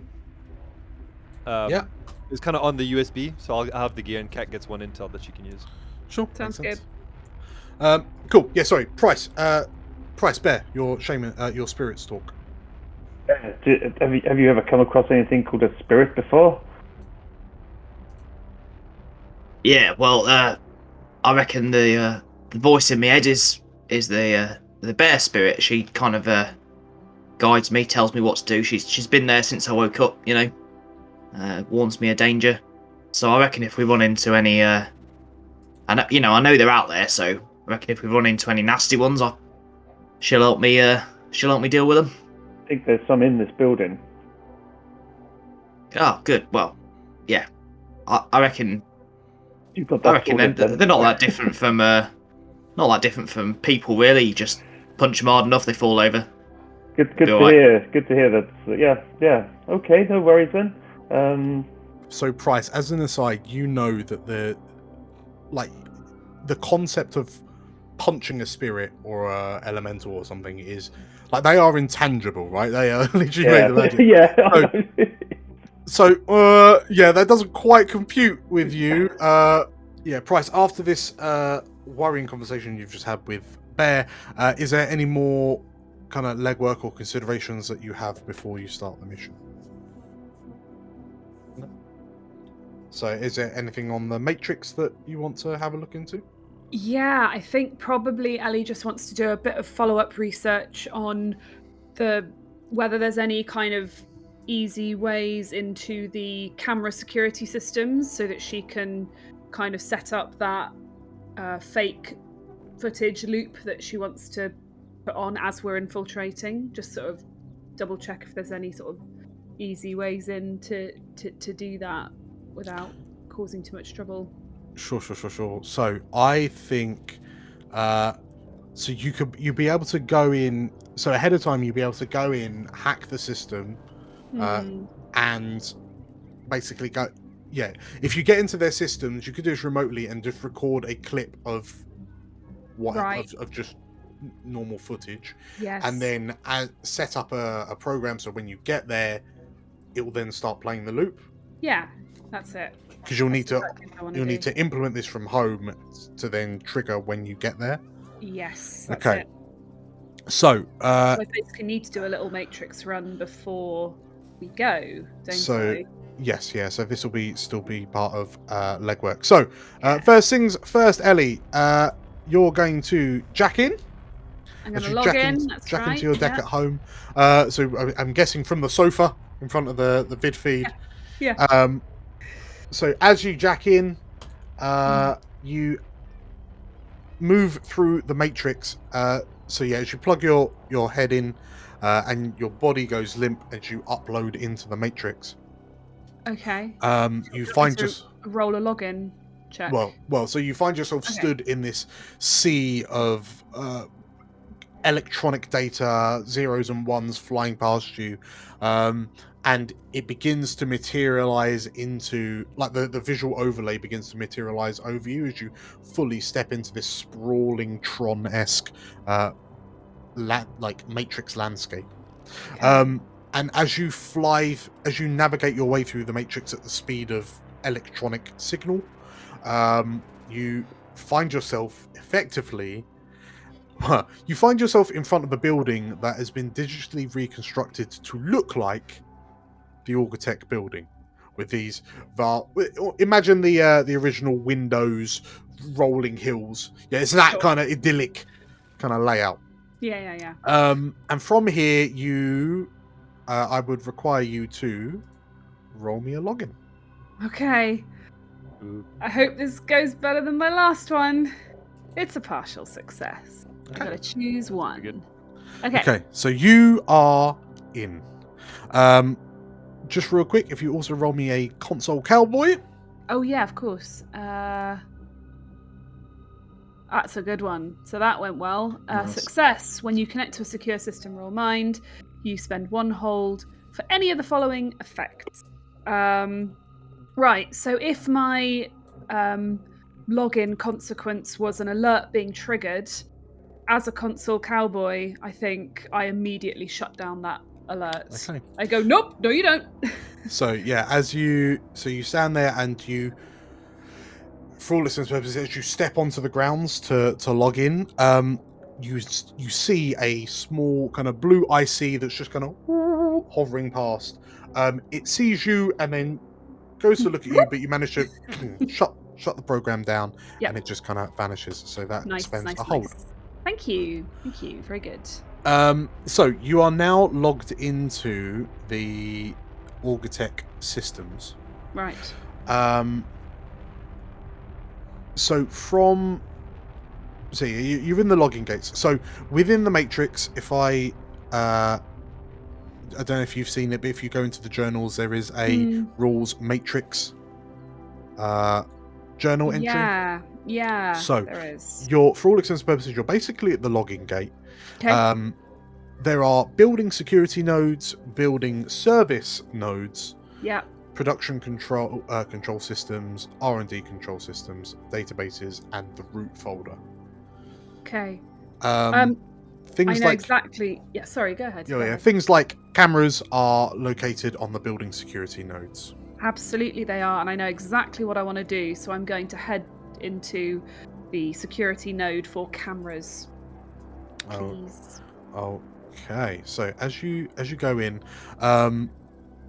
Yeah. It's kind of on the USB, so I'll have the gear, and Kat gets one intel that she can use. Sure. Sounds makes sense. Cool. Yeah. Sorry. Price Bear, your shaman, your spirit stalk. Have you ever come across anything called a spirit before? Yeah, well, I reckon the voice in my head is the bear spirit. She kind of guides me, tells me what to do. She's been there since I woke up, you know. Warns me of danger. So I reckon if we run into any, I know they're out there. So I reckon if we run into any nasty ones, she'll help me. She'll help me deal with them. I think there's some in this building. Oh, good. Well, yeah. I reckon. You've got I that reckon sorted, then. they're not that different from people, really. You just punch them hard enough, they fall over. Good to alright. hear. Good to hear that. Yeah. Okay, no worries then. So, Price, as an aside, you know that the concept of punching a spirit or a elemental or something is like they are intangible, right? They are literally made of magic. Yeah. So, that doesn't quite compute with you. Price, after this worrying conversation you've just had with Bear, is there any more kind of legwork or considerations that you have before you start the mission? No. So, is there anything on the Matrix that you want to have a look into? Yeah, I think probably Ellie just wants to do a bit of follow-up research on whether there's any kind of easy ways into the camera security systems so that she can kind of set up that fake footage loop that she wants to put on as we're infiltrating. Just sort of double check if there's any sort of easy ways in to do that without causing too much trouble. Sure. So I think, so you'd be able to go in. So ahead of time, you'd be able to go in, hack the system, and basically go. Yeah, if you get into their systems, you could do this remotely and just record a clip of of just normal footage. Yes. And then set up a program so when you get there, it will then start playing the loop. Yeah, that's it. Because you'll need Exactly need to implement this from home to then trigger when you get there. Yes. That's Okay. It. So, I basically need to do a little matrix run before we go, don't I? Yes. So this will still be part of legwork. So, first things first, Ellie. You're going to jack in. I'm going to log in. That's jack right. into your deck at home. So I'm guessing from the sofa in front of the vid feed. Yeah. So as you jack in, you move through the matrix. So yeah, as you plug your head in, and your body goes limp as you upload into the matrix. Okay. You find just roll a login check. Well. So you find yourself stood in this sea of electronic data, zeros and ones flying past you. and it begins to materialize into, like, the visual overlay begins to materialize over you as you fully step into this sprawling Tron-esque like matrix landscape. And as you navigate your way through the matrix at the speed of electronic signal, you find yourself effectively you find yourself in front of a building that has been digitally reconstructed to look like the Auga building, with these imagine the original Windows rolling hills. Yeah, it's that kind of idyllic kind of layout. Yeah. And from here, I would require you to roll me a login. Okay. I hope this goes better than my last one. It's a partial success. Okay. I'm gonna choose one. Good. Okay, so you are in. Just real quick, if you also roll me a console cowboy. Oh yeah, of course. That's a good one. So that went well. Nice. Success. When you connect to a secure system, roll mind. You spend 1 hold for any of the following effects. Right, so if my login consequence was an alert being triggered, as a console cowboy, I think I immediately shut down that alert. Okay. I go, nope, no you don't. So yeah, you stand there and you, for all intents and purposes, as you step onto the grounds to log in, you see a small kind of blue IC that's just kind of hovering past. It sees you and then goes to look at you, but you manage to shut the program down, and it just kind of vanishes. So that spends a hold. Nice. Thank you. Very good. So you are now logged into the Auga systems. Right. So you're in the login gates. So within the matrix, if I don't know if you've seen it, but if you go into the journals, there is a rules matrix journal entry. Yeah. So there is. For all intents and purposes, you're basically at the login gate. Okay. There are building security nodes, building service nodes. Yeah. Production control systems, R&D control systems, databases, and the root folder. Okay. Things I know like exactly. Yeah. Sorry. Go ahead. yeah, things like cameras are located on the building security nodes. Absolutely, they are, and I know exactly what I want to do. So I'm going to head into the security node for cameras. Please. Okay. So as you go in,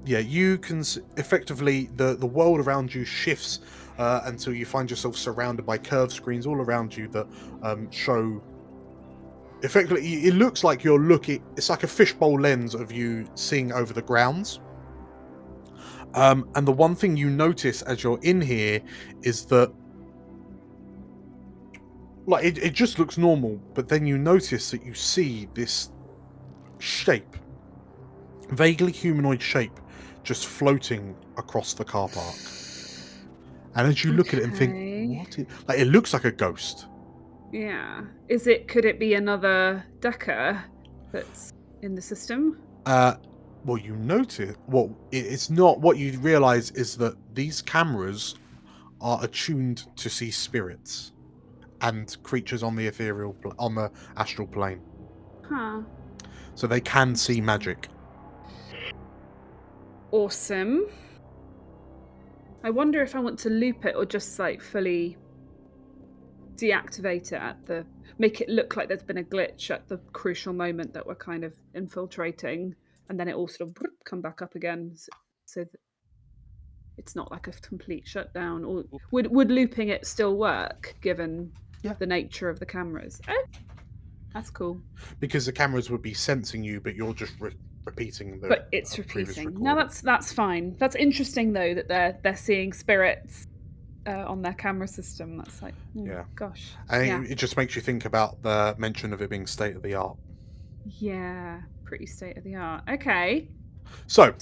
you can effectively the world around you shifts until you find yourself surrounded by curved screens all around you that show. Effectively, it looks like you're looking. It's like a fishbowl lens of you seeing over the grounds. And the one thing you notice as you're in here is that, like, it just looks normal, but then you notice that you see this shape, vaguely humanoid shape, just floating across the car park. And as you look at it and think, what? Like, it looks like a ghost. Yeah. Could it be another Decker that's in the system? Well, you notice. Well, it's not. What you realise is that these cameras are attuned to see spirits and creatures on the on the astral plane. Huh. So they can see magic. Awesome. I wonder if I want to loop it or just like fully deactivate it make it look like there's been a glitch at the crucial moment that we're kind of infiltrating, and then it all sort of come back up again, so that it's not like a complete shutdown. Or would looping it still work given the nature of the cameras? Oh, that's cool. Because the cameras would be sensing you, but you're just repeating the. But it's repeating. No, that's fine. That's interesting though that they're seeing spirits on their camera system. That's like, gosh. And it just makes you think about the mention of it being state of the art. Yeah, pretty state of the art. Okay. So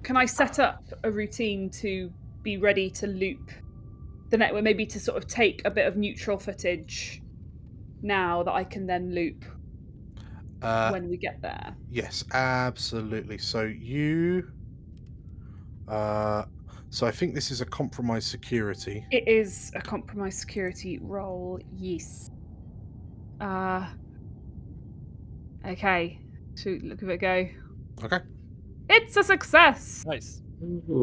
can I set up a routine to be ready to loop the network, maybe to sort of take a bit of neutral footage now that I can then loop when we get there? Yes, absolutely. So you So I think this is a compromised security. It is a compromised security roll, yes. Okay. Shoot, look at it go. Okay. It's a success! Nice.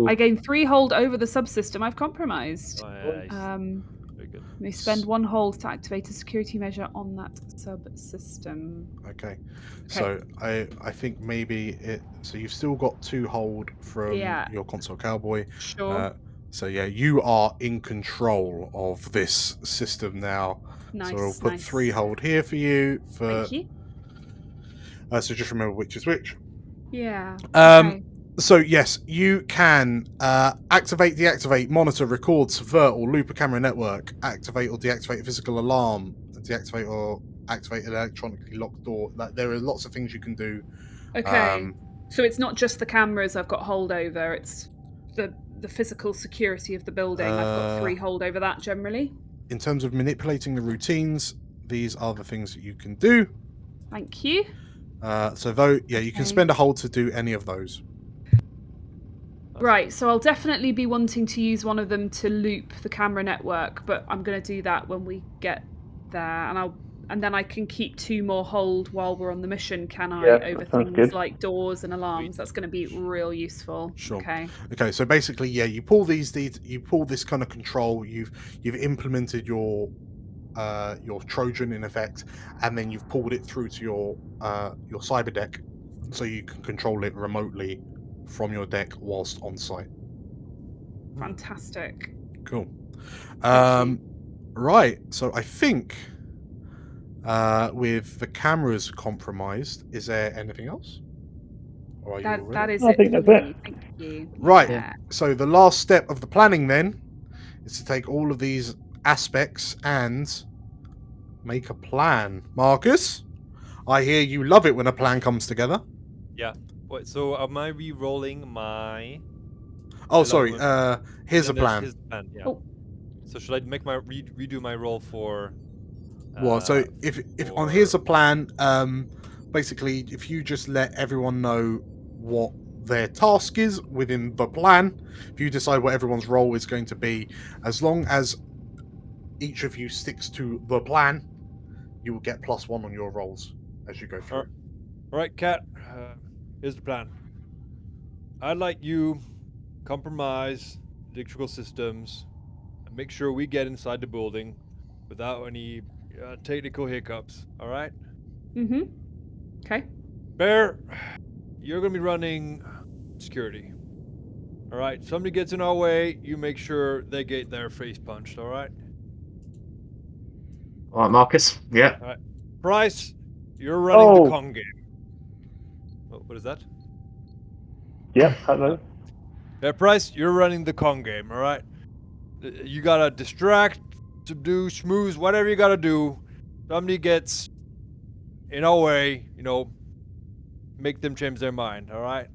I gain 3 hold over the subsystem I've compromised. Nice. May Very good. spend 1 hold to activate a security measure on that subsystem. Okay. So I think maybe it. So you've still got 2 hold from Yeah. your console cowboy. Sure. So yeah, you are in control of this system now. Nice. So we'll put nice. 3 hold here for you. Thank you. So just remember which is which. Yeah. Okay. So yes, you can activate, deactivate, monitor, record, subvert, or loop a camera network. Activate or deactivate a physical alarm. Deactivate or activate an electronically locked door. Like, there are lots of things you can do. Okay. So it's not just the cameras I've got hold over. It's the physical security of the building. I've got 3 hold over that generally. In terms of manipulating the routines, these are the things that you can do. Thank you. So though, yeah, you can spend a hold to do any of those. Right, so I'll definitely be wanting to use one of them to loop the camera network, but I'm going to do that when we get there, and then I can keep 2 more hold while we're on the mission, can I? Yeah, over that sounds things good. like doors and alarms. That's going to be real useful. Sure. Okay. Okay, so basically, yeah, you pull this kind of control. You've implemented your Trojan in effect, and then you've pulled it through to your cyber deck, so you can control it remotely from your deck whilst on site. Fantastic. Cool. Thank you. Right. So I think with the cameras compromised, is there anything else? Or are you all That ready? is I it think for that's me. Thank you. Right. Yeah. So the last step of the planning then is to take all of these aspects and make a plan. Marcus, I hear you love it when a plan comes together. Yeah. Wait, so am I re-rolling my... Oh, I sorry. love Here's a and there's plan. his plan, yeah. Oh. So should I make my redo my roll for... Well, so if on for- here's a plan, basically, if you just let everyone know what their task is within the plan, if you decide what everyone's role is going to be, as long as each of you sticks to the plan, you will get +1 on your rolls as you go through. All right, Kat. Here's the plan. I'd like you compromise electrical systems and make sure we get inside the building without any technical hiccups. All right. Mm-hmm. Okay. Bear, you're gonna be running security. All right. Somebody gets in our way, you make sure they get their face punched. All right. All right, Marcus. Yeah. Bryce, you're running the Oh. Kong game. Oh, what is that? Yep, hello. Yeah, Bryce, you're running the Kong game. All right. You gotta distract, subdue, schmooze, whatever you gotta do. Somebody gets in our way, make them change their mind. All right.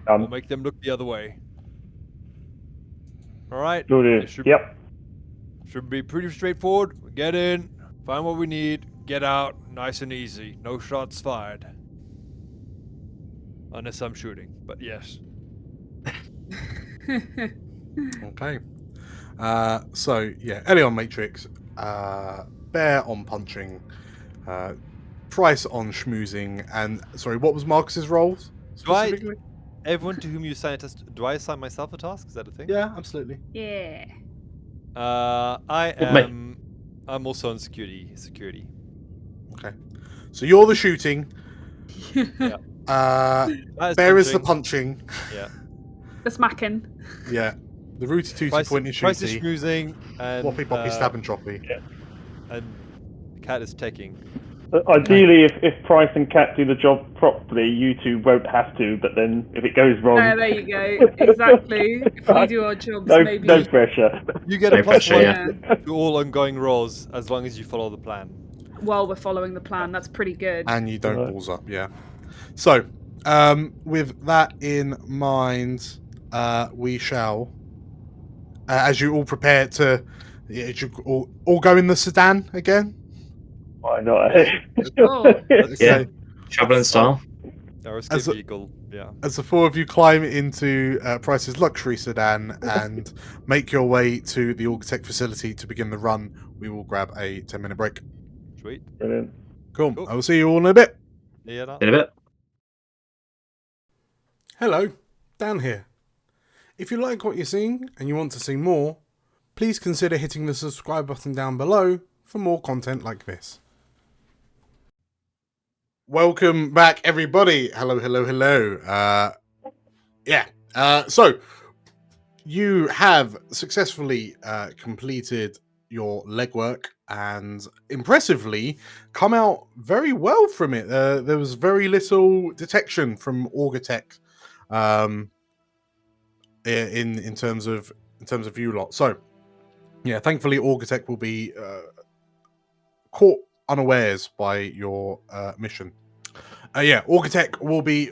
We'll make them look the other way. All right. Good. It Yep. should be pretty straightforward. We get in, find what we need, get out, nice and easy. No shots fired. Unless I'm shooting, but yes. Okay. So yeah, Ellie on Matrix, Bear on punching, Price on schmoozing, and sorry, what was Marcus's roles specifically? Everyone to whom you assign a task, do I assign myself a task? Is that a thing? Yeah, absolutely. Yeah. I'm also on security. Okay. So you're the shooting. Yeah. Bear is the punching. Yeah. The smacking. Yeah. The rooty tooty Price point is and shooty. schmoozing, and Whoppy poppy stab and choppy. and Cat is teching. Ideally, if Price and Cat do the job properly, you two won't have to. But then, if it goes wrong, There you go. Exactly. If we do our jobs, maybe. no pressure. You get a No plus pressure, one yeah. to all ongoing rolls as long as you follow the plan. While we're following the plan, that's pretty good. And you don't Right. balls up, yeah. So, with that in mind, we shall, as you all prepare to, all go in the sedan again. Why not? Oh. Okay. Yeah. Traveling style. Our escape As a- vehicle. Yeah. as the four of you climb into Price's luxury sedan and make your way to the Auga facility to begin the run, we will grab a 10-minute break. Sweet. Brilliant. Cool. Cool. I will see you all in a bit. Yeah. No. In a bit. Hello, Dan here. If you like what you're seeing and you want to see more, please consider hitting the subscribe button down below for more content like this. Welcome back, everybody. Hello. So you have successfully completed your legwork and impressively come out very well from it. There was very little detection from Auga Tech in terms of you lot. So yeah, thankfully Auga Tech will be caught unawares by your mission. Auga Tech will be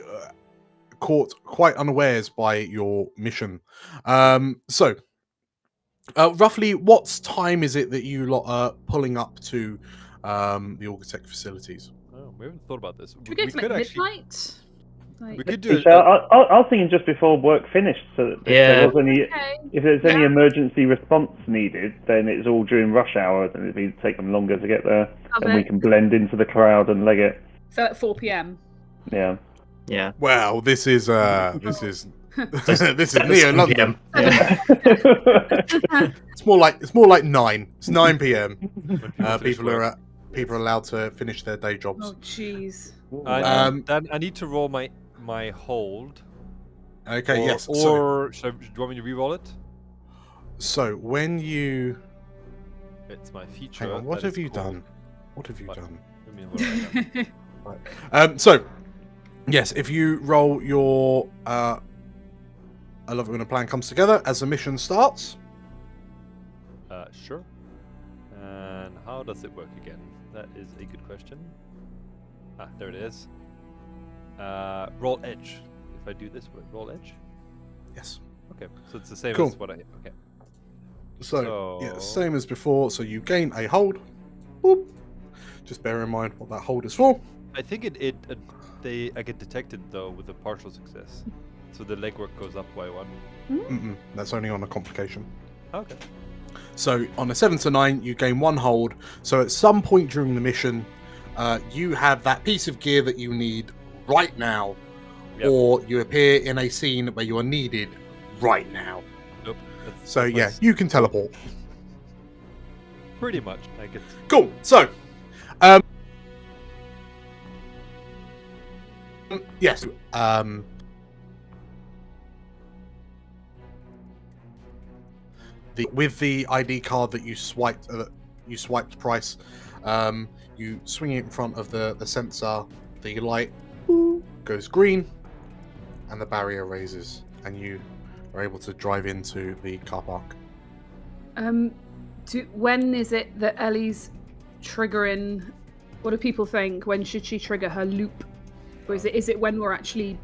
caught quite unawares by your mission. Roughly what time is it that you lot are pulling up to the Auga Tech facilities? Oh, we haven't thought about this. Should we go to like midnight? We could do it. So I was thinking just before work finished, so that if there's any emergency response needed, then it's all during rush hour, and it'd take them longer to get there, and we can blend into the crowd and leg it. So at 4 p.m. Yeah. Yeah. Well, this is this is Neo London. Yeah. It's more like 9. It's 9 p.m. People are allowed to finish their day jobs. Oh jeez. Dan, I need to roll my hold. Okay. Yes. Or do you want me to re-roll it? So when you It's my feature. hang on, what that have is you called- done? What have you What? done? I mean, what have I done? So yes, if you roll your I love it when a plan comes together as the mission starts. Sure. And how does it work again? That is a good question. Ah, there it is. Roll edge. If I do this, roll edge. Yes. Okay, so it's the same Cool. as what I. Okay. So yeah, So- same as before. So you gain a hold. Boop. Just bear in mind what that hold is for. I think I get detected though with a partial success, so the legwork goes up by 1. That's only on a complication. Okay. So on a 7 to 9, you gain 1 hold. So at some point during the mission, you have that piece of gear that you need right now, Yep. or you appear in a scene where you are needed right now. Nope. So yeah, you can teleport. Pretty much. I get. Cool. So, yes. With the ID card that you swiped Price, you swing it in front of the sensor. The light goes green, and the barrier raises, and you are able to drive into the car park. When is it that Ellie's triggering? What do people think? When should she trigger her loop? Or is it when we're actually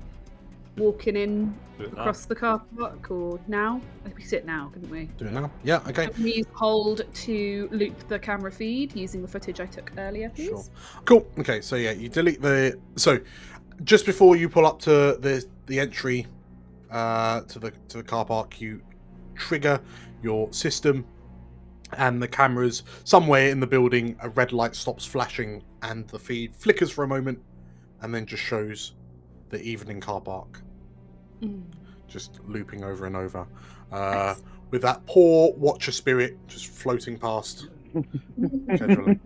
walking in Do it now. across the car park, or now? I think we did it now, couldn't we? Do it now. Yeah. Okay. Can we use hold to loop the camera feed using the footage I took earlier, please? Sure. Cool. Okay. So yeah, you delete the. So just before you pull up to the entry to the car park, you trigger your system, and the cameras somewhere in the building. A red light stops flashing, and the feed flickers for a moment, and then just shows the evening car park, just looping over and over, with that poor watcher spirit just floating past. Casually.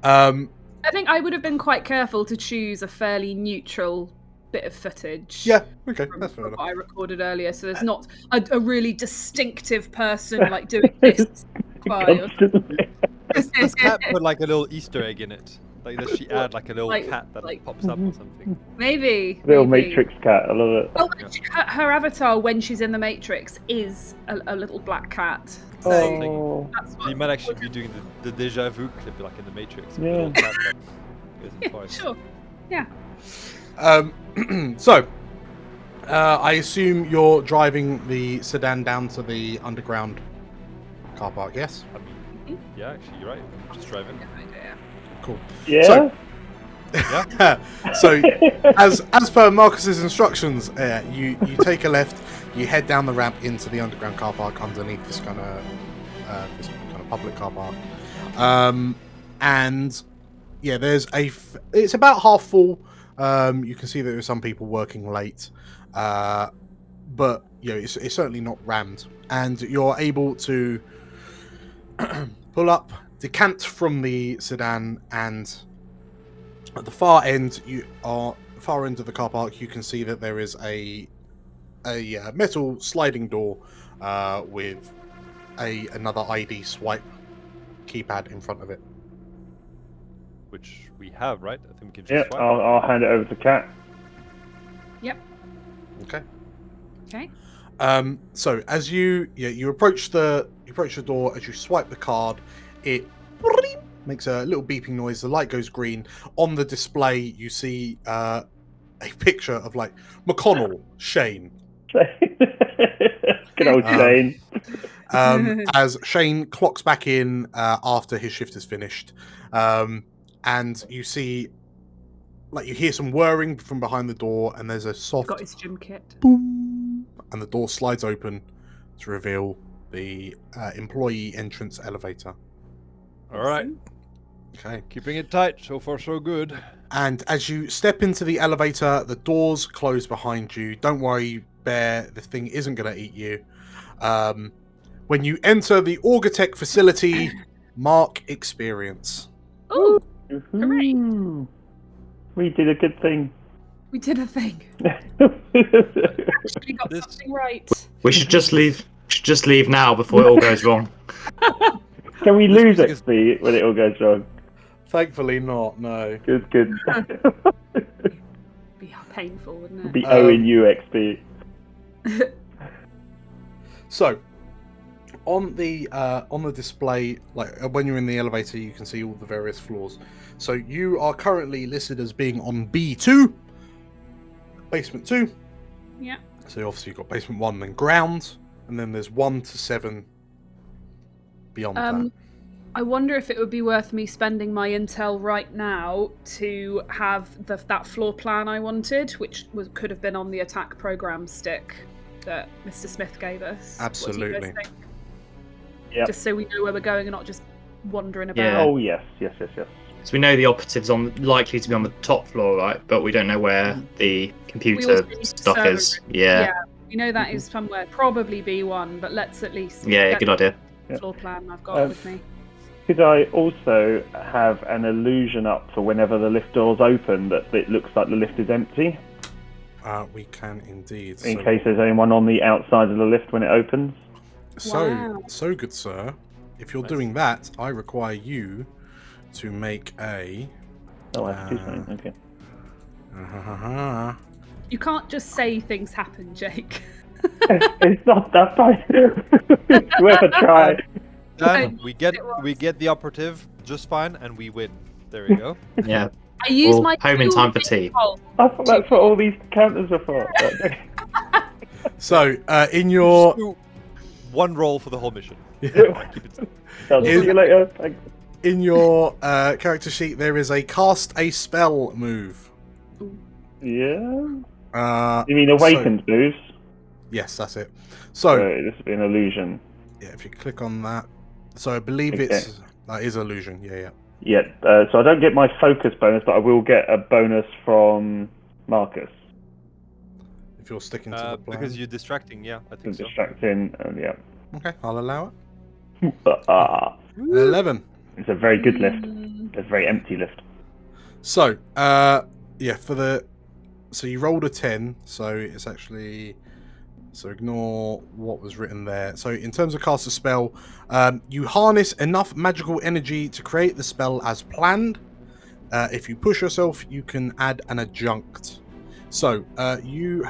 I think I would have been quite careful to choose a fairly neutral bit of footage. Yeah. Okay. From That's fair what enough. I recorded earlier, so there's not a really distinctive person like doing this. Constantly. This cat put like a little Easter egg in it. Like, does she add like a little cat that pops up or something? Maybe. Little maybe. Matrix cat. I love it. Oh, her avatar when she's in the Matrix is a little black cat. So Oh. that's what You might actually be doing the deja vu clip like in the Matrix. with the Yeah. little cat that goes in twice. Sure. Yeah. So, I assume you're driving the sedan down to the underground car park. Yes. I mean, yeah, actually, you're right. I'm just driving. Cool. Yeah. So, So, as per Marcus's instructions, you take a left, you head down the ramp into the underground car park underneath this kind of public car park, and yeah, it's about half full. You can see that there are some people working late, but it's certainly not rammed, and you're able to pull up, decant from the sedan, and at the far end of the car park, you can see that there is a metal sliding door with another ID swipe keypad in front of it. Which we have, right? I think we can Yeah, just swipe. I'll hand it over to Kat. Yep. Okay. Okay. So as you approach the door, as you swipe the card, it makes a little beeping noise. The light goes green. On the display, you see a picture of like McConnell, Shane. Good old Shane. As Shane clocks back in after his shift is finished, and you see, like, you hear some whirring from behind the door, and there's a soft Got his gym kit. boom, and the door slides open to reveal the employee entrance elevator. All right. Okay. Keeping it tight. So far, so good. And as you step into the elevator, the doors close behind you. Don't worry, Bear, the thing isn't going to eat you. When you enter the Auga Tech facility, mark experience. Oh, Ooh. We did a good thing. we did a thing. We got something right. We should just leave. Now before it all goes wrong. Can we lose music is- XP when it all goes wrong? Thankfully not, no. Good. Be painful, wouldn't it? Be owing you XP. So, on the display, like when you're in the elevator, you can see all the various floors. So you are currently listed as being on B2, basement 2. Yeah. So obviously you've got basement 1 and ground, and then there's 1 to 7 beyond that. I wonder if it would be worth me spending my intel right now to have that floor plan I wanted, which could have been on the attack program stick that Mr. Smith gave us. What do you guys Absolutely. think? Yep. Just so we know where we're going and not just wandering about. Yeah. Oh yes. So we know the operative's likely to be on the top floor, right? But we don't know where the We computer also need to stuff server is. it. Yeah. We know that is somewhere, probably B1, but let's at least Yeah, get good idea. the floor plan I've got with me. Could I also have an illusion up for whenever the lift doors open that it looks like the lift is empty, We can indeed. in case there's anyone on the outside of the lift when it opens? Wow. So good, sir. If you're doing that, I require you to make a. Oh, I have to do something. Okay. You can't just say things happen, Jake. It's not that bad. It's worth a try. And we get the operative just fine, and we win. There we go. Yeah. I use Well, my home in dual time for tea. control. I thought that's what all these counters are for. So, in your. Just do one roll for the whole mission. I'll see you later. Thanks. In your character sheet, there is a cast a spell move. Yeah. Uh, You mean awakened moves? yes, that's it. So So, this would be an illusion. yeah, if you click on that. So, I believe Okay. that is illusion. Yeah. Yeah. So I don't get my focus bonus, but I will get a bonus from Marcus. If you're sticking to the plan. Because you're distracting, yeah, I think so. Distracting. Yeah. Okay, I'll allow it. It's 11. a very good lift. A very empty lift. So, so you rolled a 10, so it's actually, so ignore what was written there. So in terms of cast a spell, you harness enough magical energy to create the spell as planned. If you push yourself, you can add an adjunct. So you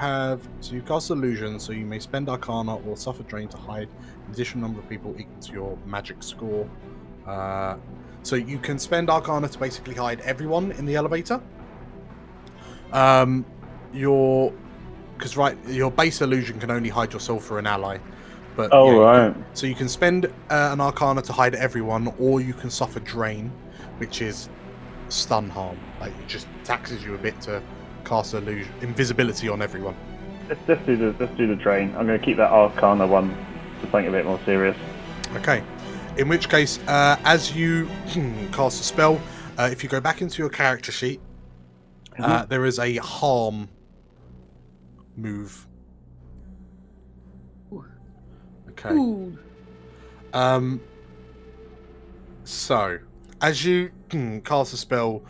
cast illusion, so you may spend Arcana or suffer drain to hide an additional number of people equal to your magic score. So you can spend Arcana to basically hide everyone in the elevator. Your base illusion can only hide yourself or an ally. But Right. So you can spend an Arcana to hide everyone, or you can suffer drain, which is stun harm. Like it just taxes you a bit to cast illusion invisibility on everyone. Let's do the drain. I'm going to keep that Arcana one to something a bit more serious. Okay. In which case, as you cast a spell, if you go back into your character sheet, there is a harm move. Okay. Ooh. So, as you cast a spell,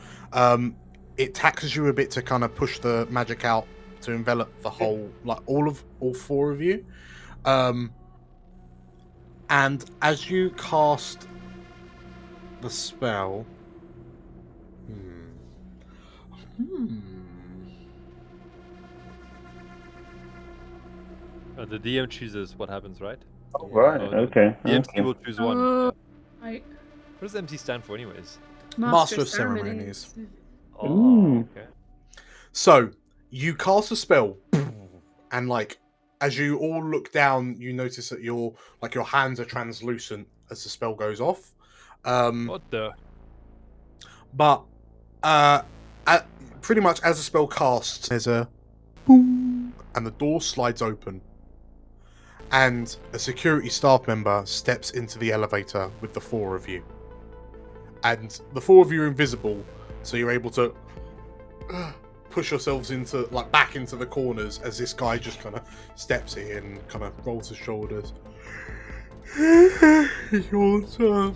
it taxes you a bit to kind of push the magic out to envelop the whole, like all four of you. And as you cast the spell, The DM chooses what happens, right? Oh, right. Okay. The MC will choose one. Yeah. Right. What does MC stand for, anyways? Master of Ceremonies. Oh, Ooh. okay. So you cast a spell, and like as you all look down, you notice that your hands are translucent as the spell goes off. What the? But pretty much as the spell casts, there's a boom, and the door slides open, and a security staff member steps into the elevator with the four of you. And the four of you are invisible, so you're able to push yourselves into back into the corners as this guy just kind of steps in, kind of rolls his shoulders. Your turn.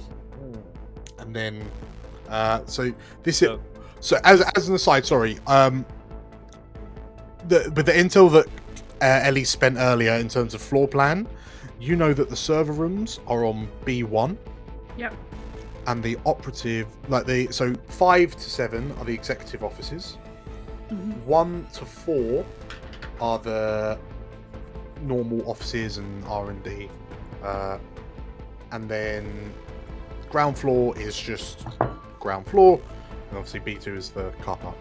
And then, so this is so as an aside, sorry. With the intel that Ellie spent earlier in terms of floor plan, you know that the server rooms are on B1. Yep. And the operative, so 5 to 7 are the executive offices. 1 to 4 are the normal offices and R&D, and then ground floor is just ground floor, and obviously B2 is the car park.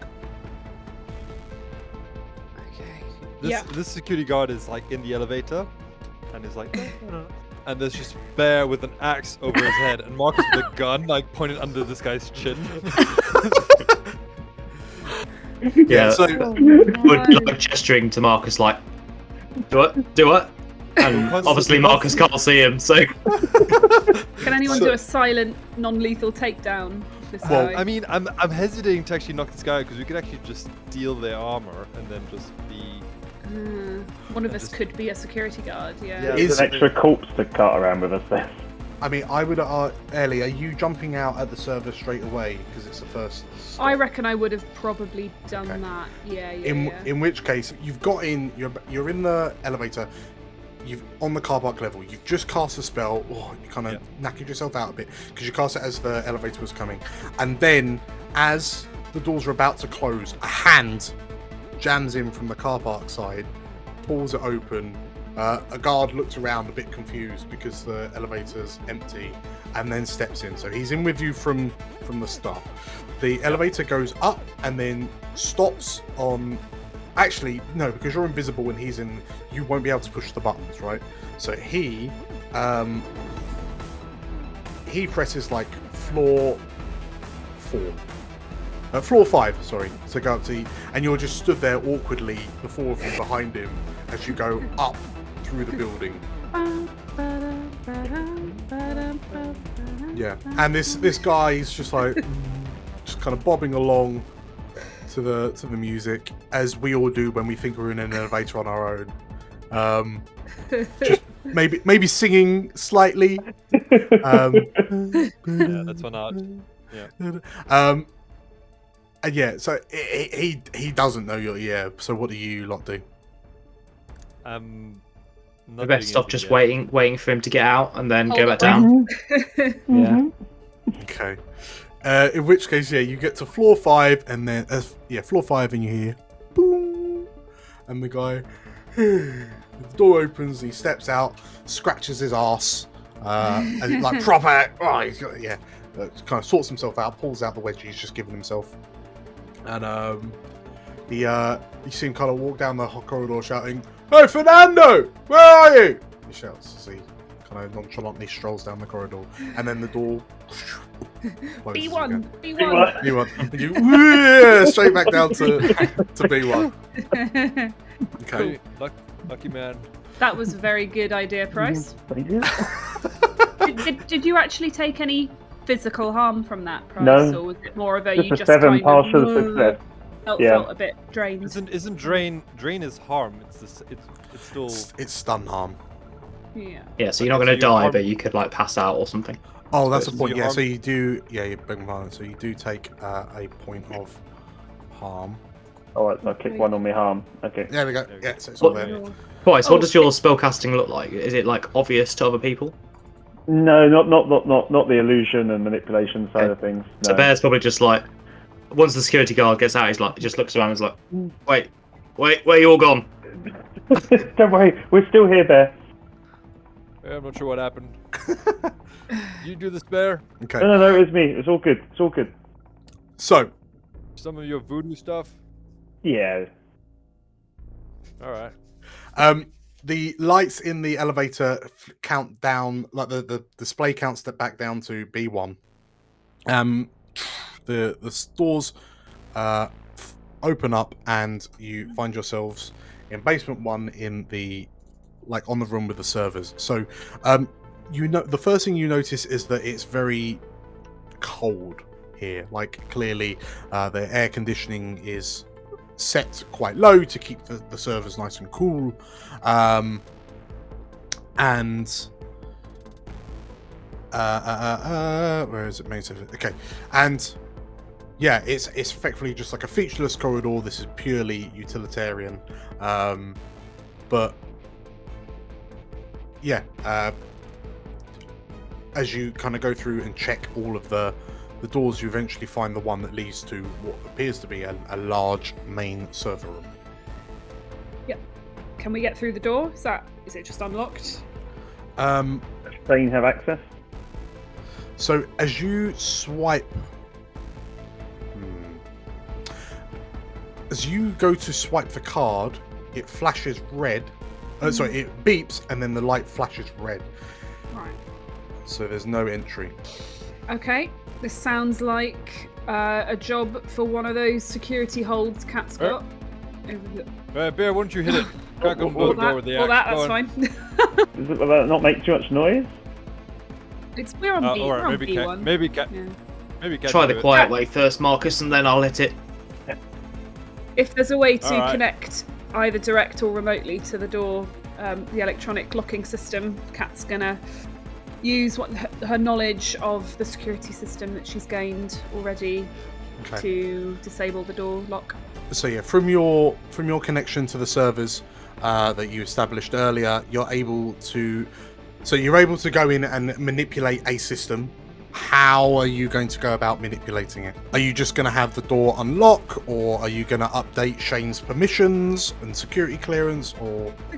Okay. This security guard is like in the elevator, and is like, and there's just Bear with an axe over his head, and Marcus with a gun like pointed under this guy's chin. Yeah, so would like gesturing to Marcus like, do it, and obviously Marcus can't see him, so. Can anyone do a silent, non-lethal takedown of this Well, guy? I mean, I'm hesitating to actually knock this guy out because we could actually just steal their armor and then just be. One of us could be a security guard. Yeah. There's an extra corpse to cart around with us there. I mean, I would Ellie, are you jumping out at the server straight away because it's the first stop? I reckon I would have probably done that. Yeah. In which case, you've got in. You're in the elevator. You've on the car park level. You've just cast a spell. Oh, you kind of knackered yourself out a bit because you cast it as the elevator was coming, and then as the doors are about to close, a hand jams in from the car park side, pulls it open. A guard looks around a bit confused because the elevator's empty, and then steps in. So he's in with you from the start. The elevator goes up and then stops on. Actually, no, because you're invisible and he's in. You won't be able to push the buttons, right? So he presses like floor 5, sorry, to go up to, and you're just stood there awkwardly, the four of you behind him, as you go up through the building. Yeah, and this guy is just like, just kind of bobbing along to the music, as we all do when we think we're in an elevator on our own. Just maybe singing slightly. Yeah, that's one out. Yeah. And yeah, so he doesn't know you're. Yeah. So what do you lot do? We better stop just waiting for him to get out and then go back down. Yeah. Okay. In which case, yeah, you get to floor 5, and then floor 5, and you hear boom, and the guy, the door opens, he steps out, scratches his ass, and like proper. Oh, he's got, kind of sorts himself out, pulls out the wedgie he's just given himself, and you see him kind of walk down the corridor shouting, "Hey, Fernando, where are you?" He shouts as he kind of nonchalantly strolls down the corridor, and then the door closes B1, again. B1. B1. You straight back down to B1. Okay. Hey, lucky man. That was a very good idea, Price. Thank you. Did you actually take any physical harm from that, Price? No. Or was it more of a Just you a just 7 kind partial of success. felt a bit drained? Isn't drain is harm? It's still. It's stun harm. Yeah. Yeah, so you're not Okay, going to so you're die, harm- but you could like pass out or something. Oh, that's the So point. you Yeah, harm- so you do. Yeah, you beg my pardon. So you do take a point of harm. Alright, so I click 1 on my harm. Okay. There we go. There we go. Yeah, so it's all What- there. Twice, Oh, what does your spellcasting look like? Is it like obvious to other people? No, not the illusion and manipulation side Okay. of things. So No. Bear's probably just like, once the security guard gets out, he's like, he just looks around and is like, wait, where you all gone? Don't worry, we're still here, Bear. Yeah, I'm not sure what happened. You do this, Bear? Okay. No, it was me. It's all good. It's all good. So Some of your voodoo stuff? Yeah. Alright. the lights in the elevator count down, like the display counts that back down to B1. The doors open up and you find yourselves in basement 1 in the on the room with the servers. So the first thing you notice is that it's very cold here. Like clearly the air conditioning is set quite low to keep the servers nice and cool, where is it? Main server. Okay, and yeah, it's effectively just like a featureless corridor. This is purely utilitarian, but yeah, as you kind of go through and check all of the doors, you eventually find the one that leads to what appears to be a large main server room. Can we get through the door? Is it just unlocked? Does Shane have access? So as you swipe, as you go to swipe the card, it flashes red. Sorry, it beeps and then the light flashes red. Right. So there's no entry. Okay. This sounds like a job for one of those security holds Cat's got. Bear, why don't you hit it? Crack on All the door with the All axe. that, Go that's on. fine. Will that not make too much noise? We're on B. Alright, We're on maybe B1. yeah. Yeah. Maybe Cat Try can the do it. quiet way first, Marcus, and then I'll hit it. If there's a way to Alright. connect either direct or remotely to the door, the electronic locking system, Kat's gonna use her knowledge of the security system that she's gained already Okay. to disable the door lock. So yeah, from your connection to the servers that you established earlier, you're able to go in and manipulate a system. How are you going to go about manipulating it? Are you just going to have the door unlock, or are you going to update Shane's permissions and security clearance, or? A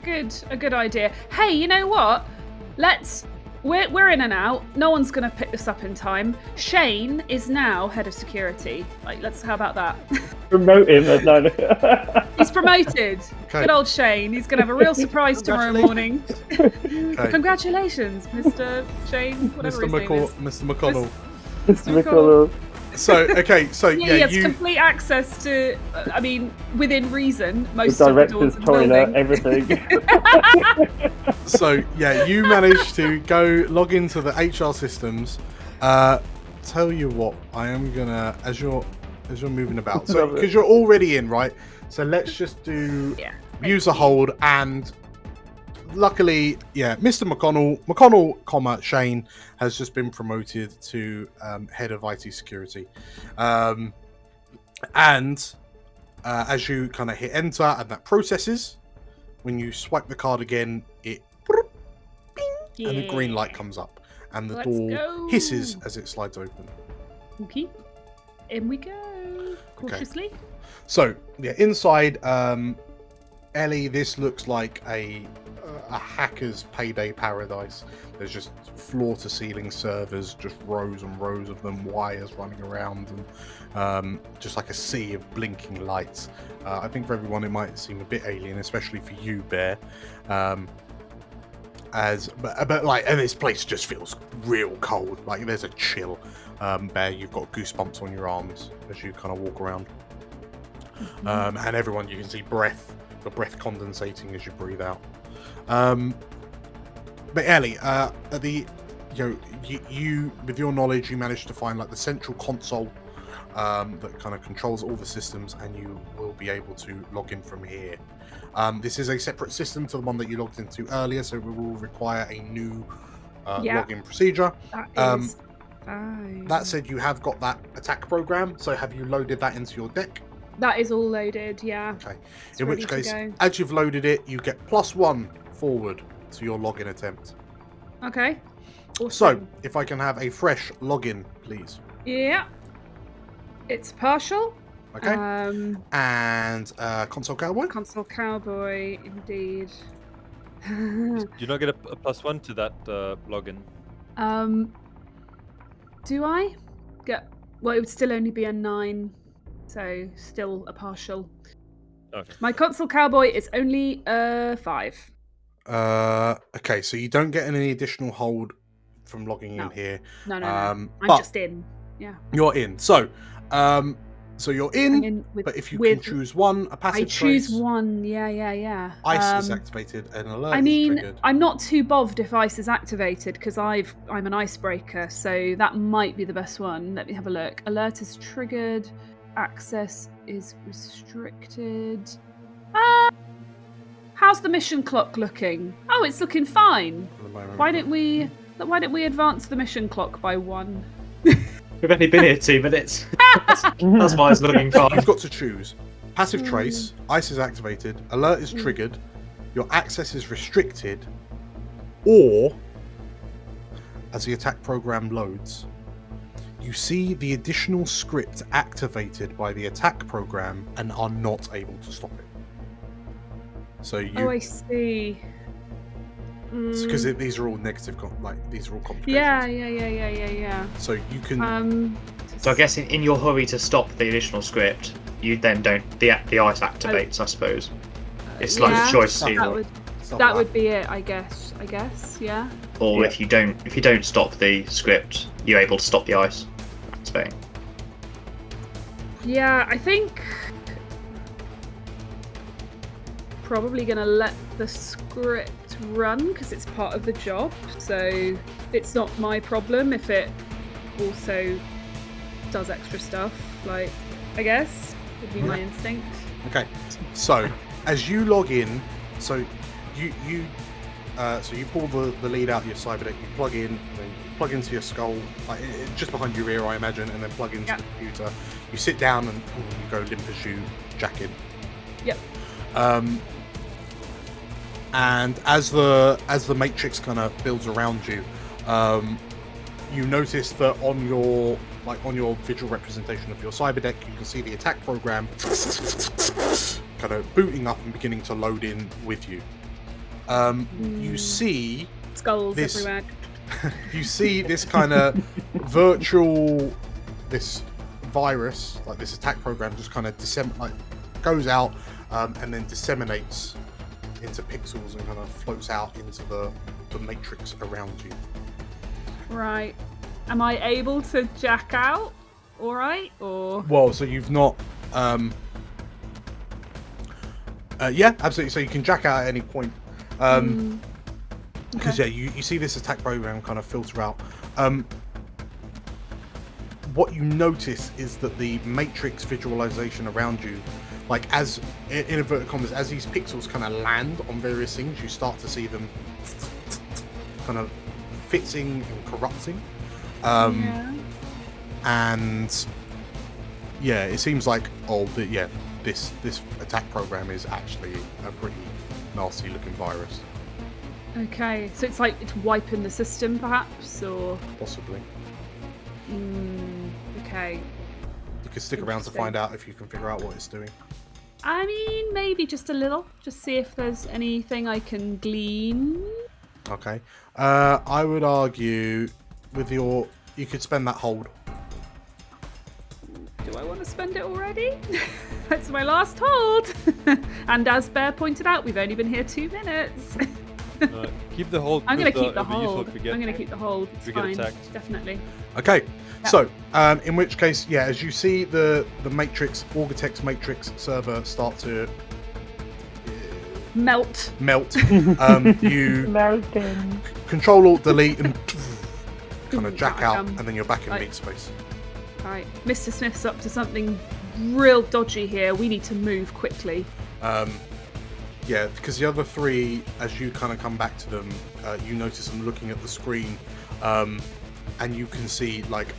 good idea. Hey, you know what? We're in and out. No one's gonna pick this up in time. Shane is now head of security. How about that? Promote him. No. He's promoted. Okay. Good old Shane. He's gonna have a real surprise tomorrow morning. Okay. Congratulations, Mr. Shane. Whatever his name is. Mr. McConnell. Mr. McConnell. So He yeah, has you complete access to, within reason, The most of the doors director's in the toilet, building. everything. so yeah, you managed to go log into the HR systems. Tell you what, I am gonna as you're moving about. So Love it. because you're already in, right? So let's just do Yeah. user hold, and luckily, yeah, Mr. McConnell, Shane has just been promoted to head of IT security, and as you kind of hit enter and that processes, when you swipe the card again, it and a green light comes up, and the Let's door go. hisses as it slides open. Okay. In we go. Cautiously. So yeah, inside, Ellie, this looks like a hacker's payday paradise. There's just floor-to-ceiling servers, just rows and rows of them, wires running around, and just like a sea of blinking lights. I think for everyone it might seem a bit alien, especially for you, Bear. but like, and this place just feels real cold. Like there's a chill. Bear, you've got goosebumps on your arms as you kind of walk around. And everyone, you can see the breath condensating as you breathe out. But Ellie, you with your knowledge, you managed to find like the central console that kind of controls all the systems, and you will be able to log in from here. This is a separate system to the one that you logged into earlier, so it will require a new login procedure. That is fine. That said, you have got that attack program, so have you loaded that into your deck? That is all loaded, yeah. Okay. It's In ready which to case, go. as you've loaded it, you get +1 forward to your login attempt. Okay. So, Awesome. if I can have a fresh login, please. Yeah. It's partial. Okay. And console cowboy. Console cowboy, indeed. Do you not get a +1 to that login? Do I get? Well, it would still only be a 9, so still a partial. Okay. My console cowboy is only a 5. Okay, so you don't get any additional hold from logging No. in here. No. I'm but just in. Yeah. You're in. So you're in. I'm in with, But if you with, can choose one, a passive I choose trace, one. Yeah. ice is activated, an alert I is mean, triggered. I'm not too bothered if ice is activated because I'm an icebreaker, so that might be the best one. Let me have a look. Alert is triggered. Access is restricted. How's the mission clock looking? Oh, it's looking fine. For the moment. Why don't we advance the mission clock by 1? We've only been here 2 minutes. That's why it's looking fine. You've got to choose. Passive trace, ice is activated, alert is triggered, your access is restricted, or, as the attack program loads, you see the additional script activated by the attack program and are not able to stop it. So you... Oh, I see. Because these are all negative, these are all complications. Yeah. So you can... So I guess in your hurry to stop the additional script, you then don't the ice activates. I suppose it's like yeah, a choice to that would be it. I guess. Yeah. or if you don't stop the script, you're able to stop the ice activating. Yeah, I think probably gonna let the script run because it's part of the job. So it's not my problem if it also does extra stuff. Like, I guess would be my instinct. Okay, so as you log in, so you pull the lead out of your cyber deck, you plug in, then you plug into your skull, just behind your ear, I imagine, and then plug into the computer. You sit down and you go limp as you jack in. Yep. And as the matrix kind of builds around you, you notice that on your visual representation of your cyber deck, you can see the attack program kind of booting up and beginning to load in with you. You see skulls everywhere. You see this kind of virtual, this virus, like this attack program, just kind of goes out and then disseminates into pixels and kind of floats out into the matrix around you. Right. Am I able to jack out? All right, or well, so you've not. Yeah, absolutely. So you can jack out at any point. Because you see this attack program kind of filter out. What you notice is that the matrix visualization around you, like as in inverted commas, as these pixels kind of land on various things, you start to see them kind of fitting and corrupting. And yeah, it seems like this attack program is actually a pretty nasty looking virus. okay, so it's like it's wiping the system, perhaps, or Possibly. okay. You could stick around to find out if you can figure out what it's doing. I mean, maybe just a little, just see if there's anything I can glean. Okay. I would argue with you could spend that hold. Do I want to spend it already? That's my last hold. And as Bear pointed out, we've only been here 2 minutes. Keep the hold. I'm going to because keep the it'll be useful hold. if we get- I'm going to keep the hold. It's we get fine. attacked. Definitely. Okay, Yeah. so in which case, yeah, as you see the matrix, Auga Matrix server start to Melt. melt, you American. Control Alt Delete and kind of jack Right, out, and then you're back in right. meat space. Right, Mr. Smith's up to something real dodgy here. We need to move quickly. Yeah, because the other three, as you kind of come back to them, you notice them looking at the screen, and you can see like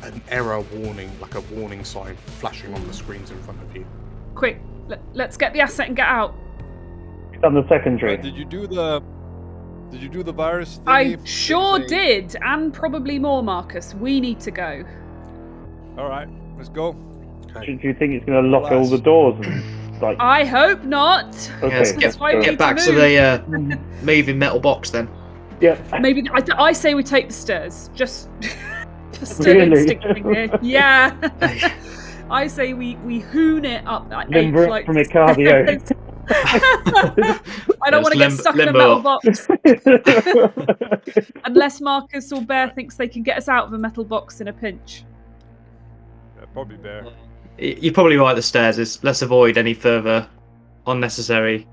an error warning, like a warning sign flashing on the screens in front of you. Quick, let's get the asset and get out. Done the secondary. Did you do the virus thing? I sure did, and probably more, Marcus. We need to go. All right, let's go. Okay. Do you think it's going to lock all the doors? And, like, I hope not. okay. Yes, That's why we get need back to to move. the moving metal box then. Yeah. Maybe I say we take the stairs. Just an Really? instinct thing here. Yeah. I say we hoon it up that Limber 8 up flights from of your cardio. stairs. I don't want to get Just stuck in a limber metal up. box unless Marcus or Bear thinks they can get us out of a metal box in a pinch. Yeah, probably bear. You're probably right. The stairs is let's avoid any further unnecessary.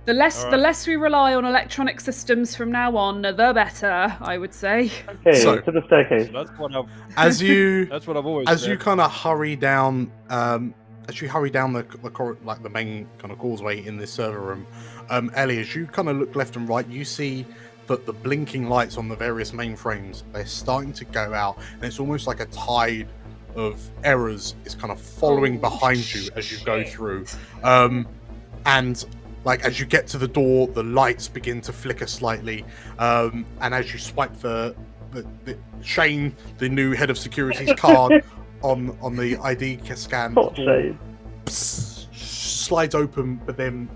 The less All right. we rely on electronic systems from now on, the better, I would say. Okay, So- to the staircase. So that's what I've. As you That's what I've always. as said. you kind of hurry down, the main kind of causeway in this server room, Ellie, as you kind of look left and right, you see that the blinking lights on the various mainframes, they're starting to go out, and it's almost like a tide of errors is kind of following behind you as you go through. And like as you get to the door, the lights begin to flicker slightly, and as you swipe the Shane, the new head of security's card on the ID scan, Not the door shade. slides open, but then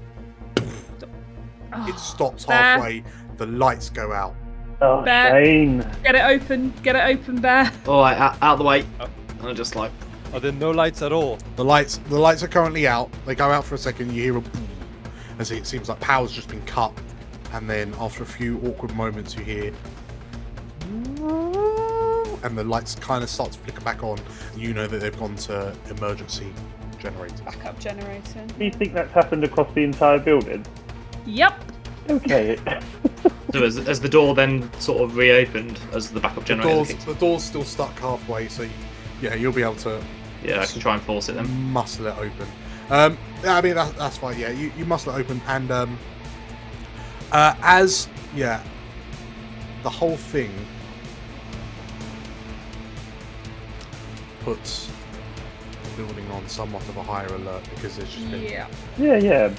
Oh, it stops Bear. halfway. The lights go out. Oh, Bear. Shane. Get it open, Bear. All right, out of the way. Oh. And I'm just like, Are there no lights at all? The lights are currently out. They go out for a second. You hear a boom, as it seems like power's just been cut, and then after a few awkward moments, you hear, and the lights kind of start to flicker back on. You know that they've gone to emergency generators. Backup generator. Do you think that's happened across the entire building? Yep. Okay. so as the door then sort of reopened as the backup generator kicked. The door's still stuck halfway, so you'll be able to Yeah, I can try and force it then. muscle it open. I mean that's fine. Yeah, you muscle it open, and the whole thing puts the building on somewhat of a higher alert because there's just been Yeah.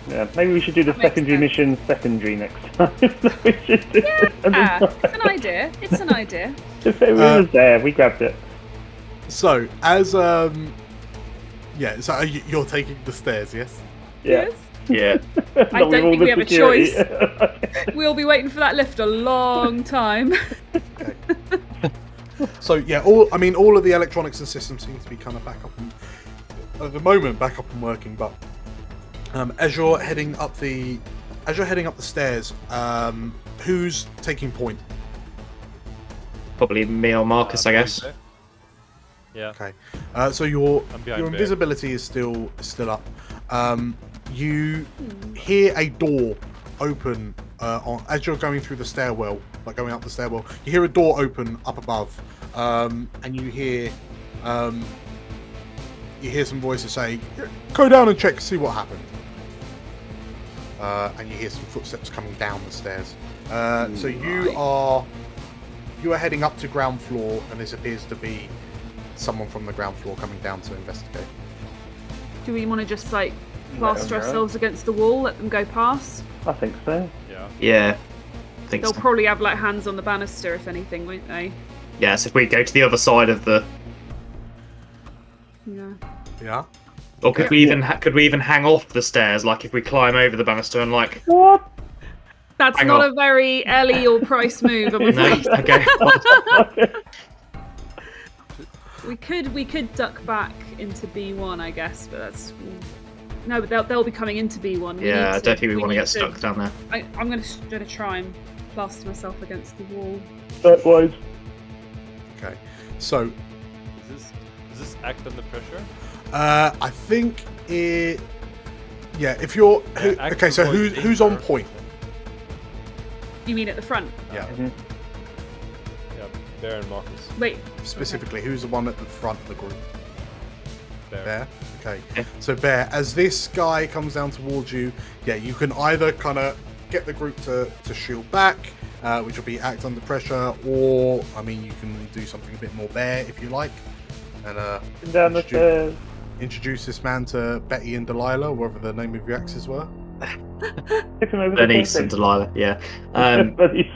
Yeah. Maybe we should do the That makes secondary sense. mission secondary next time. We should do it. Yeah, it's an idea. It's an idea. If it was there, we grabbed it. So as so you're taking the stairs, yes? Yeah. Yeah. I Not with don't all think the we have a security. We'll be waiting for that lift a long time. So yeah, all of the electronics and systems seem to be kind of back up and at the moment back up and working. But as you're heading up the stairs, who's taking point? Probably me or Marcus, I guess. Yeah. Okay, so your I'm behind Bear. invisibility is still up. You hear a door open as you're going through the stairwell, like going up the stairwell. You hear a door open up above, and you hear some voices say, "Go down and check, see what happened." And you hear some footsteps coming down the stairs. So you are heading up to ground floor, and this appears to be someone from the ground floor coming down to investigate. Do we want to just like plaster Let 'em go. ourselves against the wall, let them go past? I think so. Yeah. Yeah. I think They'll so. probably have like hands on the banister, if anything, won't they? Yes, if we go to the other side of the, Yeah. Yeah. or could we even hang off the stairs? Like if we climb over the banister and like, What? That's Hang not on. a very Ellie or Price move, I'm no, afraid. okay. We could duck back into B1, I guess, but that's No, but they'll be coming into B1. Yeah, I don't think we want to get stuck down there. I'm going to try and plaster myself against the wall. Likewise. Okay, so Does this act under pressure? I think it. Yeah, if you're okay, so who's on point? You mean at the front? Yeah, Yeah, Bear and Marcus. Wait. specifically, who's the one at the front of the group? Bear. Bear. Okay. Yeah. So Bear, as this guy comes down towards you, yeah, you can either kind of get the group to shield back, which will be act under pressure, or I mean, you can do something a bit more Bear if you like, and Down the stairs. introduce this man to Betty and Delilah, whatever the name of your exes were. Tip him over the Bernice and crossing. Delilah, yeah. Bernice.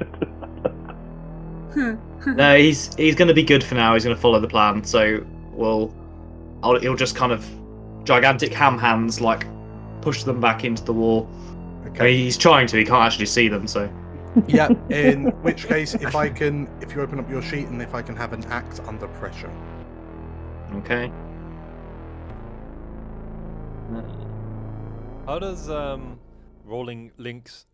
No, he's going to be good for now. He's going to follow the plan. So he'll just kind of gigantic ham hands, like push them back into the wall. I Okay. mean, he's trying to. He can't actually see them. So Yeah. In which case, if you open up your sheet, and if I can have an act under pressure. okay. How does rolling links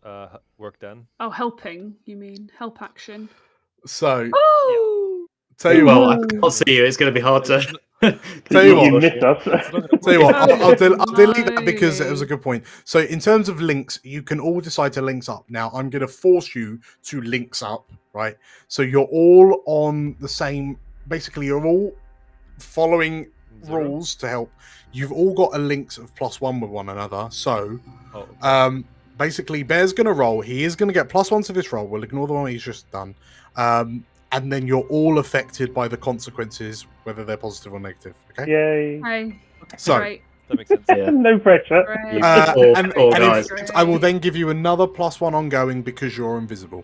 work then? Oh, helping, you mean? Help action. So, Oh! tell you Well, what. I can't see you. It's going to be hard to. Tell you You what. missed us. Tell you what, I'll Oh, delete that because it no. was a good point. So, in terms of links, you can all decide to links up. Now, I'm going to force you to links up, right? So, you're all on the same. Basically, you're all following Zero? rules to help. You've all got a links of +1 with one another. So, Oh, okay. basically, Bear's going to roll. He is going to get +1 to this roll. We'll ignore the one he's just done. And then you're all affected by the consequences, whether they're positive or negative. Okay. Yay. Hi. So. Great. That makes sense. Yeah. No pressure. Great. Poor And guys. I will then give you another +1 ongoing because you're invisible.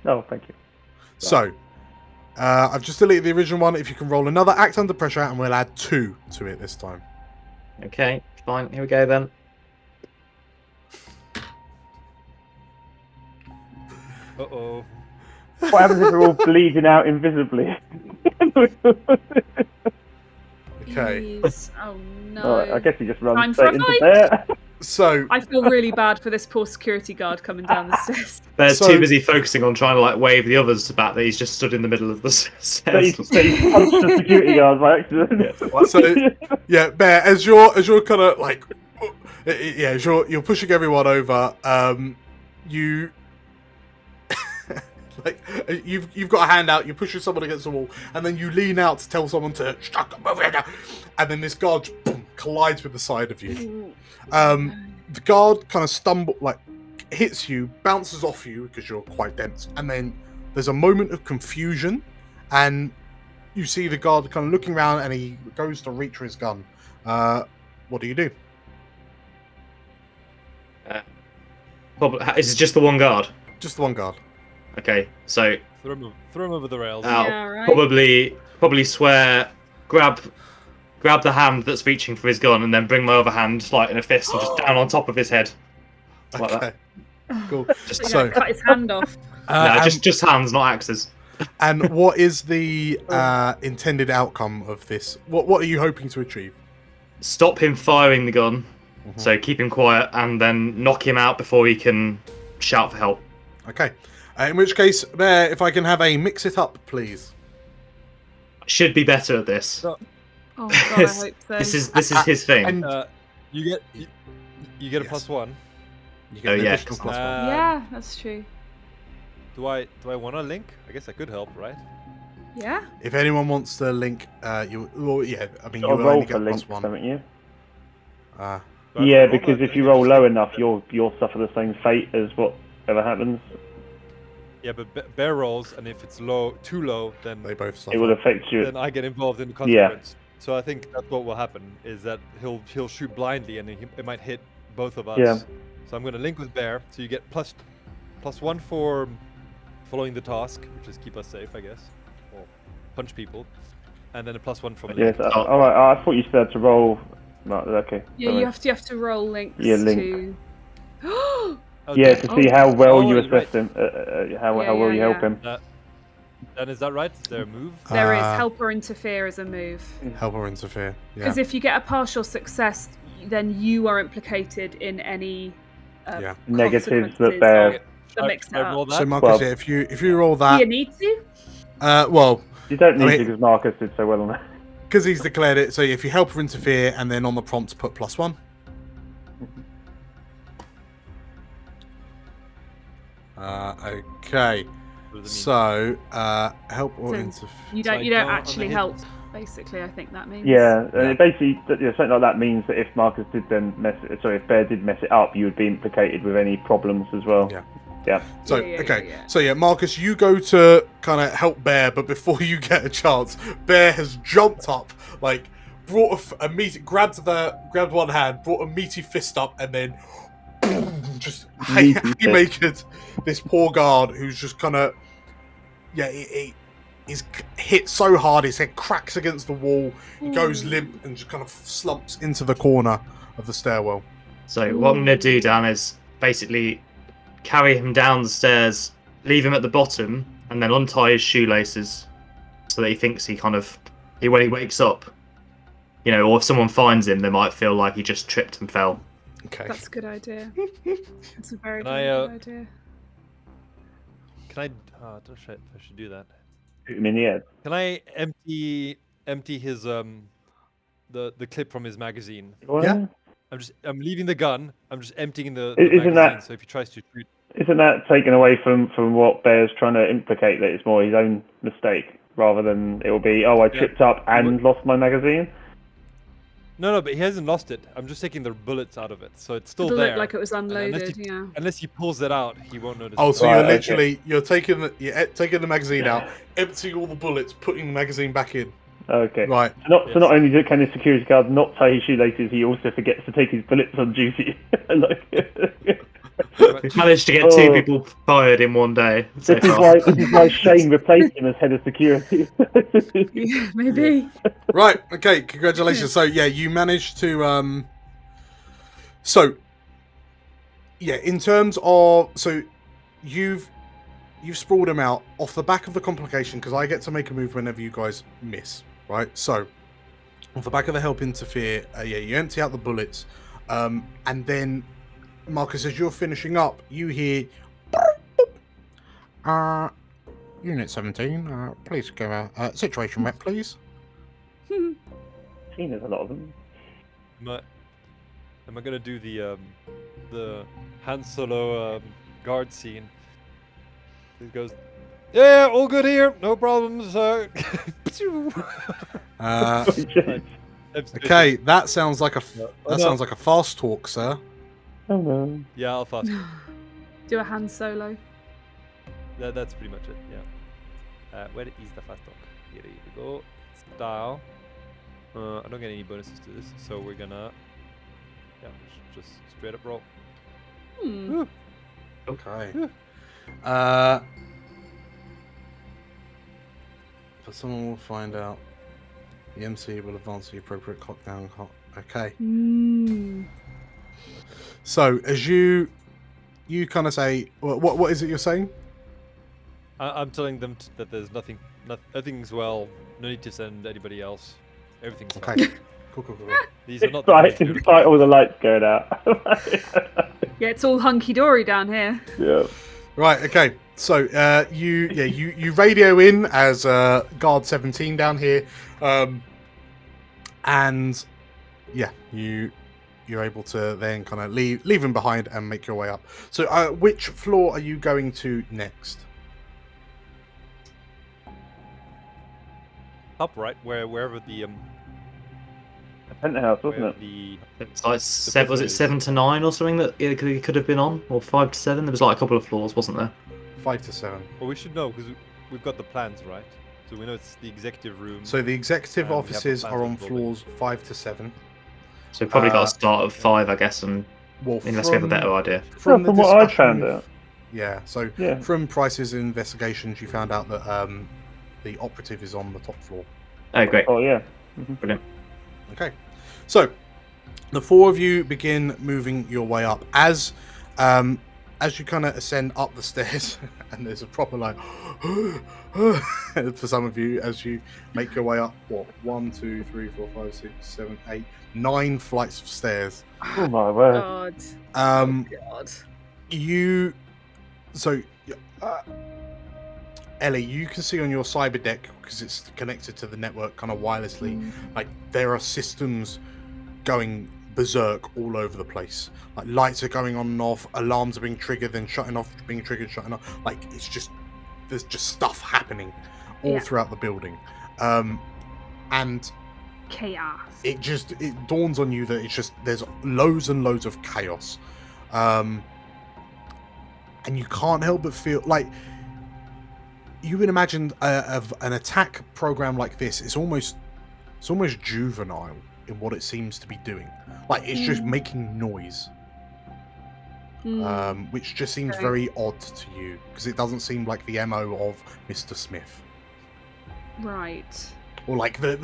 Oh, thank you. So, I've just deleted the original one. If you can roll another act under pressure, and we'll add 2 to it this time. Okay, fine. Here we go then. Uh-oh. What happens if we're all bleeding out invisibly? Okay. Jeez. Oh no. Alright, I guess he just Time runs for straight a into fight. there. So, I feel really bad for this poor security guard coming down the stairs. Bear's So- too busy focusing on trying to like wave the others back that he's just stood in the middle of the So stairs. he punched the security guard by accident. So- yeah, Bear, as you're kind of like, yeah, as you're pushing everyone over. You. Like you've got a hand out, you're pushing someone against the wall, and then you lean out to tell someone to shut up, and then this guard just, boom, collides with the side of you. The guard kind of hits you, bounces off you because you're quite dense, and then there's a moment of confusion, and you see the guard kind of looking around, and he goes to reach for his gun. What do you do? Is it just the one guard? Just the one guard. Okay, so Throw him over the rails. I'll Yeah, right. probably swear, grab the hand that's reaching for his gun, and then bring my other hand like in a fist and just down on top of his head, like Okay, that. cool. Just, Like, So- cut his hand off. no, just hands, not axes. And what is the intended outcome of this? What are you hoping to achieve? Stop him firing the gun, so keep him quiet, and then knock him out before he can shout for help. Okay. In which case, Bear, if I can have a mix it up, please. Should be better at this. Oh god, I hope so. This is his thing. And You get a Yes. +1. you get an yeah, additional +1. Yeah, that's true. Do I want to link? I guess I could help, right? Yeah. If anyone wants to link, you will Got only a roll get for links, +1. haven't you? Do I have Yeah, to roll because that? if you roll low enough, you'll suffer the same fate as whatever happens. Yeah, but Bear rolls, and if it's too low, then They both It will suffer. affect you. then I get involved in the Yeah. consequence. So I think that's what will happen, is that he'll shoot blindly, and it might hit both of us. Yeah. So I'm going to link with Bear, so you get +1 for following the task, which is keep us safe, I guess, or punch people, and then a +1 from link. Yes. Alright, I thought you still had to roll. No, okay. Yeah, sorry. you have to roll links Yeah, link. to. Yeah, to see how well you right. assess him, how well you help him. And is that right? Is there a move? There is help or interfere as a move. Help or interfere. Yeah. Because if you get a partial success, then you are implicated in any Yeah. Negatives that consequences bear. of the mix Should I roll up. that? So Marcus, Well- yeah, if you roll Do that, you need to? well, You don't I need mean- to because Marcus did so well on that. because he's declared it. So if you help or interfere, and then on the prompt put +1. Okay. What does it mean? So help or So interfere. You So don't I you don't go on the actually hit. help. Basically, I think that means. Yeah, Yeah. basically, something like that means that if Marcus did then if Bear did mess it up, you would be implicated with any problems as well. Yeah. Yeah. So Yeah, okay, yeah. so yeah, Marcus, you go to kind of help Bear, but before you get a chance, Bear has jumped up, like brought a meaty, grabbed one hand, brought a meaty fist up, and then just Meaty haymakered this poor guard who's just kind of he's hit so hard his head cracks against the wall, he goes limp and just kind of slumps into the corner of the stairwell. So what I'm going to do, Dan, is basically carry him down the stairs, leave him at the bottom, and then untie his shoelaces so that he thinks when he wakes up, or if someone finds him, they might feel like he just tripped and fell. Okay. That's a good idea. That's a very Can I, good idea. Can I? Oh, I don't know if I should do that. Shoot him in the head. Can I empty his the clip from his magazine? Yeah. I'm leaving the gun. I'm just emptying the Isn't magazine. that- So if he tries to shoot, Isn't that taken away from what Bear's trying to implicate, that it's more his own mistake rather than it will be, I Yeah. tripped up and lost my magazine? no, but he hasn't lost it. I'm just taking the bullets out of it, so it's still It'll there. look like it was unless unloaded. you- Yeah. Unless he pulls it out, he won't notice. Oh, it. so Right, you're okay. literally you're taking the magazine out, emptying all the bullets, putting the magazine back in. Okay. Right. So not only can the security guard not tie his shoelaces, he also forgets to take his bullets on duty. We've managed to get two people fired in one day. So This is far. why Shane replaced him as head of security. Yeah, maybe. Right. Okay. Congratulations. So yeah, you managed to in terms of you've sprawled him out off the back of the complication, because I get to make a move whenever you guys miss, right? So off the back of the help interfere, you empty out the bullets, and then Marcus, as you're finishing up, you hear Unit 17, please give a situation rep, please. Seen there's a lot of them. Am I gonna do the Han Solo guard scene? It goes, yeah, all good here, no problems. Okay, that sounds like a no. sounds like a fast talk, sir. Oh no. Yeah, I'll fast. Do a hand solo. That's pretty much it. Yeah. Where is the fast talk? Here we go. Style. I don't get any bonuses to this, so we're gonna just straight up roll. Hmm. Okay. But someone will find out. The MC will advance the appropriate clock down. Okay. So as you kind of say, what is it you're saying? I'm telling them that there's nothing's well. No need to send anybody else. Everything's fine. Okay. Cool. These are not the most beautiful- Despite all the lights going out. Yeah, it's all hunky dory down here. Yeah. Right. Okay. So you radio in as guard 17 down here, and yeah, you're able to then kind of leave him behind and make your way up. So which floor are you going to next? Up, right? Wherever the Penthouse, wasn't where it? the It's like was it 7 to 9 or something that it could have been on, or 5 to 7? There was like a couple of floors, wasn't there? 5 to 7. well, we should know because we've got the plans, right? So we know it's the executive room. So the executive We have the offices plans are of on the building. floors 5 to 7. So we've probably got a start of 5, I guess, and Well, unless we have a better idea. From the what I discussion found with- out. Yeah. So Yeah. from Price's investigations, you found out that the operative is on the top floor. Oh, great. Oh yeah. Brilliant. Okay, so the four of you begin moving your way up. As as you kind of ascend up the stairs, and there's a proper like for some of you as you make your way up. What 1, 2, 3, 4, 5, 6, 7, 8, 9 flights of stairs. Oh my word. God. God. You so Ellie, you can see on your cyber deck, because it's connected to the network kind of wirelessly, like there are systems going berserk all over the place. Like lights are going on and off, alarms are being triggered, then shutting off, being triggered, shutting off. Like it's just, there's just stuff happening all throughout the building. And chaos. It dawns on you that it's just, there's loads and loads of chaos. And you can't help but feel like, you would imagine an attack program like this, it's almost juvenile in what it seems to be doing. Like it's just making noise, which just seems very odd to you, because it doesn't seem like the MO of Mr. Smith. Right. Or like the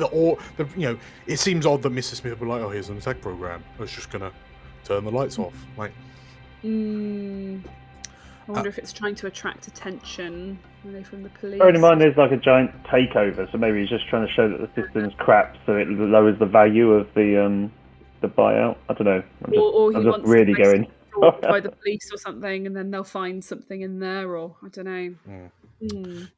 you know, it seems odd that Mr. Smith would be like, oh, here's an attack program, I was just gonna turn the lights off. Like, I wonder if it's trying to attract attention, from the police. Bearing in mind there's like a giant takeover, so maybe he's just trying to show that the system's crap, so it lowers the value of the buyout. I don't know. Or he wants really going by the police or something, and then they'll find something in there, or I don't know.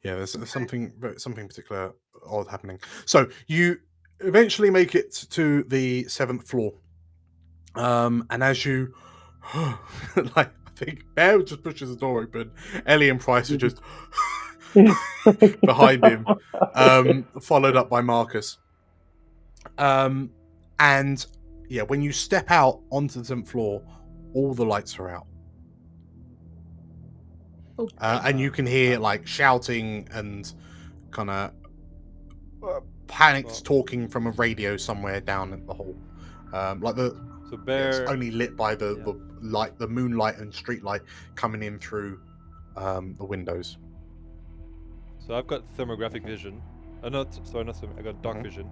Yeah, there's something particular odd happening. So you eventually make it to the 7th floor, and as you like, I think Bear just pushes the door open. Ellie and Price are just behind him, followed up by Marcus. And yeah, when you step out onto the 7th floor, all the lights are out. And you can hear like shouting and kind of panicked talking from a radio somewhere down at the hall. Like it's only lit by the light, the moonlight and street light coming in through the windows. So I've got thermographic vision. I got dark vision.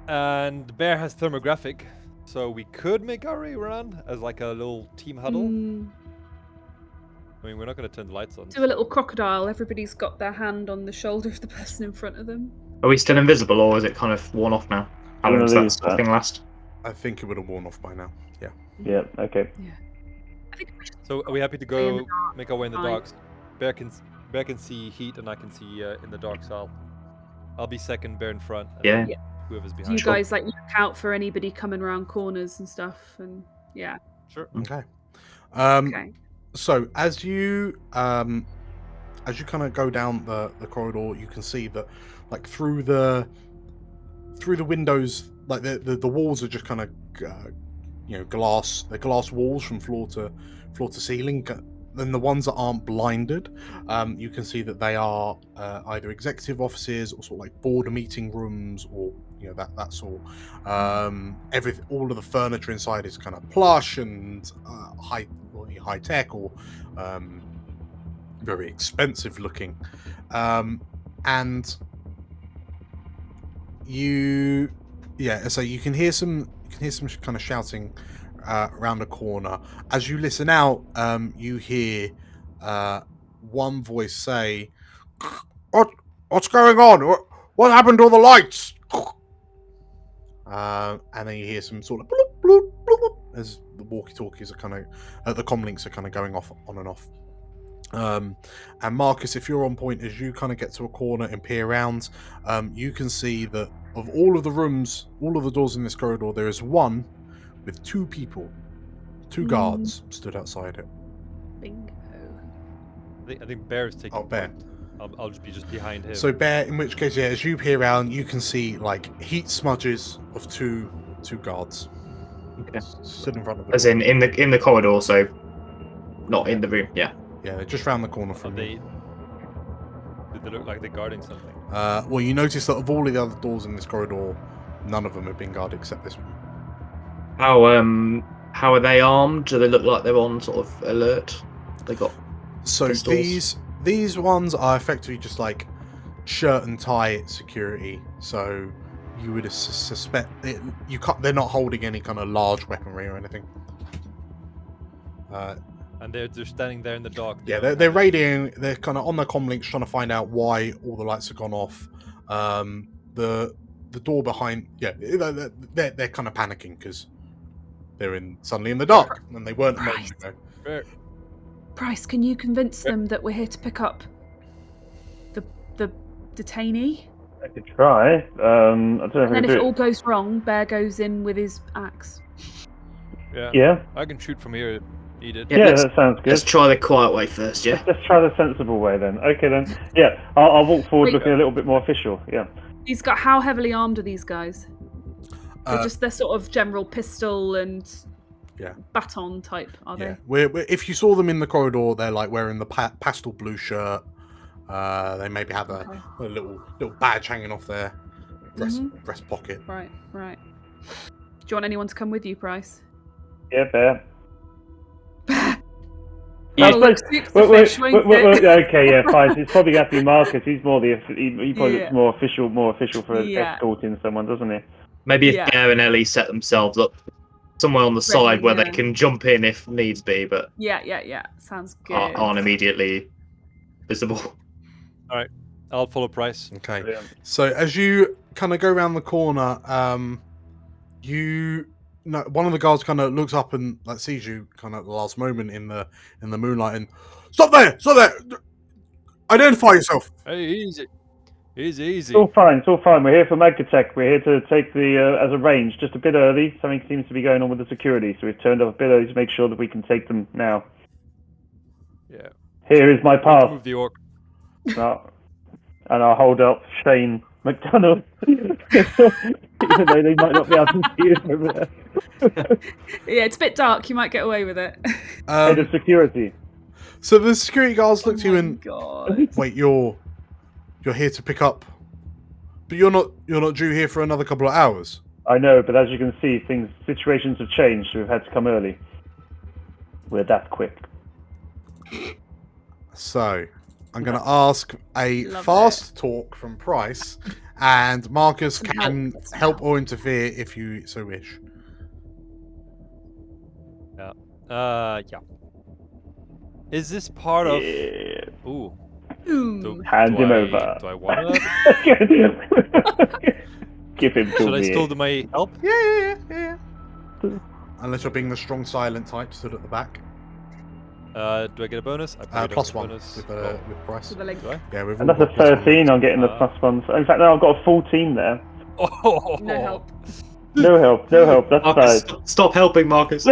And Bear has thermographic, so we could make our way around as like a little team huddle. I mean, we're not going to turn the lights on. Do a little crocodile. Everybody's got their hand on the shoulder of the person in front of them. Are we still invisible, or is it kind of worn off now? How long does that sort of thing last? I think it would have worn off by now. Yeah. Yeah. Okay. Yeah. I think so are we happy to go make our way in the dark? Bear can see heat, and I can see in the dark. So I'll be second, Bear in front. And whoever's behind. Do you guys like look out for anybody coming around corners and stuff? And sure. Okay. Okay. So as you kind of go down the corridor, you can see that like through the windows, like the walls are just kind of glass. They're glass walls from floor to ceiling. Then the ones that aren't blinded, you can see that they are either executive offices or sort of like board meeting rooms, or that sort. All of the furniture inside is kind of plush and high tech, or very expensive looking, and so you can hear some kind of shouting around the corner. As you listen out, you hear one voice say, "What's going on? What happened to all the lights?" And then you hear some sort of bloop, bloop, bloop, bloop, as the walkie-talkies are kind of, the comlinks are kind of going off on and off. And Marcus, if you're on point, as you kind of get to a corner and peer around, you can see that of all of the rooms, all of the doors in this corridor, there is one with 2 people, 2 guards stood outside it. Bingo. I think Bear is taking. Oh, Bear. I'll just be behind him. So Bear, in which case, as you peer around, you can see like heat smudges of two guards. Okay. Stood in front of them. As in the corridor, so not in the room. Yeah. Yeah, they're just round the corner from you. Did they look like they're guarding something? Well, you notice that of all of the other doors in this corridor, none of them have been guarded except this one. How are they armed? Do they look like they're on sort of alert? They got pistols? These ones are effectively just like shirt and tie security. So you would suspect they're not holding any kind of large weaponry or anything. And they're just standing there in the dark. Yeah, they're radioing. They're kind of on their comm links trying to find out why all the lights have gone off. The door behind, they're kind of panicking because they're suddenly in the dark and they weren't a moment ago. Bryce, can you convince them that we're here to pick up the detainee? I could try. I don't know if And I then can if do it it. all goes wrong, Bear goes in with his axe. Yeah, I can shoot from here. Eat it. yeah, that sounds good. Let's try the quiet way first, yeah? Let's try the sensible way then. Okay then. Yeah, I'll walk forward Wait. looking a little bit more official. Yeah. How heavily armed are these guys? They're sort of general pistol and baton type, are they? If you saw them in the corridor, they're like wearing the pastel blue shirt. They maybe have a little badge hanging off their breast pocket. Right. Do you want anyone to come with you, Bryce? Yeah, Bear. That'll look super fish, won't it? Okay, yeah, fine. It's probably going to be Marcus. He's more he probably looks more official for escorting someone, doesn't he? Maybe if Bear and Ellie set themselves up somewhere on the side where they can jump in if needs be, but yeah, sounds good. aren't immediately visible. All right, I'll follow Price. Okay. Brilliant. So as you kind of go around the corner, one of the guards kind of looks up and sees you kind of at the last moment in the moonlight and stop there! Identify yourself. Hey, easy. It's all fine. We're here for Magtech. We're here to take the as a range, just a bit early. Something seems to be going on with the security, so we've turned up a bit early to make sure that we can take them now. Yeah. Here is my pass. Move the orc. And I'll hold up Shane McDonald, even though they might not be able to see us over there. Yeah, it's a bit dark. You might get away with it. Head of security. So the security guards look to you and God. wait, you're here to pick up, but you're not due here for another couple of hours. I know, but as you can see, situations have changed, so we've had to come early. We're that quick. So I'm going to ask a Love fast talk from Price, and Marcus Some can help or interfere if you so wish. Yeah. Is this part of? Yeah. Ooh. Hand him over. Do I want to? Give him to Should I me. still do my help? Yeah. Unless you're being the strong silent type stood at the back. Do I get a bonus? I probably don't +1 get a bonus. with Price. To the link. Do I? Yeah, we've And that's all a got +1. 13. I'm getting the +1. In fact, no, I've got a 14 there. Oh. No help. No help. That's Marcus, bad. stop helping, Marcus.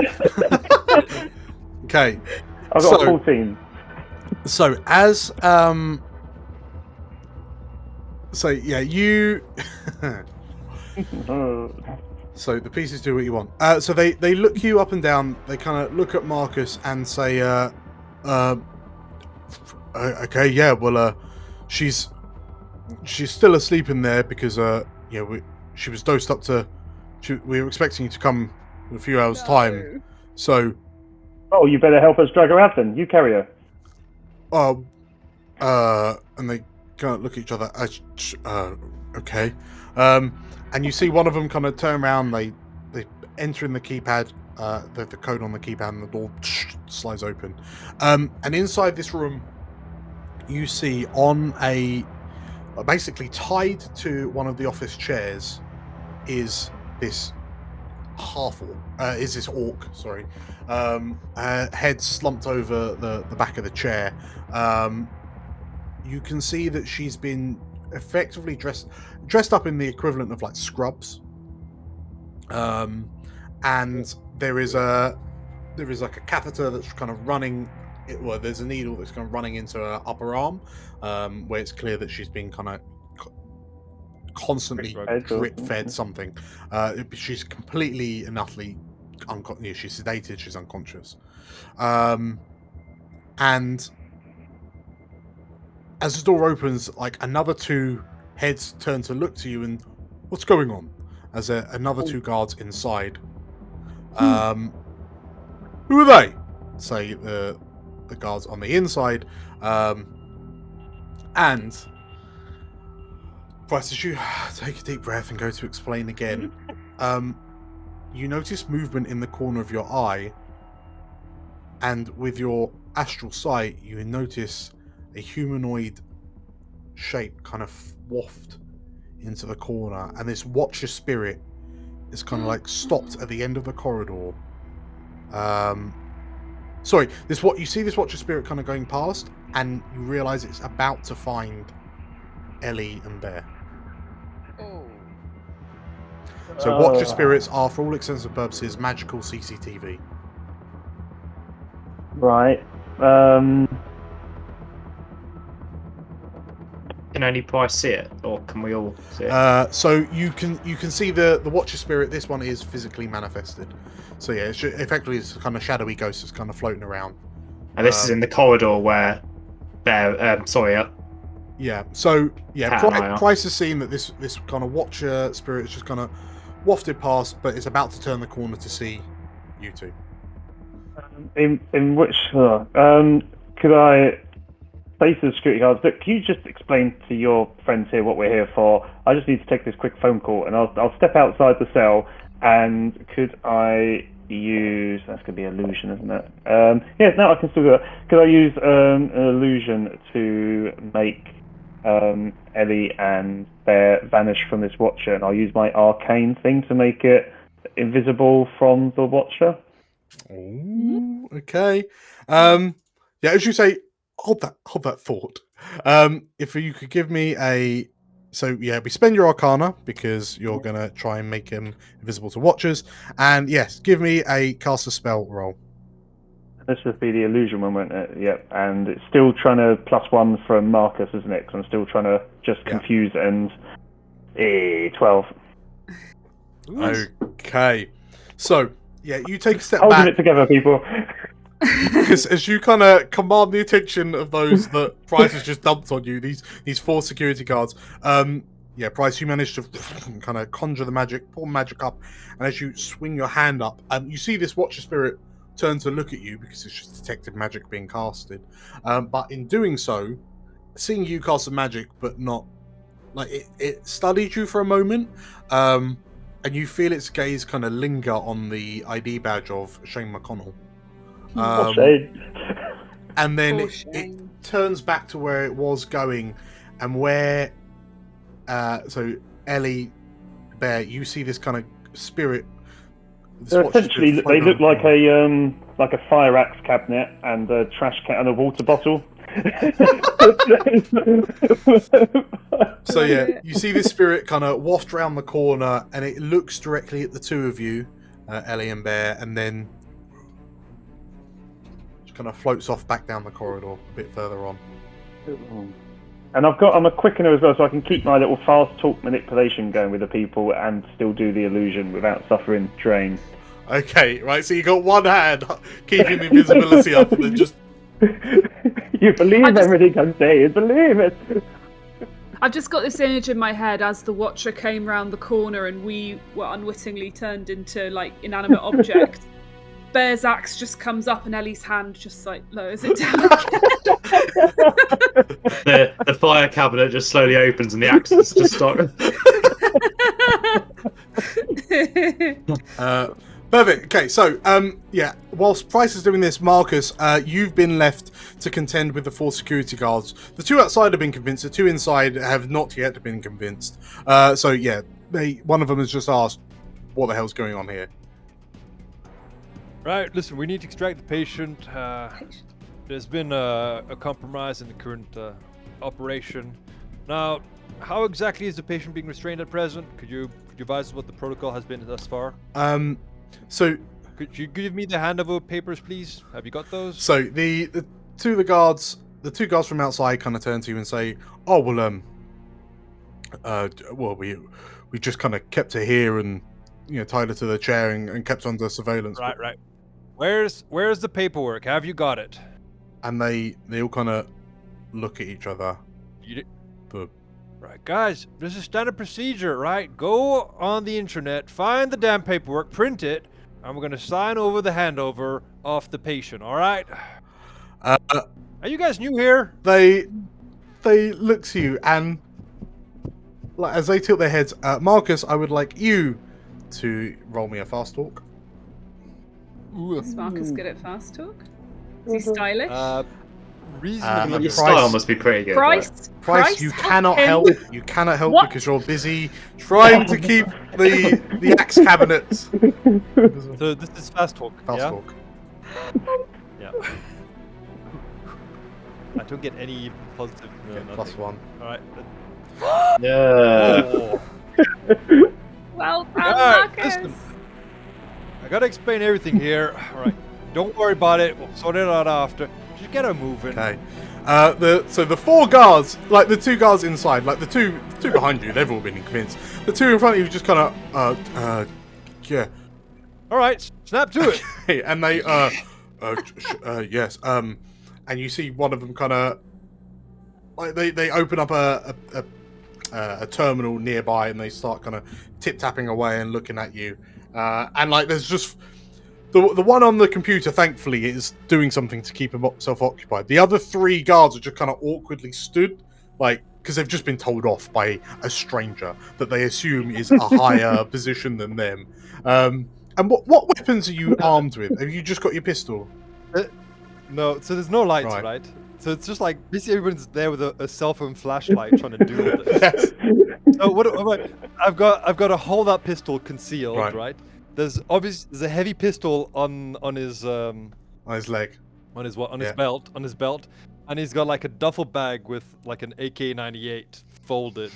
Okay. I've got a 14. So as you so the pieces do what you want. So they look you up and down. They kind of look at Marcus and say, okay, yeah, well, she's still asleep in there because she was dosed up to. We were expecting you to come in a few hours' time. So. Oh, you better help us drag her out then. You carry her. And they kind of look at each other. Okay. And you see one of them kind of turn around. They enter in the keypad, the code on the keypad, and the door slides open. And inside this room, you see on basically tied to one of the office chairs is this orc, sorry. Head slumped over the back of the chair. You can see that she's been effectively dressed up in the equivalent of like scrubs. And there is like a catheter that's kind of running. There's a needle that's kind of running into her upper arm, where it's clear that she's been kind of constantly drip fed something. She's completely and utterly unconscious. She's sedated. She's unconscious. And as the door opens, like another two heads turn to look to you and what's going on? As another two guards inside. Who are they? Say the guards on the inside. And Bryce, as you take a deep breath and go to explain again, you notice movement in the corner of your eye, and with your astral sight, you notice a humanoid shape kind of waft into the corner, and this Watcher spirit is kind of like stopped at the end of the corridor. Sorry, this Watcher spirit kind of going past, and you realise it's about to find Ellie and Bear. Oh. So Watcher spirits are, for all intents and purposes, magical CCTV. Right. Can only Price see it, or can we all see it? So you can see the Watcher spirit. This one is physically manifested. So yeah, effectively it's a kind of shadowy ghost that's kind of floating around. And this is in the corridor where Bear. Yeah. So yeah, Cat and I are. Price has seen that this kind of Watcher spirit is just kind of wafted past, but it's about to turn the corner to see you two. In which could I say to the security guards, look, can you just explain to your friends here what we're here for? I just need to take this quick phone call, and I'll step outside the cell. And could I use... That's going to be illusion, isn't it? Yeah, no, I can still do it. Could I use an illusion to make Ellie and Bear vanish from this Watcher? And I'll use my arcane thing to make it invisible from the Watcher. Ooh, okay. Yeah, as you say, hold that thought. If you could give me a... So yeah, we spend your Arcana because you're gonna try and make him invisible to Watchers, and yes, give me a cast a spell roll. This would be the illusion one, won't it? Yep, and it's still trying to +1 from Marcus, isn't it? Because I'm still trying to just confuse and 12. Okay, so yeah, you take a step Holding back. it together, people. Because as you kind of command the attention of those that Price has just dumped on you, these 4 security guards, yeah, Price, you manage to kind of conjure the magic, pull magic up, and as you swing your hand up, you see this Watcher spirit turn to look at you because it's just detected magic being casted. But in doing so, seeing you cast the magic, but not like it studied you for a moment, and you feel its gaze kind of linger on the ID badge of Shane McConnell. And then it turns back to where it was going, and where so Ellie, Bear, you see this kind of spirit. So essentially, they look like a fire axe cabinet and a trash can and a water bottle. So yeah, you see this spirit kind of waft around the corner, and it looks directly at the two of you, Ellie and Bear, and then kind of floats off back down the corridor a bit further on. And I'm a quickener as well, so I can keep my little fast talk manipulation going with the people and still do the illusion without suffering drain. Okay, right. So you got one hand keeping the invisibility up, and then just you believe everything I'm saying. Believe it. I've just got this image in my head as the Watcher came round the corner and we were unwittingly turned into like inanimate objects. Bear's axe just comes up and Ellie's hand just like lowers it down. The fire cabinet just slowly opens and the axes just start. Perfect. Okay, so yeah, whilst Price is doing this, Marcus, you've been left to contend with the 4 security guards. The 2 outside have been convinced. The 2 inside have not yet been convinced. So yeah, one of them has just asked, "What the hell's going on here?" Right, listen, we need to extract the patient. There's been a compromise in the current operation. Now, how exactly is the patient being restrained at present? Could you advise us what the protocol has been thus far? So could you give me the handover papers, please? Have you got those? So the two guards from outside kind of turn to you and say, "Oh well, we just kind of kept her here and tied her to the chair and kept under surveillance." Right. Where's the paperwork? Have you got it? And they all kind of look at each other. Right, guys, this is standard procedure, right? Go on the internet, find the damn paperwork, print it, and we're gonna sign over the handover of the patient. All right? Are you guys new here? They look to you and as they tilt their heads, Marcus, I would like you to roll me a fast talk. Is Marcus good at fast talk? Is he stylish? Reasonably. Your good. style must be pretty good. right? Price, You cannot him. help. You cannot help What? because you're busy trying to keep the axe cabinets. So this is fast talk. Fast yeah? talk. Yeah. I don't get any positive. No, Okay, nothing. +1. All right. Yeah. Oh. Well done, Alright, Marcus. listen. I gotta explain everything here. All right. Don't worry about it. We'll sort it out after. Just get her moving. Okay. So the 4 guards, like the 2 guards inside, like the two behind you, they've all been convinced. The 2 in front of you just kind of, yeah. All right. Snap to it. Hey, and they, yes. And you see one of them kind of, like they open up a terminal nearby, and they start kind of tip-tapping away and looking at you. And like there's just the one on the computer, thankfully, is doing something to keep himself occupied. The other 3 guards are just kind of awkwardly stood, like, because they've just been told off by a stranger that they assume is a higher position than them. And what weapons are you armed with? Have you just got your pistol? No. So there's no lights, Right. right? So it's just like basically everyone's there with a cell phone flashlight trying to do all this. Yes. So what am I? I've got a hold up pistol concealed, Right. right? There's a heavy pistol on his On his leg. on his what on his Yeah. belt, and he's got like a duffel bag with like an AK-98 folded,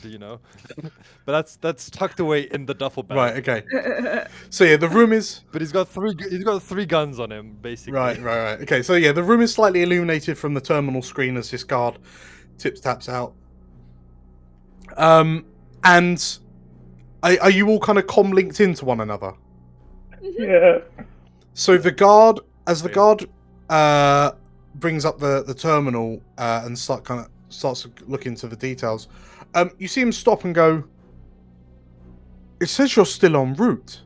but that's tucked away in the duffel bag. Right. Okay. So yeah, the room is But he's got 3 guns on him basically. right. Okay. So yeah, the room is slightly illuminated from the terminal screen as this guard taps out. And are you all kind of linked into one another? Yeah. So the guard, as the guard brings up the terminal and starts to look into the details, you see him stop and go, "It says you're still en route.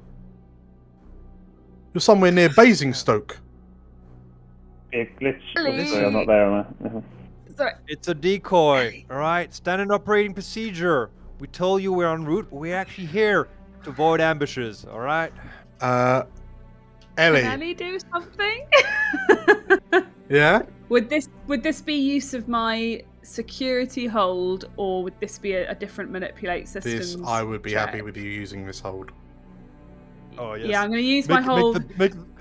You're somewhere near Basingstoke." Be a glitch. Really? Sorry, I'm not there, am I? Sorry. It's a decoy, all right? Standard operating procedure. We told you we're en route, but we're actually here to avoid ambushes, all right? Ellie. Can Ellie do something? Yeah? Would this be use of my security hold, or would this be a different manipulate systems? This, I would be happy check? with you using this hold. Oh, yes. Yeah, I'm going to use my hold.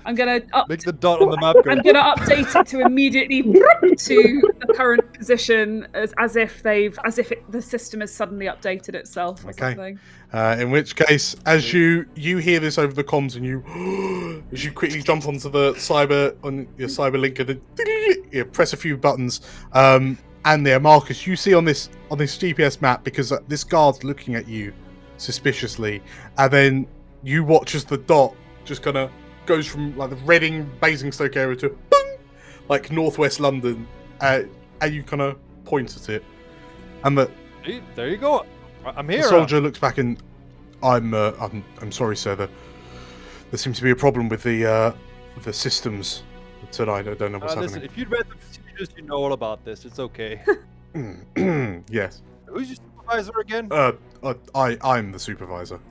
I'm going to Make the dot on the map go. I'm going to update it to immediately to the current position as if the system has suddenly updated itself or Okay. something. In which case, as you hear this over the comms, and you quickly jump onto the your cyber link, and then you press a few buttons, and there, Marcus, you see on this GPS map, because this guard's looking at you suspiciously, and then you watch as the dot just kind of goes from like the Reading Basingstoke area to boom, like northwest London, and you kind of point at it, and See, there you go. I'm here. the soldier looks back and I'm sorry, sir. There seems to be a problem with the systems tonight. I don't know what's Listen, happening. if you'd read the procedures, you know all about this. It's okay. Yes. Who's your supervisor again? I'm the supervisor.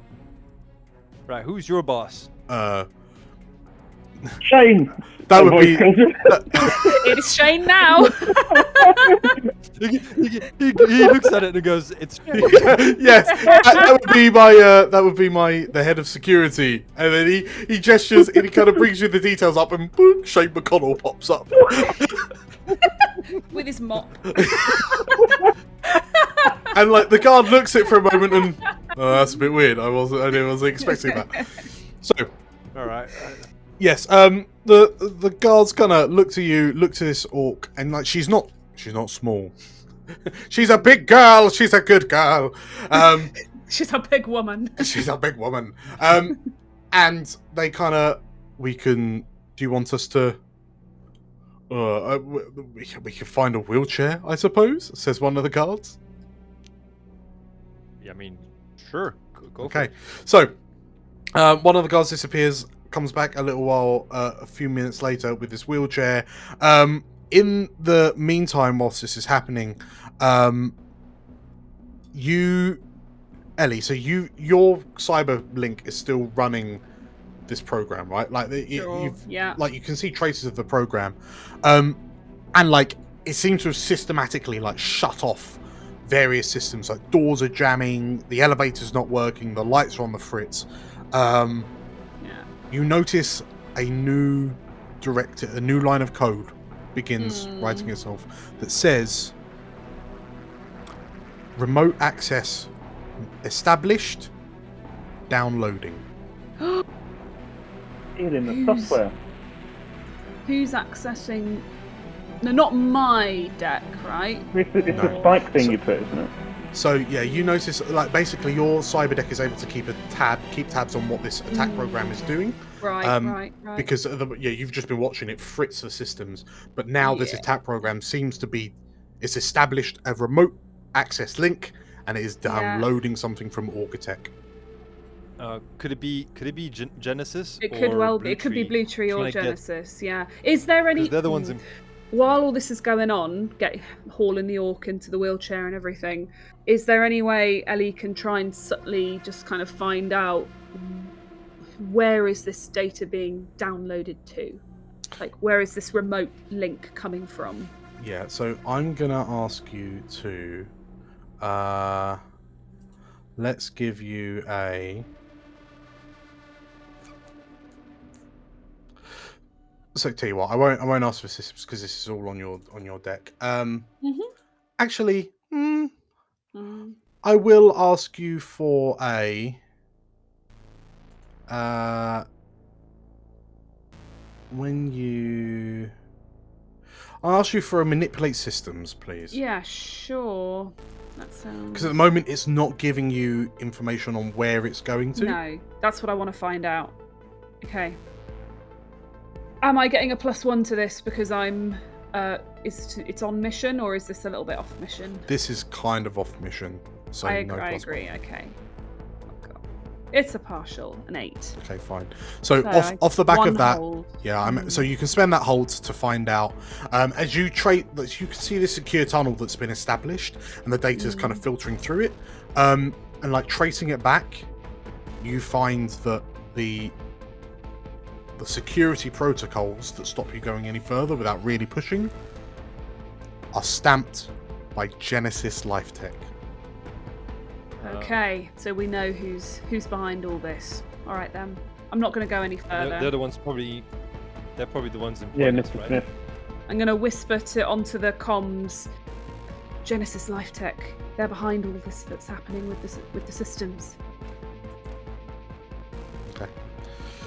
Right, who's your boss? Shane! That My would be voice comes- It is Shane now. he looks at it and goes, "It's." yes. That would be the head of security, and then he gestures and he kind of brings you the details up, and boom, Shane McConnell pops up. With his mop. And like the guard looks at it for a moment, and that's a bit weird. I wasn't expecting that. So. All right. Yes, the guards gonna look to this orc, and like she's not small. She's a big girl. She's a good girl. She's a big woman. She's a big woman. And they kind of, do you want us to? We can find a wheelchair, I suppose. Says one of the guards. Yeah, I mean, sure. Go for Okay, it. so one of the guards disappears. Comes back a little while, a few minutes later with this wheelchair. In the meantime, whilst this is happening, Ellie, so your cyber link is still running this program, right? Like Sure, yeah. like you can see traces of the program, and like it seems to have systematically like shut off various systems. Like doors are jamming, the elevator's not working, the lights are on the fritz. Yeah. You notice a new line of code begins writing itself that says remote access established, downloading. In the software. Who's accessing? No, not my deck, right? It's the No. spike thing you put, isn't it? So yeah, you notice like basically your cyber deck is able to keep tabs on what this attack program is doing. Right, right. Because you've just been watching it fritz the systems, but now this attack program seems to be it's established a remote access link and it is downloading something from Auga Tech. Could it be Genesis? It could well be. It could be Blue Tree or Genesis. Yeah. Is there any? They're the ones. While all this is going on, hauling the orc into the wheelchair and everything, is there any way Ellie can try and subtly just kind of find out where is this data being downloaded to? Like, where is this remote link coming from? Yeah, so I'm gonna ask you to let's give you a so tell you what, I won't ask for systems because this is all on your deck. Actually, I will ask you for a I'll ask you for a manipulate systems, please. Yeah, sure. That sounds. Because at the moment it's not giving you information on where it's going to. No, that's what I want to find out. Okay. Am I getting a +1 to this because I'm it's on mission, or is this a little bit off mission? This is kind of off mission. So I no agree. Okay. Oh, God. It's a partial, an 8. Okay, fine. So off the back of that, so you can spend that hold to find out. As you can see this secure tunnel that's been established, and the data is kind of filtering through it. And like tracing it back, you find that the security protocols that stop you going any further without really pushing are stamped by Genesis Life Tech. Okay, so we know who's behind all this. All right then. I'm not going to go any further. They're the ones probably. They're probably the ones in. Yeah, place, Mr. right? Smith. I'm going to whisper onto the comms. Genesis Life Tech. They're behind all this that's happening with the systems.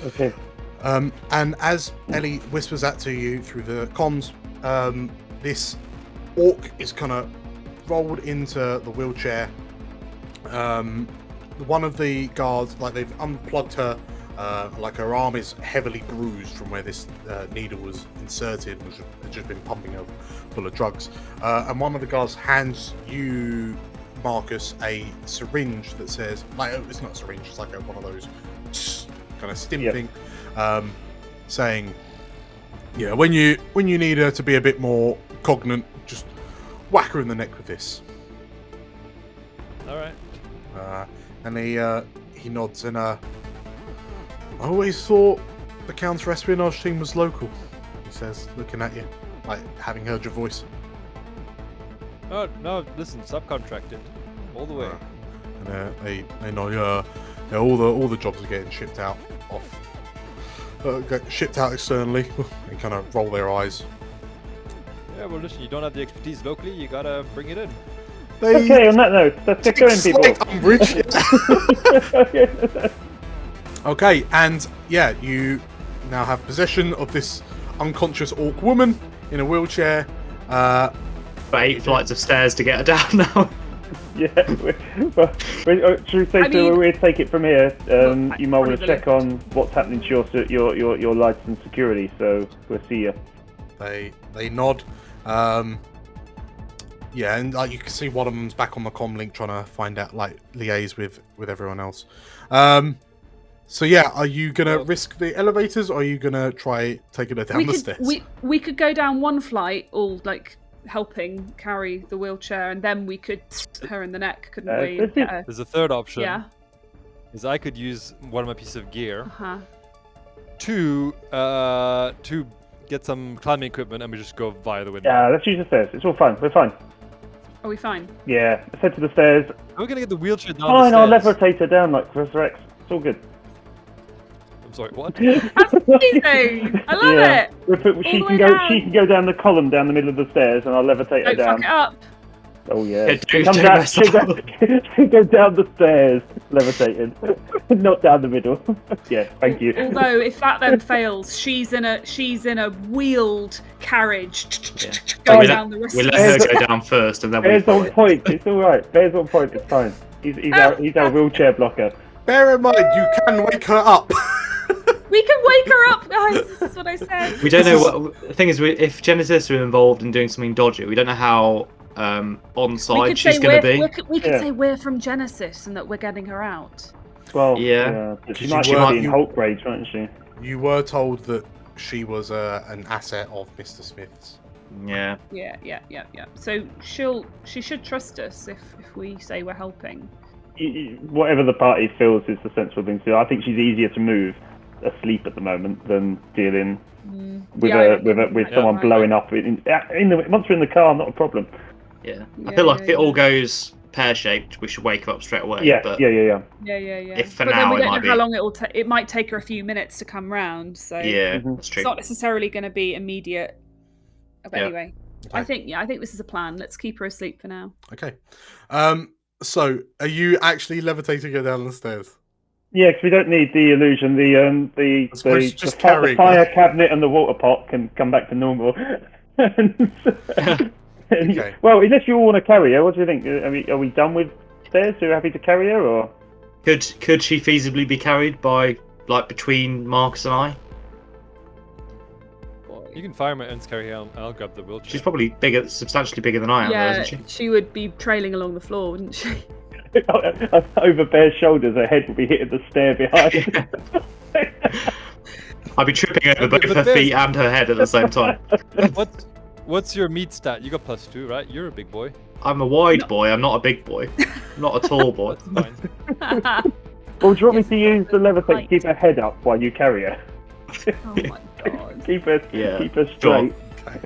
Okay. And as Ellie whispers that to you through the comms, this orc is kind of rolled into the wheelchair. One of the guards, like they've unplugged her, like her arm is heavily bruised from where this needle was inserted, which had just been pumping her full of drugs. And one of the guards hands you, Marcus, a syringe that says, like, it's not a syringe, it's like one of those kind of stim thing, saying, yeah, when you need her to be a bit more cognate, just whack her in the neck with this. All right. And he nods and I always thought the counter-espionage team was local, he says, looking at you, like having heard your voice. Oh no! Listen, subcontracted, all the way. And they know, all the jobs are getting shipped out externally, and kind of roll their eyes. Yeah, well, listen, you don't have the expertise locally. You gotta bring it in. Okay, on that note, let's get going, people. Okay, and yeah, you now have possession of this unconscious orc woman in a wheelchair. About 8 flights of stairs to get her down now. Yeah, should we say we'll take it from here? You might want to check on what's happening to your lights and security. So we'll see you. They nod. Yeah, and like you can see one of them's back on the comm link trying to find out, like, liaise with everyone else. So yeah, are you gonna risk the elevators, or are you gonna try taking her down the stairs? We could go down one flight, all like helping carry the wheelchair, and then we could her in the neck, couldn't we? There's a third option. Yeah. Is I could use one of my pieces of gear to get some climbing equipment, and we just go via the window. Yeah, let's use the stairs. It's all fine. We're fine. Are we fine? Yeah, let's head to the stairs. We're gonna get the wheelchair down Fine, I'll the stairs. levitate her down like Professor X. It's all good. I'm sorry, what? That's amazing! I love Yeah. it! She the can way go. down. She can go down the column down the middle of the stairs, and I'll levitate her Don't down. fuck it up. Oh yeah. Yeah, She don't out. mess She up. go down the stairs, levitating, not down the middle. Yeah, thank you. Although if that then fails, she's in a wheeled carriage Yeah. going we down the rest We'll of let the her go down first, and then we Bear's follow on it. point. It's all right. Bear's on point. It's fine. He's our wheelchair blocker. Bear in mind, you can wake her up. We can wake her up, guys. This is what I said. We don't know what the thing is. If Genesis are involved in doing something dodgy, we don't know how on side she's going to be. We could Yeah. say we're from Genesis and that we're getting her out. Well, Yeah. but she She might were- be in you- Hulk rage, mightn't she? You were told that she was an asset of Mr. Smith's. Yeah. Yeah. So she should trust us if we say we're helping. Whatever the party feels is the sensible thing to do. I think she's easier to move asleep at the moment than dealing with Yeah, with someone right. blowing up. Once we're in the car, not a problem. Yeah. I Yeah, feel like yeah, if it all yeah. goes pear-shaped, we should wake her up straight away. Yeah, but yeah. Yeah. If for but now then we it don't might know how be- long it will take. It might take her a few minutes to come round. So yeah, Mhm. that's it's true. not necessarily going to be immediate. But Yeah. anyway, I think this is a plan. Let's keep her asleep for now. Okay. So, are you actually levitating her down the stairs? Yeah, because we don't need the illusion. The suppose just the carrying fire her. cabinet and the water pot can come back to normal. Okay. Well, unless you all want to carry her, what do you think? Are we done with stairs? Are you happy to carry her, or? Could she feasibly be carried by between Marcus and I? You can fire my ends carry her. I'll grab the wheelchair. She's probably bigger, substantially bigger than I am, though, Yeah, isn't she? she would be trailing along the floor, wouldn't she? Over Bear's shoulders, her head will be hitting the stair behind. I'd be tripping over Okay, both but her there's- feet and her head at the same time. What's your meat stat? You got +2, right? You're a big boy. I'm a wide boy. I'm not a big boy. I'm not a tall boy. That's fine. Well, do you want me to use the levitate to Right. keep her head up while you carry her? Oh my god. Keep her Sure. straight. Okay.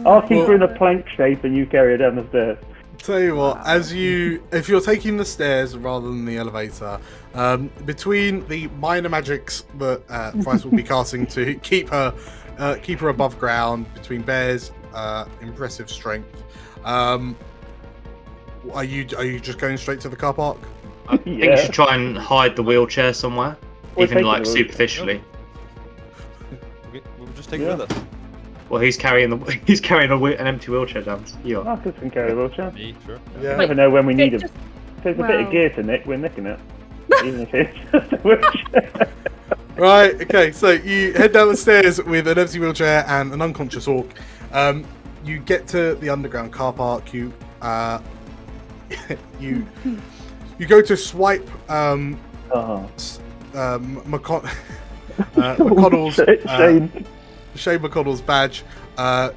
I'll keep her in a plank shape and you carry her down the stairs. Tell you what, if you're taking the stairs rather than the elevator, between the minor magics that Price will be casting to keep her above ground, between Bear's impressive strength, are you just going straight to the car park? I think we should try and hide the wheelchair somewhere, We're even taking the wheelchair. superficially. We'll just take Yeah. it with us. Well, he's carrying an empty wheelchair down. You are. Marcus can carry a wheelchair. Me, sure. Yeah. You never know when we need him. Just- If there's a bit of well- gear to nick, we're nicking it. Even if it's just a wheelchair. Right, okay, so you head down the stairs with an empty wheelchair and an unconscious orc. You get to the underground car park, you you go to swipe McConnell's Shane McConnell's badge to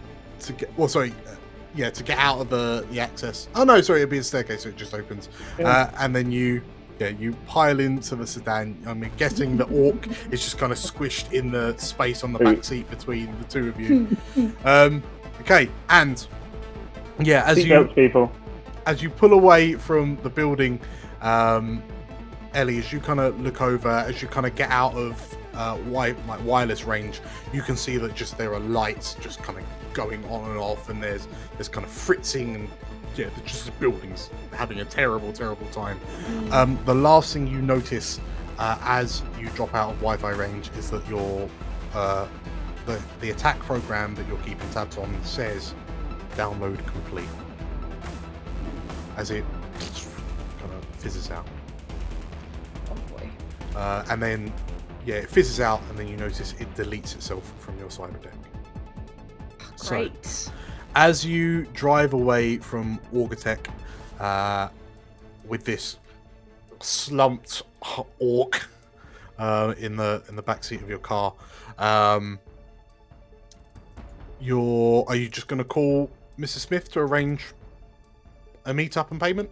get out of the access. Oh no, sorry, it'd be a staircase, so it just opens. And then you pile into the sedan. I'm guessing the orc is just kind of squished in the space on the back seat between the two of you. Okay, and yeah, Seatbelts, people. as you pull away from the building, Ellie, as you kind of look over, as you kind of get out of wireless range, you can see that there are lights just kind of going on and off, and there's kind of fritzing, and just the building's having a terrible time. The last thing you notice as you drop out of Wi-Fi range is that your the attack program that you're keeping tabs on says download complete, as it kind of fizzes out. Oh boy. And then, it fizzes out, and then you notice it deletes itself from your cyber deck. Great. So, as you drive away from Augatech with this slumped orc in the back seat of your car, are you just going to call Mrs. Smith to arrange a meet-up and payment?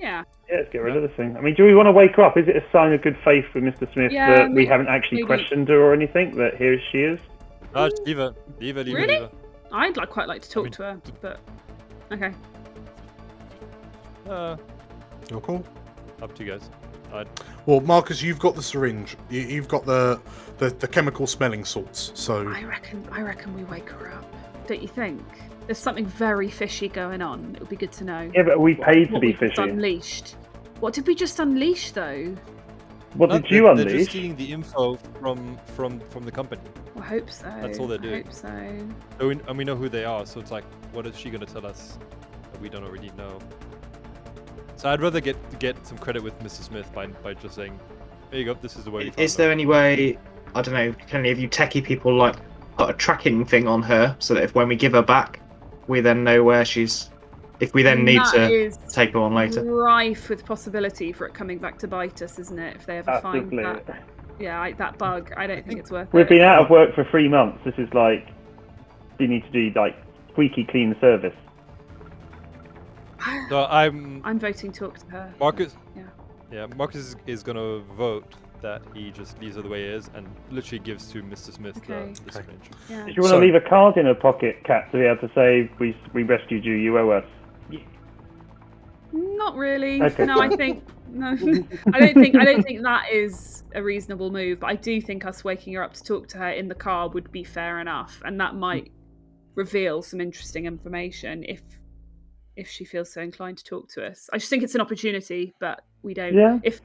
Yeah. Yeah, let's get rid of this thing. I mean, do we want to wake her up? Is it a sign of good faith with Mr. Smith Yeah, that we haven't actually maybe. questioned her or anything? That here she is? No, just leave her. Leave her, leave her, Really? leave her. I'd quite like to talk mean, to her, but okay. You're cool. Up to you guys. Well, Marcus, you've got the syringe. You've got the chemical smelling salts. So I reckon we wake her up. Don't you think? There's something very fishy going on. It would be good to know. Yeah, but are we paid to what be we've just fishy? unleashed. What did we just unleash, though? What No, did you They're just unleash? stealing the info from the company. I hope so. That's all they're doing. I hope so. And we know who they are, so it's like, what is she gonna tell us that we don't already know? So I'd rather get some credit with Mr. Smith by just saying, there you go, this is the way we found Is there any way, I don't know, can any of you techie people like put a tracking thing on her so that if when we give her back, we then know where she's. If we then need That to is take her on later. rife with possibility for it coming back to bite us, isn't it? If they ever find Absolutely. that, that bug, I don't think it's worth We've it. been out of work for 3 months. This is like, you need to do like squeaky clean service. So I'm voting talk to her. Marcus. Yeah. Yeah, Marcus is gonna vote that he just leaves her the way it is and literally gives to Mr. Smith Okay. the syringe. Yeah. Do you want So- to leave a card in her pocket, Kat, to be able to say, we rescued you, you owe us? Not really. Okay. No, I think no. I don't think that is a reasonable move. But I do think us waking her up to talk to her in the car would be fair enough, and that might reveal some interesting information if she feels so inclined to talk to us. I just think it's an opportunity, but we don't. Yeah. If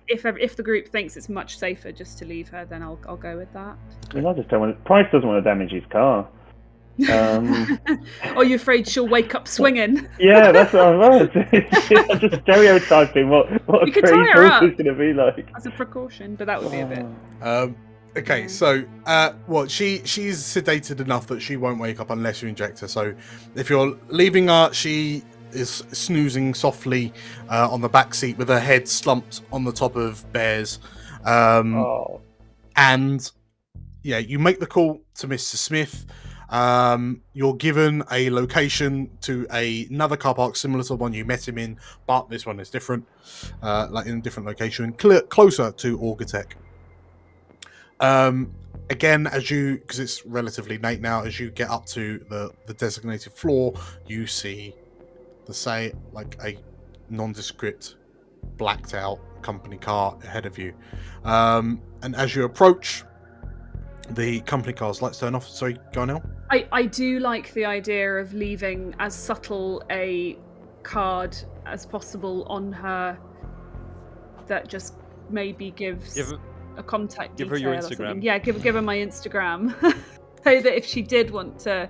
the group thinks it's much safer just to leave her, then I'll go with that. I mean, I just don't want. Price doesn't want to damage his car. Are you afraid she'll wake up swinging? Yeah, that's what I was. I'm just stereotyping what a You could crazy tie her up. is going to be like. As a precaution, but that would be a bit. Okay, Yeah. so she's sedated enough that she won't wake up unless you inject her. So if you're leaving her, she is snoozing softly on the back seat with her head slumped on the top of Bear's. Oh. And yeah, you make the call to Mr. Smith. You're given a location to another car park similar to the one you met him in, but this one is different, like in a different location, closer to Auga Tech. Again, because it's relatively late now, as you get up to the designated floor, you see like a nondescript, blacked out company car ahead of you. And as you approach, the company car's lights turn off. Sorry, go on now. I do like the idea of leaving as subtle a card as possible on her that just maybe gives a contact Give her detail your or something. Instagram. Yeah, give her my Instagram. So that if she did want to,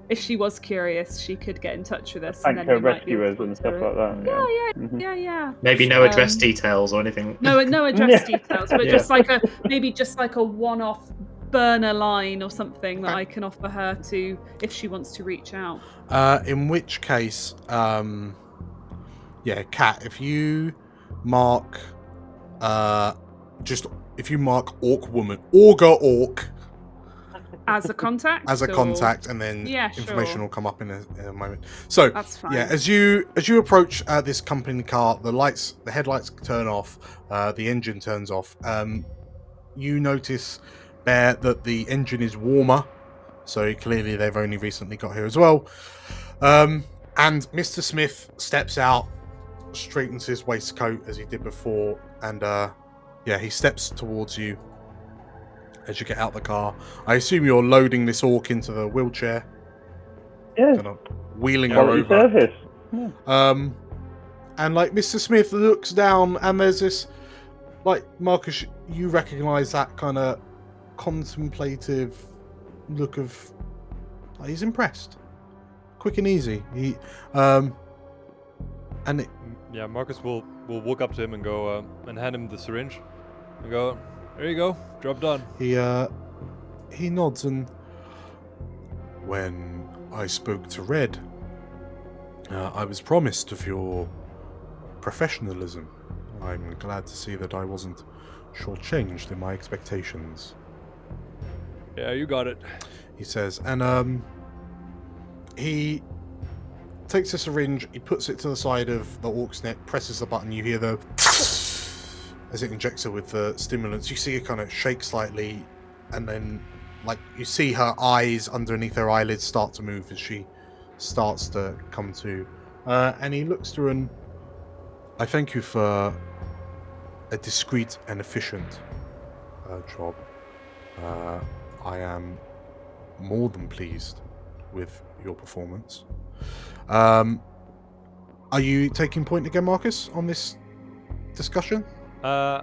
if she was curious, she could get in touch with us. Thank and her then we might be able rescuers to and talk stuff to her. like that. Yeah, yeah. Maybe no address details or anything. No address Yeah. details, but Yeah. just maybe a one-off burner line or something that I can offer her to if she wants to reach out. In which case, Kat, if you mark, Orc Woman, Auga Orc As a contact? as a or- contact, and then Yeah, information sure. will come up in a moment. So That's fine. yeah, as you approach this company car, the headlights turn off, the engine turns off. You notice, Bear, that the engine is warmer, so clearly they've only recently got here as well. And Mr. Smith steps out, straightens his waistcoat as he did before, and he steps towards you as you get out the car. I assume you're loading this orc into the wheelchair, Yeah. kind of wheeling her Quality over. service. And like Mr. Smith looks down, and there's this, like, Marcus, you recognise that kind of contemplative look of, like, he's impressed, quick and easy. Yeah, Marcus will walk up to him and go and hand him the syringe and go, there you go, job done. He nods, and when I spoke to Red, I was promised of your professionalism. I'm glad to see that I wasn't shortchanged in my expectations, Yeah, you got it. he says. And he takes a syringe, he puts it to the side of the orc's neck, presses the button, you hear the as it injects her with the stimulants. You see her kind of shake slightly, and then like you see her eyes underneath her eyelids start to move as she starts to come to. And he looks through and I thank you for a discreet and efficient job. I am more than pleased with your performance. Are you taking point again, Marcus, on this discussion? I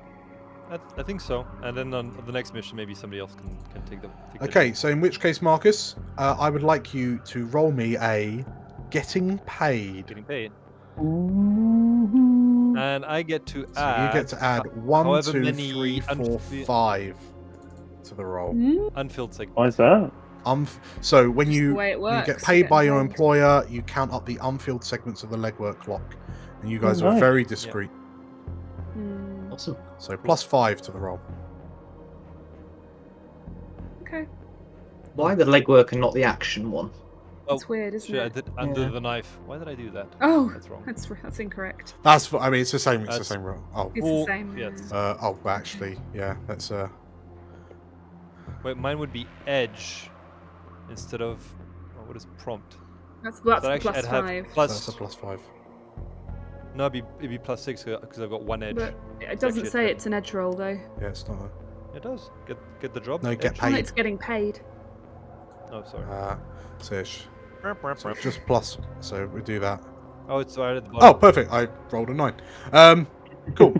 think so. And then on the next mission, maybe somebody else can take them. Okay, so in which case, Marcus, I would like you to roll me a getting paid. Getting paid. And I get to So add. you get to add 1, however 2, many 3, 4, 5 to the roll. unfilled segments. Why is that? So when Just you, the way it when you get works, paid you're by getting your paid. employer, you count up the unfilled segments of the legwork clock, and you guys are nice. very discreet. Awesome. So +5 to the roll. Okay. Why the legwork and not the action one? It's weird, isn't Shit, I it? did under the knife. Why did I do that? Oh, That's wrong. that's incorrect. That's. I mean, it's the same. It's the That's- same roll. Oh. It's Well, the same. yes. Oh, actually, yeah. That's Wait, mine would be edge instead of what is prompt? That's So actually, plus I'd have 5. that's a plus. +5. No, it'd be +6 because I've got one edge. But it doesn't actually a say 10. it's an edge roll though. Yeah, it's not. It does. Get the job. No, get edge. paid. Oh, it's getting paid. Oh, sorry. So it's just plus. So we do that. Oh, it's right at the Oh, bottom. perfect. I rolled a 9. Cool.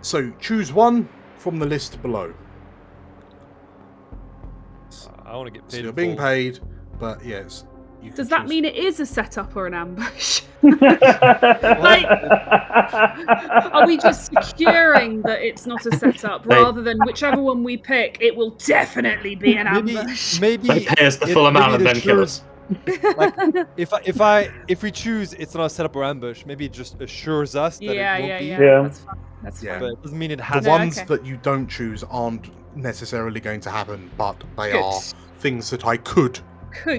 So choose one from the list below. I want to get paid. So you're in being full. paid, but yes. You Does can that choose- mean it is a setup or an ambush? like, Are we just securing that it's not a setup rather than whichever one we pick, it will definitely be an ambush? They Maybe pay us the it- full amount maybe and the then kill shores- us. if we choose it's not a setup or ambush, maybe it just assures us that yeah, it won't yeah, be. yeah, Yeah. That's fine. That's Yeah. fine. But it doesn't mean it The has No, to. ones okay. that you don't choose aren't necessarily going to happen, but they Good. are things that I could.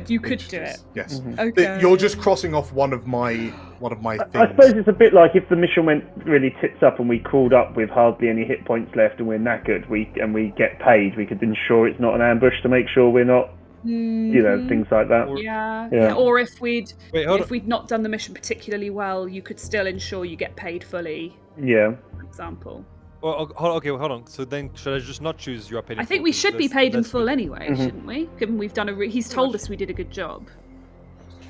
You could do it. choose. Yes. Okay. You're just crossing off one of my things. I suppose it's a bit like if the mission went really tits up and we crawled up with hardly any hit points left and we're knackered, we get paid. We could ensure it's not an ambush to make sure we're not, you know, things like that. Or- Yeah. Yeah. Or if we'd hold if we'd not done the mission particularly well, you could still ensure you get paid fully. Yeah. For example. Okay, hold on. So then, should I just not choose you are paid in I think full? we 'Cause should be that's- paid in that's full good. anyway, shouldn't we? Given we've done he's told us we did a good job.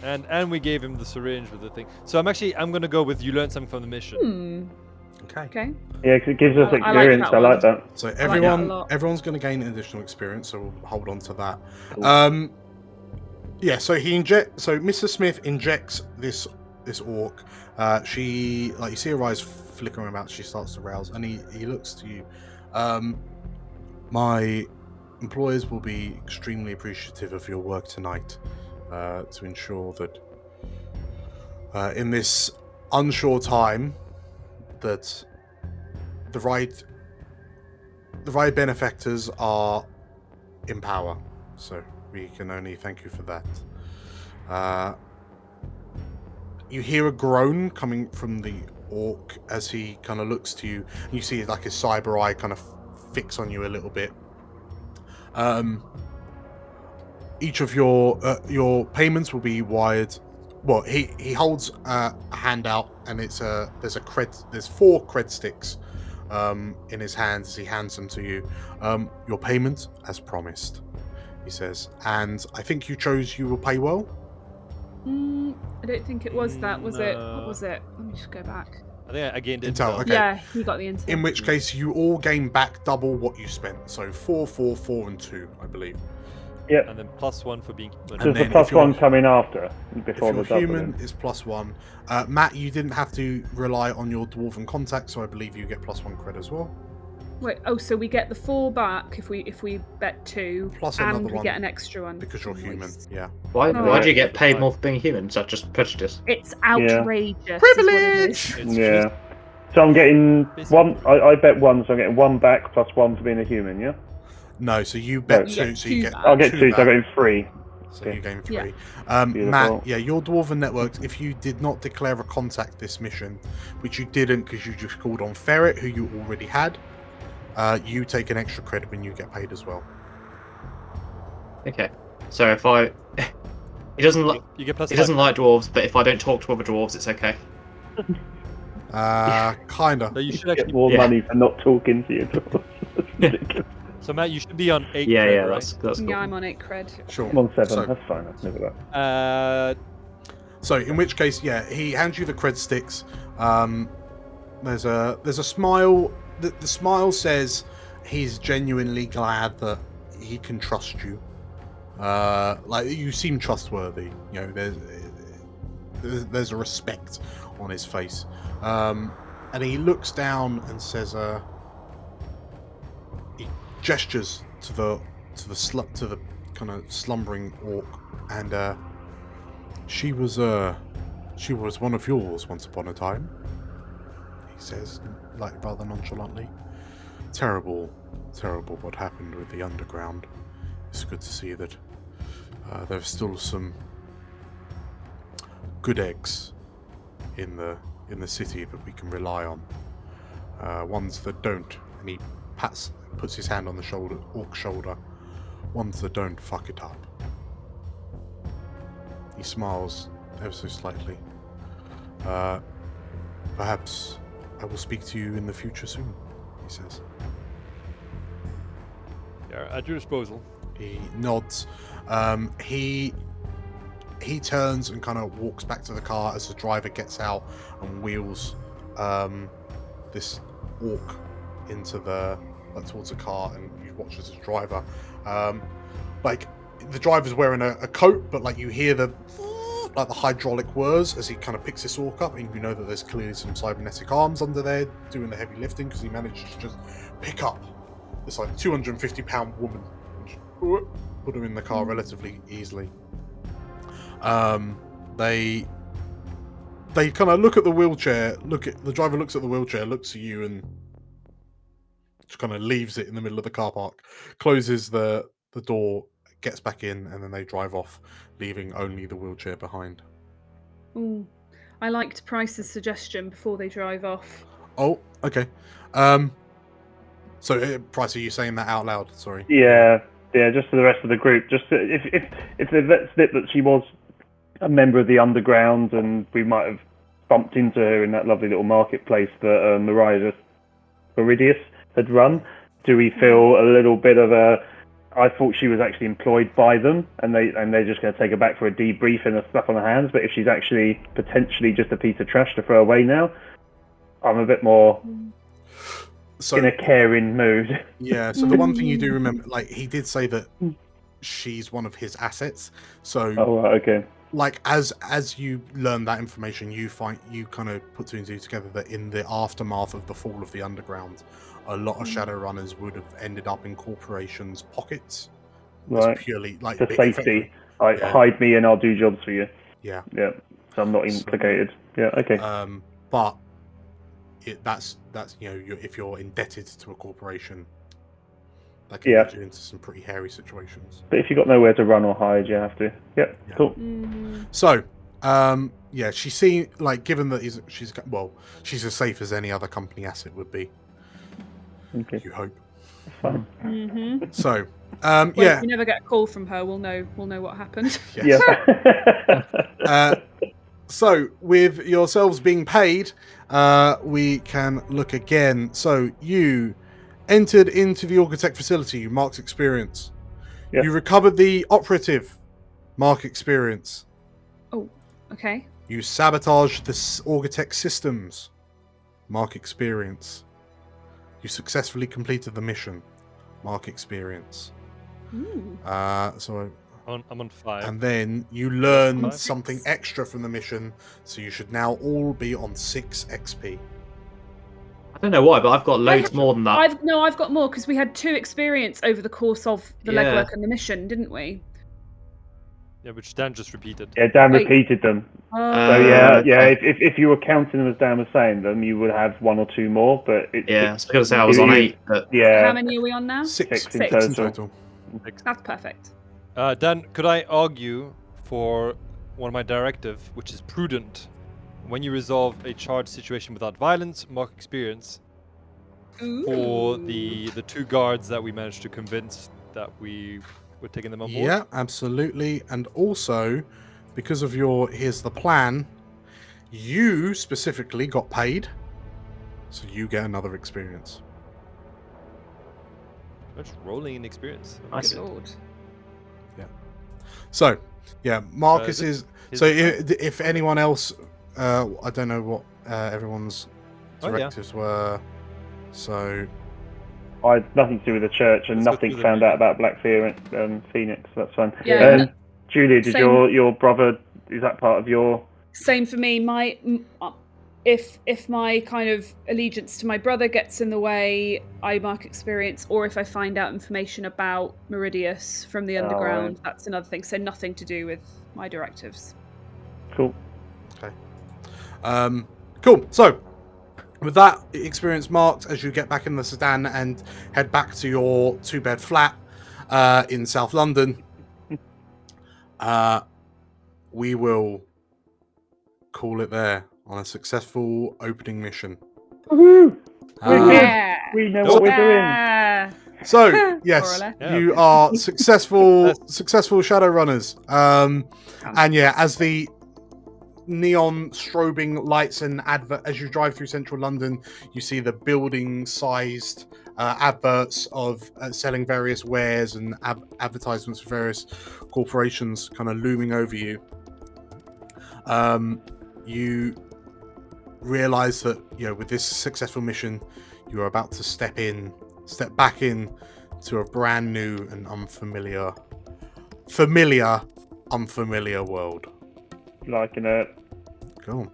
And we gave him the syringe with the thing. So I'm gonna go with you learned something from the mission. Okay. Okay. Yeah, 'cause it gives us I like experience. that I like one. that. So that a everyone's going to gain additional experience, so we'll hold on to that. Cool. Yeah. So Mr. Smith injects this orc. She, like, you see her eyes flickering about. She starts to rouse, and he looks to you. My employers will be extremely appreciative of your work tonight, to ensure that in this unsure time that the right benefactors are in power. So we can only thank you for that. You hear a groan coming from the orc as he kind of looks to you. You see like his cyber eye kind of fix on you a little bit. Each of your payments will be wired. Well, he holds a hand out, and there's 4 cred sticks in his hands as he hands them to you. Your payment as promised, he says, and I think you chose you will pay well. I don't think it was that, was it? No. What was it? Let me just go back. I think I gained Intel, intel. okay. Yeah, he got the intel. In which case, you all gain back double what you spent. So 4, 4, 4, and 2, I believe. And then +1 for being. And Does then the plus if you're- one come in after? If Before you're the double? human, then? it's +1. Matt, you didn't have to rely on your dwarven contact, so I believe you get +1 cred as well. Wait, so we get the 4 back if we bet 2, Plus and another we one get an extra one. because you're human. Nice. Yeah. Why Alright. do you get paid more for being human? Is that just prejudice? It's outrageous. is what it is. It's Yeah. just- So I'm getting Basically- one. I bet 1, so I'm getting 1 back plus 1 for being a human. Yeah. No, so you bet You 2, get so you 2 get. back. I'll get 2, so I'm back. getting 3. So Okay. you gain 3. Yeah. Matt, Beautiful. yeah, your Dwarven networks, if you did not declare a contact this mission, which you didn't because you just called on Ferret, who you already had, you take an extra credit when you get paid as well. Okay. So if I, he doesn't like You get plus he doesn't 5. like dwarves, but if I don't talk to other dwarves, it's okay. Kinda. So you should Get actually. more Yeah. money for not talking to you. So Matt, you should be on 8. Yeah, cred, yeah, right? that's cool. Yeah, I'm on 8 cred. Sure. I'm on 7. So- That's fine. That's never that. So in which case, yeah, he hands you the cred sticks. There's a smile. The smile says he's genuinely glad that he can trust you. Like you seem trustworthy. You know, there's a respect on his face. And he looks down and says, he gestures to the kind of slumbering orc, and she was one of yours once upon a time. He says, like rather nonchalantly. Terrible what happened with the underground. It's good to see that there's still some good eggs in the city that we can rely on. Ones that don't, and he puts his hand on the orc's shoulder. Ones that don't fuck it up. He smiles ever so slightly. Perhaps I will speak to you in the future soon, he says. Yeah, at your disposal. He nods. He turns and kind of walks back to the car as the driver gets out and wheels this orc into towards the car, and you watch as the driver. Like the driver's wearing a coat, but like you hear the hydraulic whirs as he kind of picks this orc up, and you know that there's clearly some cybernetic arms under there doing the heavy lifting because he managed to just pick up this like 250-pound woman and just put her in the car relatively easily. They kind of look at the wheelchair. The driver looks at the wheelchair, looks at you, and just kind of leaves it in the middle of the car park. Closes the door, gets back in, and then they drive off, leaving only the wheelchair behind. Ooh, I liked Price's suggestion before they drive off. Oh, okay. So, Price, are you saying that out loud? Sorry. Yeah, just for the rest of the group. Just if the snip that she was a member of the underground, and we might have bumped into her in that lovely little marketplace that Mariah Viridius had run. Do we feel a little bit of a? I thought she was actually employed by them, and they're just going to take her back for a debrief and a slap on the hands. But if she's actually potentially just a piece of trash to throw away now, I'm a bit more in a caring mood. Yeah. So the one thing you do remember, like he did say that she's one of his assets. So. Oh, right, okay. Like as you learn that information, you kind of put 2 and 2 together that in the aftermath of the fall of the underground, a lot of Shadowrunners would have ended up in corporations' pockets. Right. It's purely like For safety. Hide me and I'll do jobs for you. Yeah. Yeah. So I'm not implicated. Yeah. Okay. But that's if you're indebted to a corporation, that can get you into some pretty hairy situations. But if you've got nowhere to run or hide, you have to. Yep. Yeah. Cool. So, she seems like, given that she's as safe as any other company asset would be. Okay. You hope. Fine. Mm-hmm. So, Well, if we never get a call from her, we'll know what happened. Yes. Yeah. So, with yourselves being paid, we can look again. So, you entered into the Auga facility, Mark's experience. Yeah. You recovered the operative, Mark experience. Oh, okay. You sabotaged the Auga systems, Mark experience. You successfully completed the mission, Mark experience. So I'm on 5. and then you learned 5. something extra from the mission, so you should now all be on 6 XP. I don't know why, but I've got loads more than that. I've got more because we had 2 experience over the course of the legwork and the mission, didn't we? Yeah, which Dan just repeated. Yeah, Dan repeated them. Oh. So yeah. If you were counting them as Dan was saying them, you would have 1 or 2 more. But it's because I was on 8. But How many are we on now? 6 in in total. total. That's perfect. Dan, could I argue for one of my directive, which is prudent? When you resolve a charged situation without violence, mark experience for the two guards that we managed to convince that we were taking them on board. Yeah, absolutely. And also, because of your here's the plan, you specifically got paid, so you get another experience. Just rolling in experience. Nice. Lord. So, yeah, Marcus is. his So, plan? if anyone else, I don't know what everyone's Oh, yeah. directives were. So, I had nothing to do with the church and Let's go nothing through them. found out about Black Phoenix. Phoenix, so that's fine. Yeah. Julia, did Same. your brother, is that part of your... Same for me. If my kind of allegiance to my brother gets in the way, I mark experience, or if I find out information about Meridius from the underground, right. that's another thing. So nothing to do with my directives. Cool. cool. So, with that experience marked, as you get back in the sedan and head back to your 2-bed flat in South London, we will call it there on a successful opening mission. Woohoo! Yeah. We know what we're doing. Yeah. So, More or yes, less. Yeah. you are successful Shadowrunners. And yeah, as the neon strobing lights and advert as you drive through central London, you see the building-sized adverts of selling various wares and advertisements for various corporations kind of looming over you. You realize that, you know, with this successful mission, you are about to step back in to a brand new and unfamiliar world. Liking it. Cool.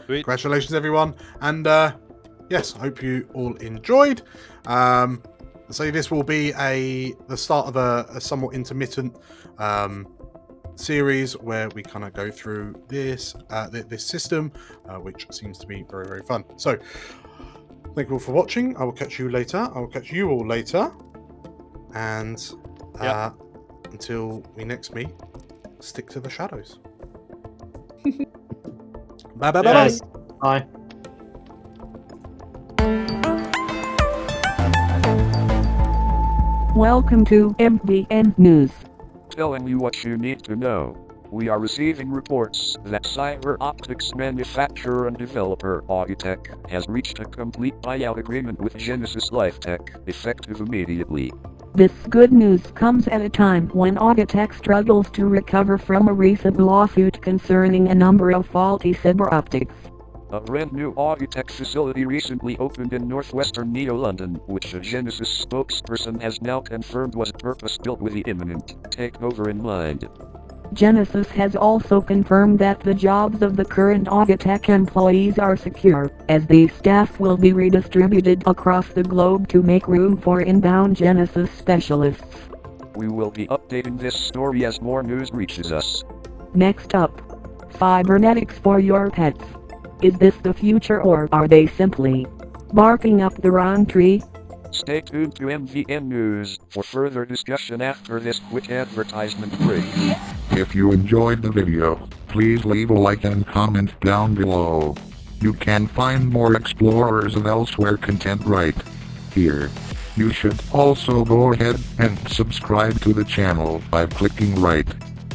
Sweet. Congratulations, everyone. And yes, I hope you all enjoyed. So this will be the start of a somewhat intermittent series where we kind of go through this system, which seems to be very, very fun. So thank you all for watching. I will catch you later. I will catch you all later. And until we next meet, stick to the shadows. Bye bye bye bye. Yes. Bye. Welcome to MVN News. Telling you what you need to know. We are receiving reports that cyber optics manufacturer and developer Auga has reached a complete buyout agreement with Genesis Lifetech, effective immediately. This good news comes at a time when Auga struggles to recover from a recent lawsuit concerning a number of faulty cyber optics. A brand new Auga facility recently opened in northwestern Neo-London, which a Genesis spokesperson has now confirmed was purpose-built with the imminent takeover in mind. Genesis has also confirmed that the jobs of the current Auga employees are secure, as these staff will be redistributed across the globe to make room for inbound Genesis specialists. We will be updating this story as more news reaches us. Next up, cybernetics for your pets. Is this the future, or are they simply barking up the wrong tree? Stay tuned to MVN News for further discussion after this quick advertisement break. If you enjoyed the video, please leave a like and comment down below. You can find more Explorers and Elsewhere content right here. You should also go ahead and subscribe to the channel by clicking right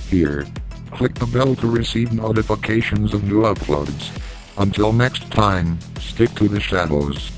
here. Click the bell to receive notifications of new uploads. Until next time, stick to the shadows.